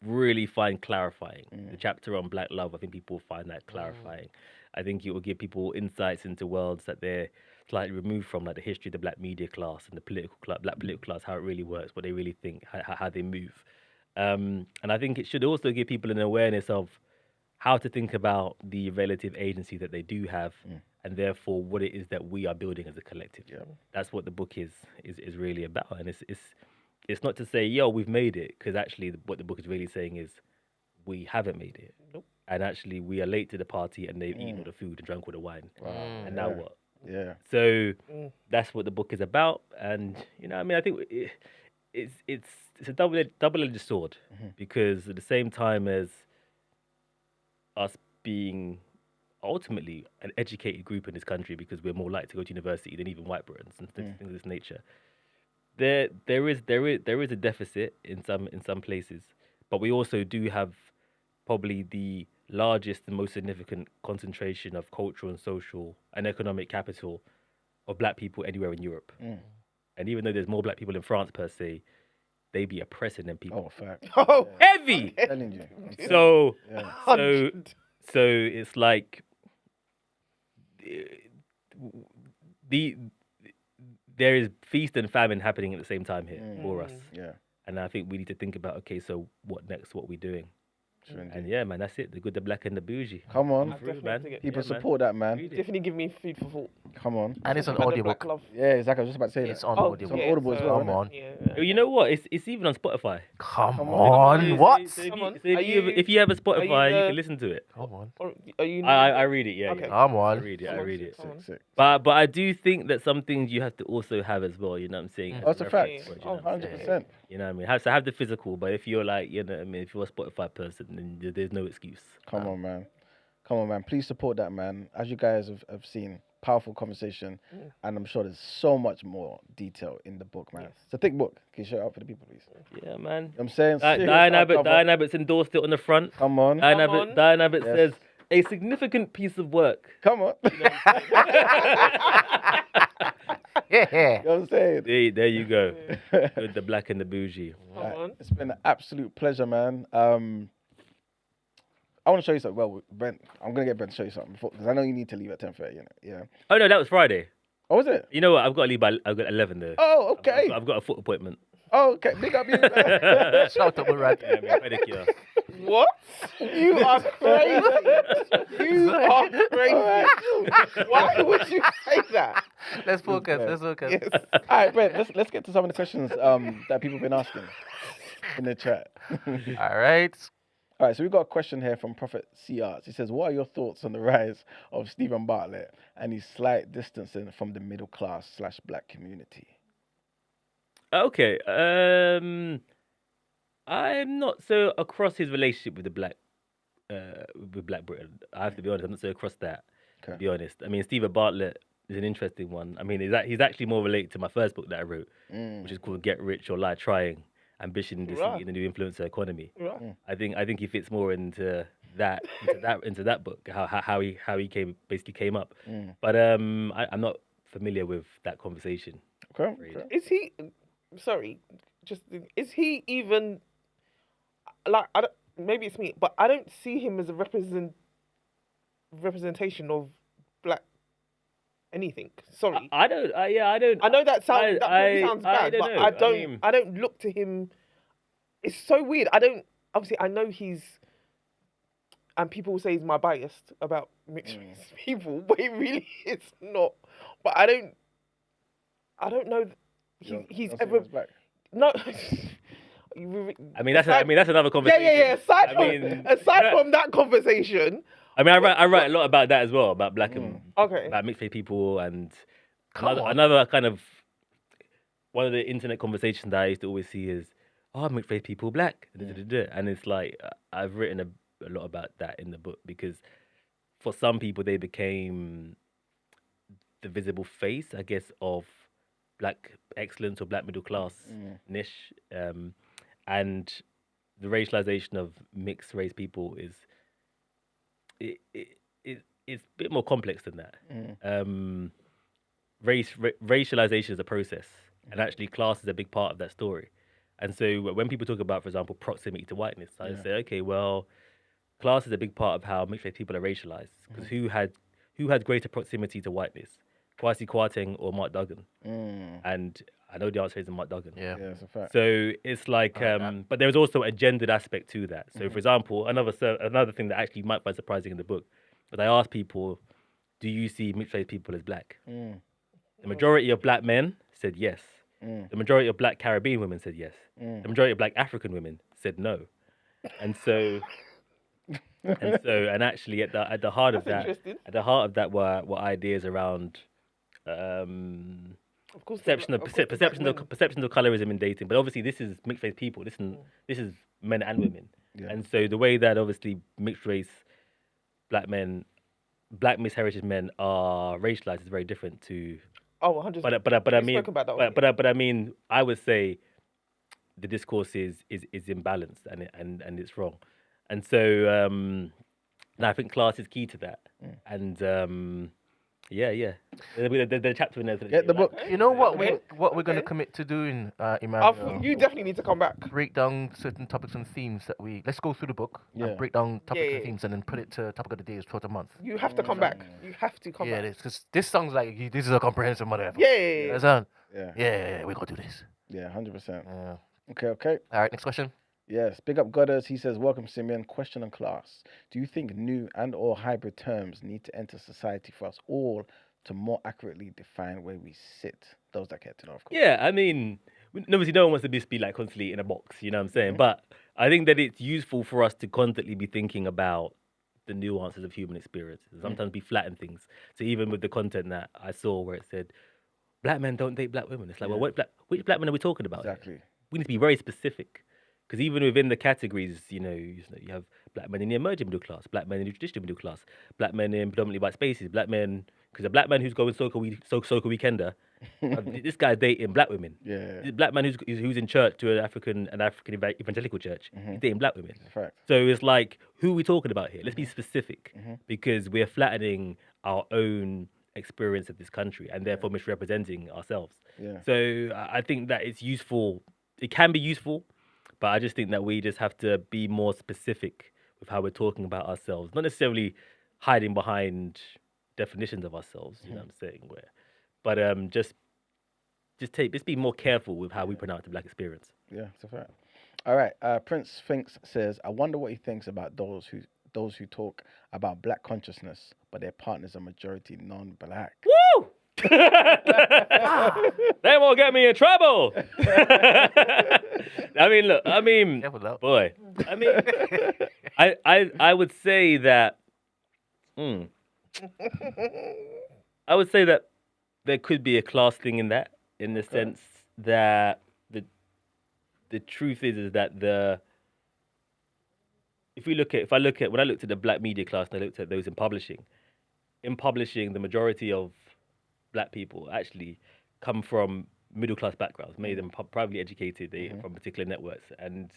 really find clarifying. The chapter on Black love, I think people will find that clarifying. I think it will give people insights into worlds that they're slightly removed from, like the history of the black media class and the political class, black political class, how it really works, what they really think, how they move. And I think it should also give people an awareness of how to think about the relative agency that they do have, and therefore what it is that we are building as a collective. That's what the book is really about. And it's not to say, yo, we've made it, because actually what the book is really saying is we haven't made it. And actually we are late to the party, and they've eaten all the food and drunk all the wine. And now what? Yeah. So that's what the book is about. And, you know, I mean, I think it's a double-edged sword, because at the same time as us being ultimately an educated group in this country, because we're more likely to go to university than even white Britons and things of this nature, there is a deficit in some places, but we also do have probably the largest and most significant concentration of cultural and social and economic capital of black people anywhere in Europe. And even though there's more black people in France per se, they be oppressing them people. Oh, fact. Oh, heavy. I'm telling you. So Yeah. so it's like there is feast and famine happening at the same time here for us. Yeah. And I think we need to think about, okay, so what next? What we doing? True indeed. And yeah, man, that's it. The good, the black, and the bougie. Come on. Come through, definitely man. have to get- People Yeah, man. support that, man. Read it. Definitely give me food for thought. Come on. And it's an About the black audiobook. love. Yeah, exactly. I was just about to say It's that. on Oh, audiobook. on Audible as well, Come innit? on. Yeah. You know what? It's even on Spotify. Come Come on. on. What? So if Come you- on. so if Are you you- if you have a Spotify, you the- can listen to it. Come on. Or are you? I read it. Yeah, Okay. yeah. Come I on. read it. I Come on, read it. come on. Sick. But I do think that some things you have to also have as well. You know what I'm saying? Oh, it's a fact. Reference point, you Oh, know what I'm saying? 100%. You know what I mean? So have the physical, but if you're like, you know what I mean, if you're a Spotify person, then there's no excuse. Come on, man. Come on, man. Please support that, man. As you guys have seen, powerful conversation. And I'm sure there's so much more detail in the book, man. It's a thick book. Can you show it out for the people, please? Yeah, man. You know what I'm saying? Serious Diane hardcover. Abbott's endorsed it on the front. Come on. Diane Abbott Yes. says, a significant piece of work. Come on. Yeah. You know what I'm saying? There you go. With the black and the bougie. Right. It's been an absolute pleasure, man. I want to show you something. Well, Brent, I'm going to get Brent to show you something because I know you need to leave at 10:30, you know? Yeah. Oh, no, that was Friday. Oh, was it? You know what? I've got to leave I've got 11 though. Oh, okay. I've got a foot appointment. Oh, okay. Big up you. Shout out, Murad. Yeah, man, pedicure. What? You are crazy. You are crazy. Why would you say that? Let's focus. Let's focus. Yes. All right, Brent, let's get to some of the questions that people have been asking in the chat. All right. All right, so we've got a question here from Prophet C. Arts. He says, what are your thoughts on the rise of Stephen Bartlett and his slight distancing from the middle class / black community? Okay. I'm not so across his relationship with the black Britain. I have to be honest, I'm not so across that, to be honest. I mean, Stephen Bartlett is an interesting one. I mean, he's actually more related to my first book that I wrote, which is called Get Rich or Lie Trying, Ambition, Deceit in the New Influencer Economy. Right. I think he fits more into into that book, how he came up. But I'm not familiar with that conversation. Okay. Is he? Sorry, is he even like? I don't, maybe it's me, but I don't see him as a representation of black anything. Sorry, I don't. I don't. I know that probably sounds bad, don't but know. I don't look to him. It's so weird. I don't. Obviously, I know he's. And people will say he's my biased about mixed race people, but it really is not. But I don't know. He's ever no. I mean that's another conversation. Yeah. Aside from that conversation. I mean, I write a lot about that as well, about black and about mixed race people, and another kind of one of the internet conversations that I used to always see is, mixed race people black, and it's like I've written a lot about that in the book because for some people they became the visible face, I guess, of black excellence or black middle class niche, and the racialization of mixed race people is it's a bit more complex than that. Racialization is a process, and actually class is a big part of that story. And so when people talk about, for example, proximity to whiteness, I say, okay, well, class is a big part of how mixed race people are racialized. Because who had greater proximity to whiteness, Kwasi Kwarteng or Mark Duggan? And I know the answer is Mark Duggan. Yeah, it's a fact. So it's like, but there's also a gendered aspect to that. So, for example, another thing that actually you might find surprising in the book, but I asked people, do you see mixed race people as black? The majority of black men said yes. The majority of black Caribbean women said yes. The majority of black African women said no. And so, and actually at the heart of that, were ideas around perceptions of colorism in dating. But obviously, this is mixed race people. This is men and women. And so the way that obviously mixed race black mixed heritage men are racialized is very different to. 100%. But I mean, but I mean, I would say the discourse is imbalanced and it's wrong, and so and I think class is key to that. And the chapter in there. Get the book. You know what we're going to commit to doing, Emmanuel? You definitely need to come back. Break down certain topics and themes that let's go through the book and break down topics and themes and then put it to topic of the day twice a month. You have to come back. You have to come back. Yeah, because this sounds like this is a comprehensive mother. Yeah. Yeah, we got to do this. Yeah, 100%. Yeah. Okay. All right, next question. Yes, big up Goddard. He says, welcome, Symeon. Question on class. Do you think new and or hybrid terms need to enter society for us all to more accurately define where we sit? Those that care to know, of course. Yeah, I mean, obviously no one wants to be like constantly in a box, you know what I'm saying? But I think that it's useful for us to constantly be thinking about the nuances of human experience. Sometimes we flatten things. So even with the content that I saw where it said, black men don't date black women. It's like, well, which black men are we talking about? Exactly. We need to be very specific. Because even within the categories, you have black men in the emerging middle class, black men in the traditional middle class, black men in predominantly white spaces, black men, because a black man who's going soca weekender, this guy's dating black women. Yeah. This black man who's in church to an African evangelical church, he's dating black women. Fact. So it's like, who are we talking about here? Let's be specific, because we're flattening our own experience of this country and therefore misrepresenting ourselves. Yeah. So I think that it's useful. It can be useful. But I just think that we just have to be more specific with how we're talking about ourselves, not necessarily hiding behind definitions of ourselves. You know what I'm saying? But just be more careful with how we pronounce the black experience. Yeah, it's a fact. All right. Prince Finks says, I wonder what he thinks about those who talk about black consciousness, but their partners are majority non-black. Woo! They won't get me in trouble. Boy. I would say that. I would say that there could be a class thing in that, in the sense that the truth is that when I looked at the black media class and I looked at those in publishing, the majority of black people actually come from middle-class backgrounds, many of them privately educated from particular networks, and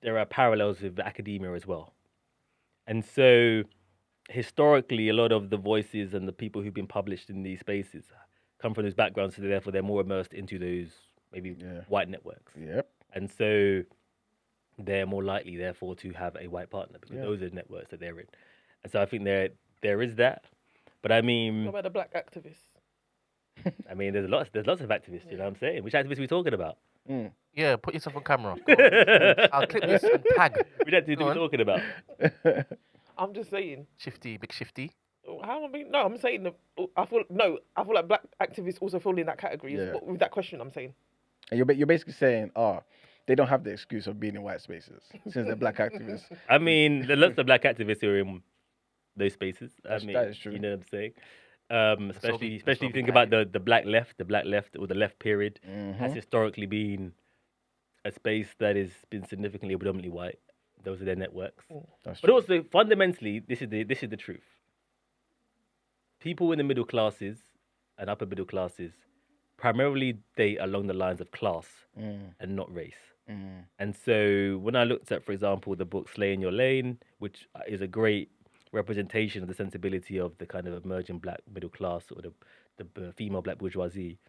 there are parallels with academia as well. And so historically, a lot of the voices and the people who've been published in these spaces come from those backgrounds, so therefore they're more immersed into those maybe white networks. Yep. And so they're more likely, therefore, to have a white partner because Yeah. those are the networks that they're in. And so I think there is that. But I mean, What about the black activists? I mean, there's lots of activists. You know what I'm saying? Which activists are we talking about? Yeah, put yourself on camera. Go on. I'll clip this and tag. Which activists are we talking about? I'm just saying. Shifty, big shifty. How am I being? No, I'm saying I feel like black activists also fall in that category. Yeah. With that question, I'm saying. And you're basically saying, they don't have the excuse of being in white spaces since they're black activists. I mean, there's lots of black activists who are in those spaces. That is true. You know what I'm saying? Especially if you think about the black left or the left period has historically been a space that has been significantly or predominantly white. Those are their networks. But also fundamentally, this is the truth. People in the middle classes and upper middle classes primarily date along the lines of class and not race. And so when I looked at, for example, the book Slay in Your Lane, which is a great representation of the sensibility of the kind of emerging black middle class or the female black bourgeoisie,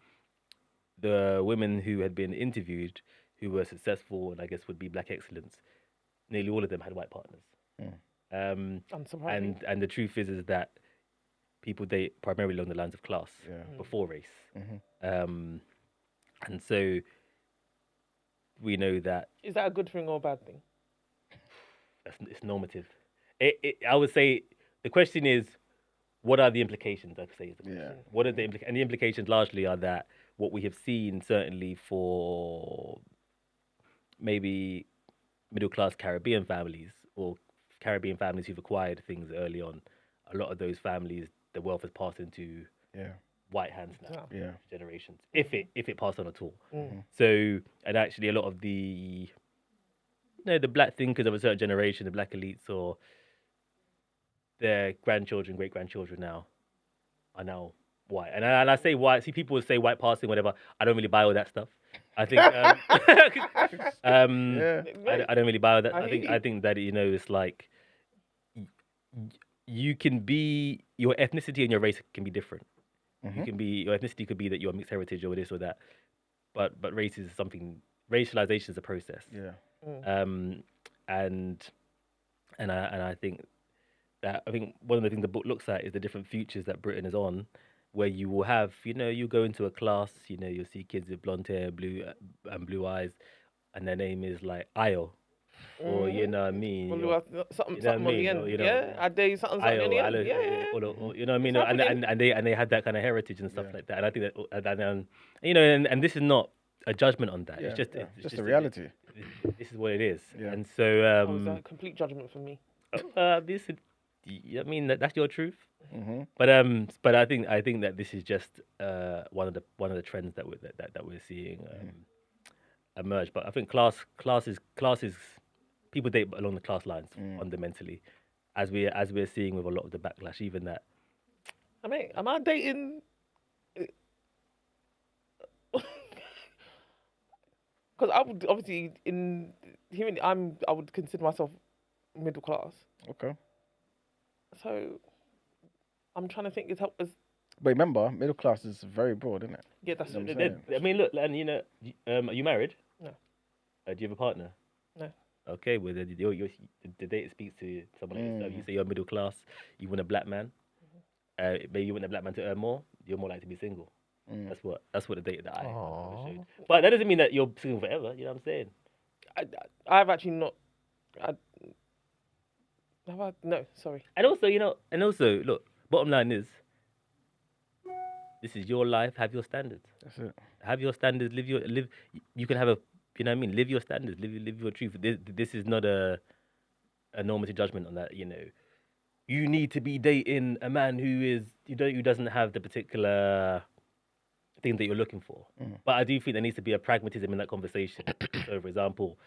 the women who had been interviewed who were successful and I guess would be black excellence, nearly all of them had white partners. Unsurprising. And the truth is that people date primarily along the lines of class before race. And so we know that. Is that a good thing or a bad thing? It's normative. I would say the question is, what are the implications? I'd say is the question. What are the and the implications largely are that what we have seen certainly for maybe middle class Caribbean families or Caribbean families who've acquired things early on, a lot of those families, the wealth has passed into white hands now, generations, if it passed on at all. So, and actually a lot of the the black thinkers of a certain generation, the black elites or their grandchildren, great grandchildren are now white. And I say white. See, people say white passing, whatever. I don't really buy all that stuff. I think I don't really buy all that. I think that it's like you can be, your ethnicity and your race can be different. You can be, your ethnicity could be that you're mixed heritage or this or that, but race is something. Racialization is a process. And I think one of the things the book looks at is the different futures that Britain is on, where you will have, you go into a class, you'll see kids with blonde hair, blue eyes, and their name is like Ayo, or you know what I mean, something on the end, I dare something on the end, or, you know what I mean, and they had that kind of heritage and stuff like that, and I think that, and this is not a judgment on that. It's just a reality. This is what it is, and so was that a complete judgment for me? This is, I mean that's your truth. But I think that this is just one of the trends that we're seeing emerge. But I think class is people date along the class lines fundamentally, as we're seeing with a lot of the backlash. Even that. I mean, am I dating? Because I would obviously I would consider myself middle class. Okay. So I'm trying to think. But remember, middle class is very broad, isn't it? Yeah, that's what I mean, look, and are you married? No. Do you have a partner? No. Okay, well, the data speaks to someone like yourself. You say you're middle class. You want a black man. Maybe you want a black man to earn more. You're more likely to be single. That's what the data that I showed. But that doesn't mean that you're single forever. You know what I'm saying? I've actually not. No, sorry. And also, look. Bottom line is, this is your life. Have your standards. That's it. Have your standards. Live. You can have a. You know what I mean? Live your standards. Live your truth. This is not a normative judgment on that. You need to be dating a man who doesn't have the particular thing that you're looking for. But I do think there needs to be a pragmatism in that conversation. So, for example,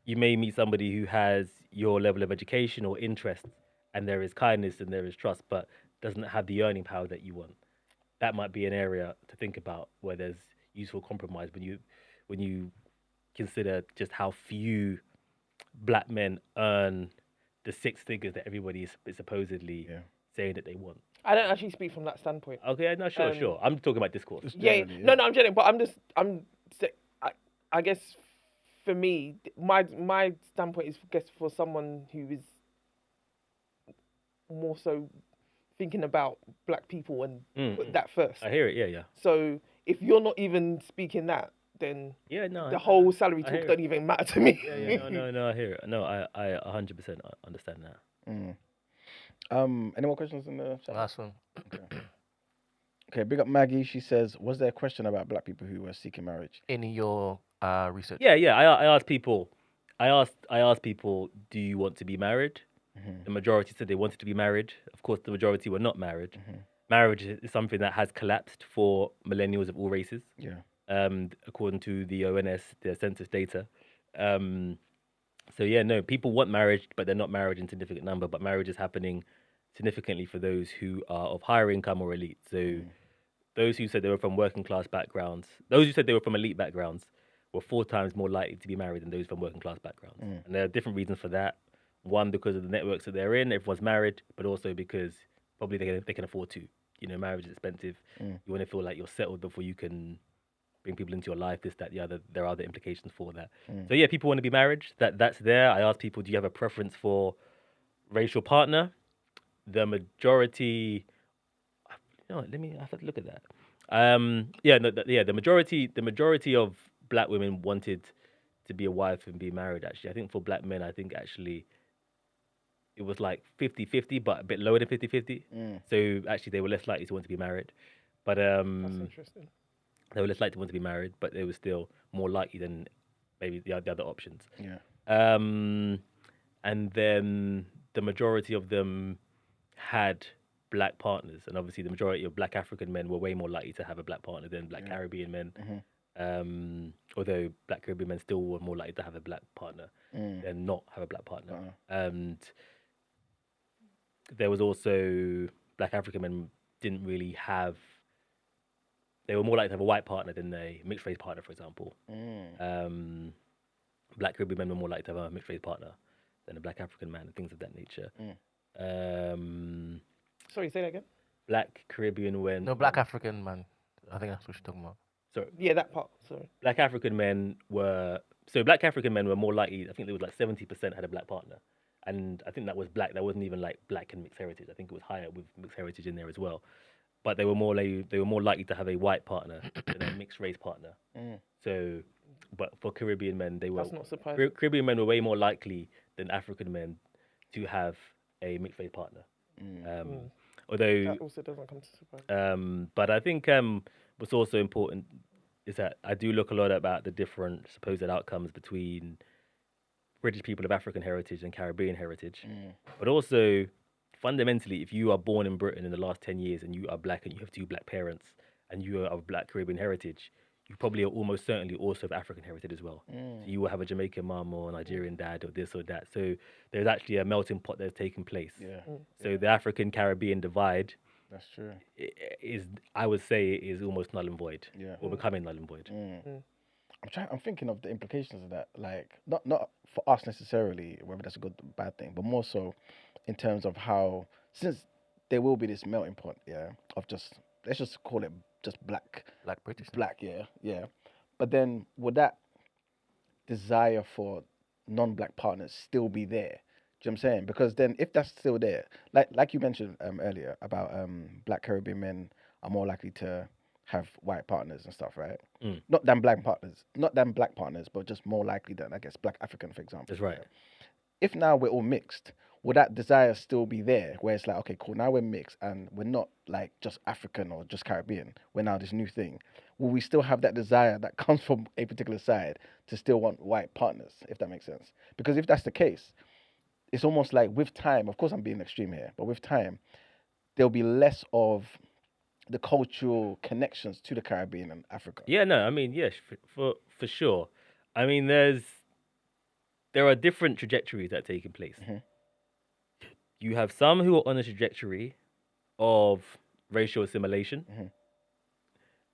you may meet somebody who has your level of education or interest, and there is kindness and there is trust, but doesn't have the earning power that you want. That might be an area to think about where there's useful compromise when you consider just how few black men earn the six figures that everybody is supposedly saying that they want. I don't actually speak from that standpoint. Okay, no, sure. I'm talking about discourse. Yeah, no, I'm kidding. But I guess for me, my standpoint is, for someone who is more so thinking about black people and put that first. I hear it. Yeah. So if you're not even speaking that, then the whole salary talk don't even matter to me. No, I hear it. No, I 100% understand that. Any more questions in the chat? Last one. Okay, big up Maggie. She says, was there a question about black people who were seeking marriage? In your research? Yeah. I asked people. I asked people, do you want to be married? The majority said they wanted to be married. Of course, the majority were not married. Marriage is something that has collapsed for millennials of all races. Yeah. According to the ONS, the census data. So yeah, no, people want marriage, but they're not married in significant number. But marriage is happening significantly for those who are of higher income or elite. So those who said they were from working class backgrounds, those who said they were from elite backgrounds, were 4 times more likely to be married than those from working class backgrounds. And there are different reasons for that. One, because of the networks that they're in, everyone's married, but also because probably they can afford to. You know, marriage is expensive. You want to feel like you're settled before you can bring people into your life, this, that, the other. There are other implications for that. So yeah, people want to be married. That's there. I asked people, do you have a preference for racial partner? The majority... I have to look at that. The majority of black women wanted to be a wife and be married, actually. I think for black men, it was like 50-50, but a bit lower than 50-50. So actually, they were less likely to want to be married. But That's interesting. they were less likely to want to be married, but they were still more likely than maybe the other options. Yeah. And then the majority of them had black partners, and obviously the majority of black African men were way more likely to have a black partner than black Caribbean men. Although black Caribbean men still were more likely to have a black partner than not have a black partner. And there was also black African men didn't really have. They were more likely to have a white partner than a mixed race partner, for example. Black Caribbean men were more likely to have a mixed race partner than a black African man, and things of that nature. Sorry, say that again. Black Caribbean men. No, black African man. I think that's what you're talking about. Sorry. Yeah, that part. Sorry. Black African men were more likely. I think there was like 70% had a black partner, and I think that was black. That wasn't even like black and mixed heritage. I think it was higher with mixed heritage in there as well. But they were more likely to have a white partner than a mixed race partner. So, but for Caribbean men, That's not surprising. Caribbean men were way more likely than African men to have a mixed race partner. Although that also doesn't come to surprise. But I think what's also important is that I do look a lot about the different supposed outcomes between British people of African heritage and Caribbean heritage. But also, fundamentally, if you are born in Britain in the last 10 years and you are black and you have 2 black parents and you are of black Caribbean heritage, you probably are almost certainly also of African heritage as well. So you will have a Jamaican mum or Nigerian dad or this or that. So there's actually a melting pot that's taking place. So the African Caribbean divide, that's true, I would say, is almost null and void, or becoming null and void. I'm thinking of the implications of that, like not for us necessarily, whether that's a good or bad thing, but more so in terms of how, since there will be this melting pot, of just, let's just call it just black British, but then would that desire for non-black partners still be there? Do you know what I'm saying? Because then if that's still there, like you mentioned earlier about black Caribbean men are more likely to have white partners and stuff, right? Not than black partners, but just more likely than, I guess, black African, for example. That's right. If now we're all mixed, will that desire still be there? Where it's like, okay, cool, now we're mixed and we're not like just African or just Caribbean. We're now this new thing. Will we still have that desire that comes from a particular side to still want white partners, if that makes sense? Because if that's the case, it's almost like with time, of course I'm being extreme here, but with time, there'll be less of the cultural connections to the Caribbean and Africa. Yeah, no, I mean, yes, for sure. I mean, there are different trajectories that are taking place. You have some who are on a trajectory of racial assimilation,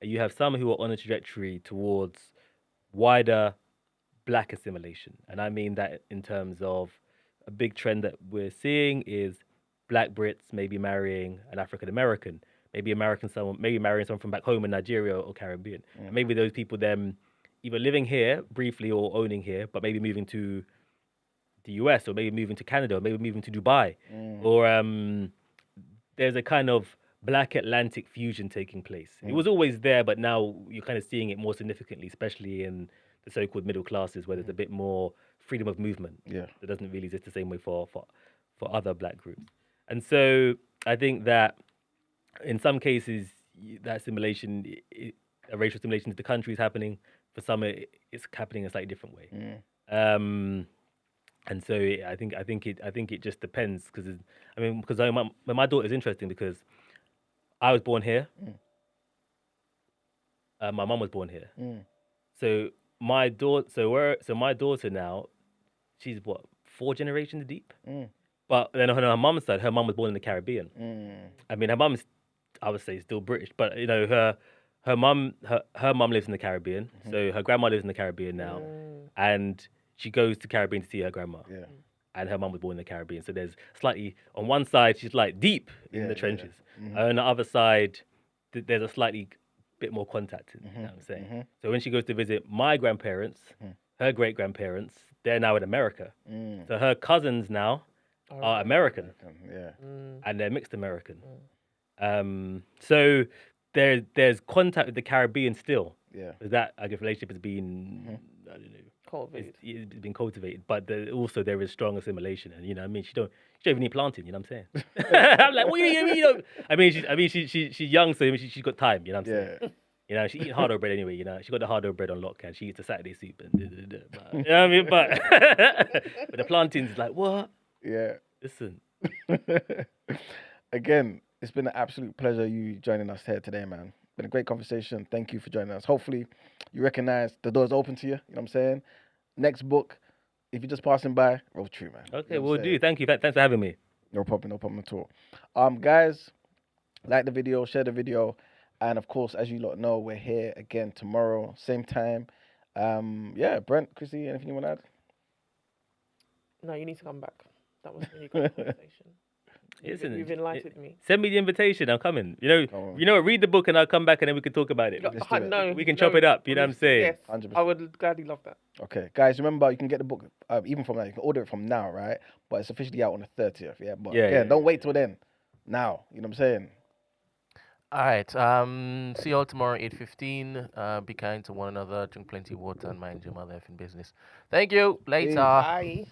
and you have some who are on a trajectory towards wider black assimilation. And I mean that in terms of a big trend that we're seeing is Black Brits maybe marrying an African American, maybe marrying someone from back home in Nigeria or Caribbean. And maybe those people then either living here briefly or owning here, but maybe moving to the US or maybe moving to Canada or maybe moving to Dubai. Or there's a kind of Black Atlantic fusion taking place. It was always there, but now you're kind of seeing it more significantly, especially in the so-called middle classes where there's a bit more freedom of movement. Yeah. That doesn't really exist the same way for other Black groups. And so I think that in some cases, that assimilation, a racial assimilation to the country is happening. For some, it's happening in a slightly different way. And so I think it just depends because my daughter is interesting because I was born here. My mum was born here. So my daughter now, she's what, 4 generations deep. But then on her mum's side, her mum was born in the Caribbean. I mean, her mum's, I would say, still British, but you know, her mum lives in the Caribbean. So her grandma lives in the Caribbean now, and she goes to Caribbean to see her grandma. And her mum was born in the Caribbean. So there's slightly, on one side, she's like deep in the trenches. On the other side, there's a slightly bit more contact, you know what I'm saying? So when she goes to visit my grandparents, her great-grandparents, they're now in America. So her cousins now are American. And they're mixed American. So there's contact with the Caribbean still. That, I guess, relationship has been, I don't know, it's been cultivated, but also there is strong assimilation, and you know, I mean, she don't even need planting, you know what I'm saying? I'm like, what do you mean? You know? She's young, so she's got time, you know what I'm saying? You know, she eating hard bread anyway. You know, she got the hard bread on lockdown. She eats a Saturday soup, and but, you know what I mean? But the plantains, like what? Yeah. Listen. Again, it's been an absolute pleasure you joining us here today, man. Been a great conversation. Thank you for joining us. Hopefully, you recognize the door's open to you. You know what I'm saying? Next book, if you're just passing by, roll true, man. Okay, you know we'll do. Thank you. Thanks for having me. No problem at all. Guys, like the video, share the video, and of course, as you lot know, we're here again tomorrow, same time. Yeah, Brent, Chrissy, anything you want to add? No, you need to come back. That was a really great conversation. You've enlightened me. Send me the invitation. I'm coming. You know, read the book and I'll come back and then we can talk about it. We can chop it up. You know what I'm saying? Yes, 100%. I would gladly love that. Okay, guys, remember you can get the book even from that. You can order it from now, right? But it's officially out on the 30th. Yeah, but don't wait till then. Now, you know what I'm saying? All right. See you all tomorrow, 8:15. Be kind to one another. Drink plenty of water and mind your mother effing business. Thank you. Later. Bye.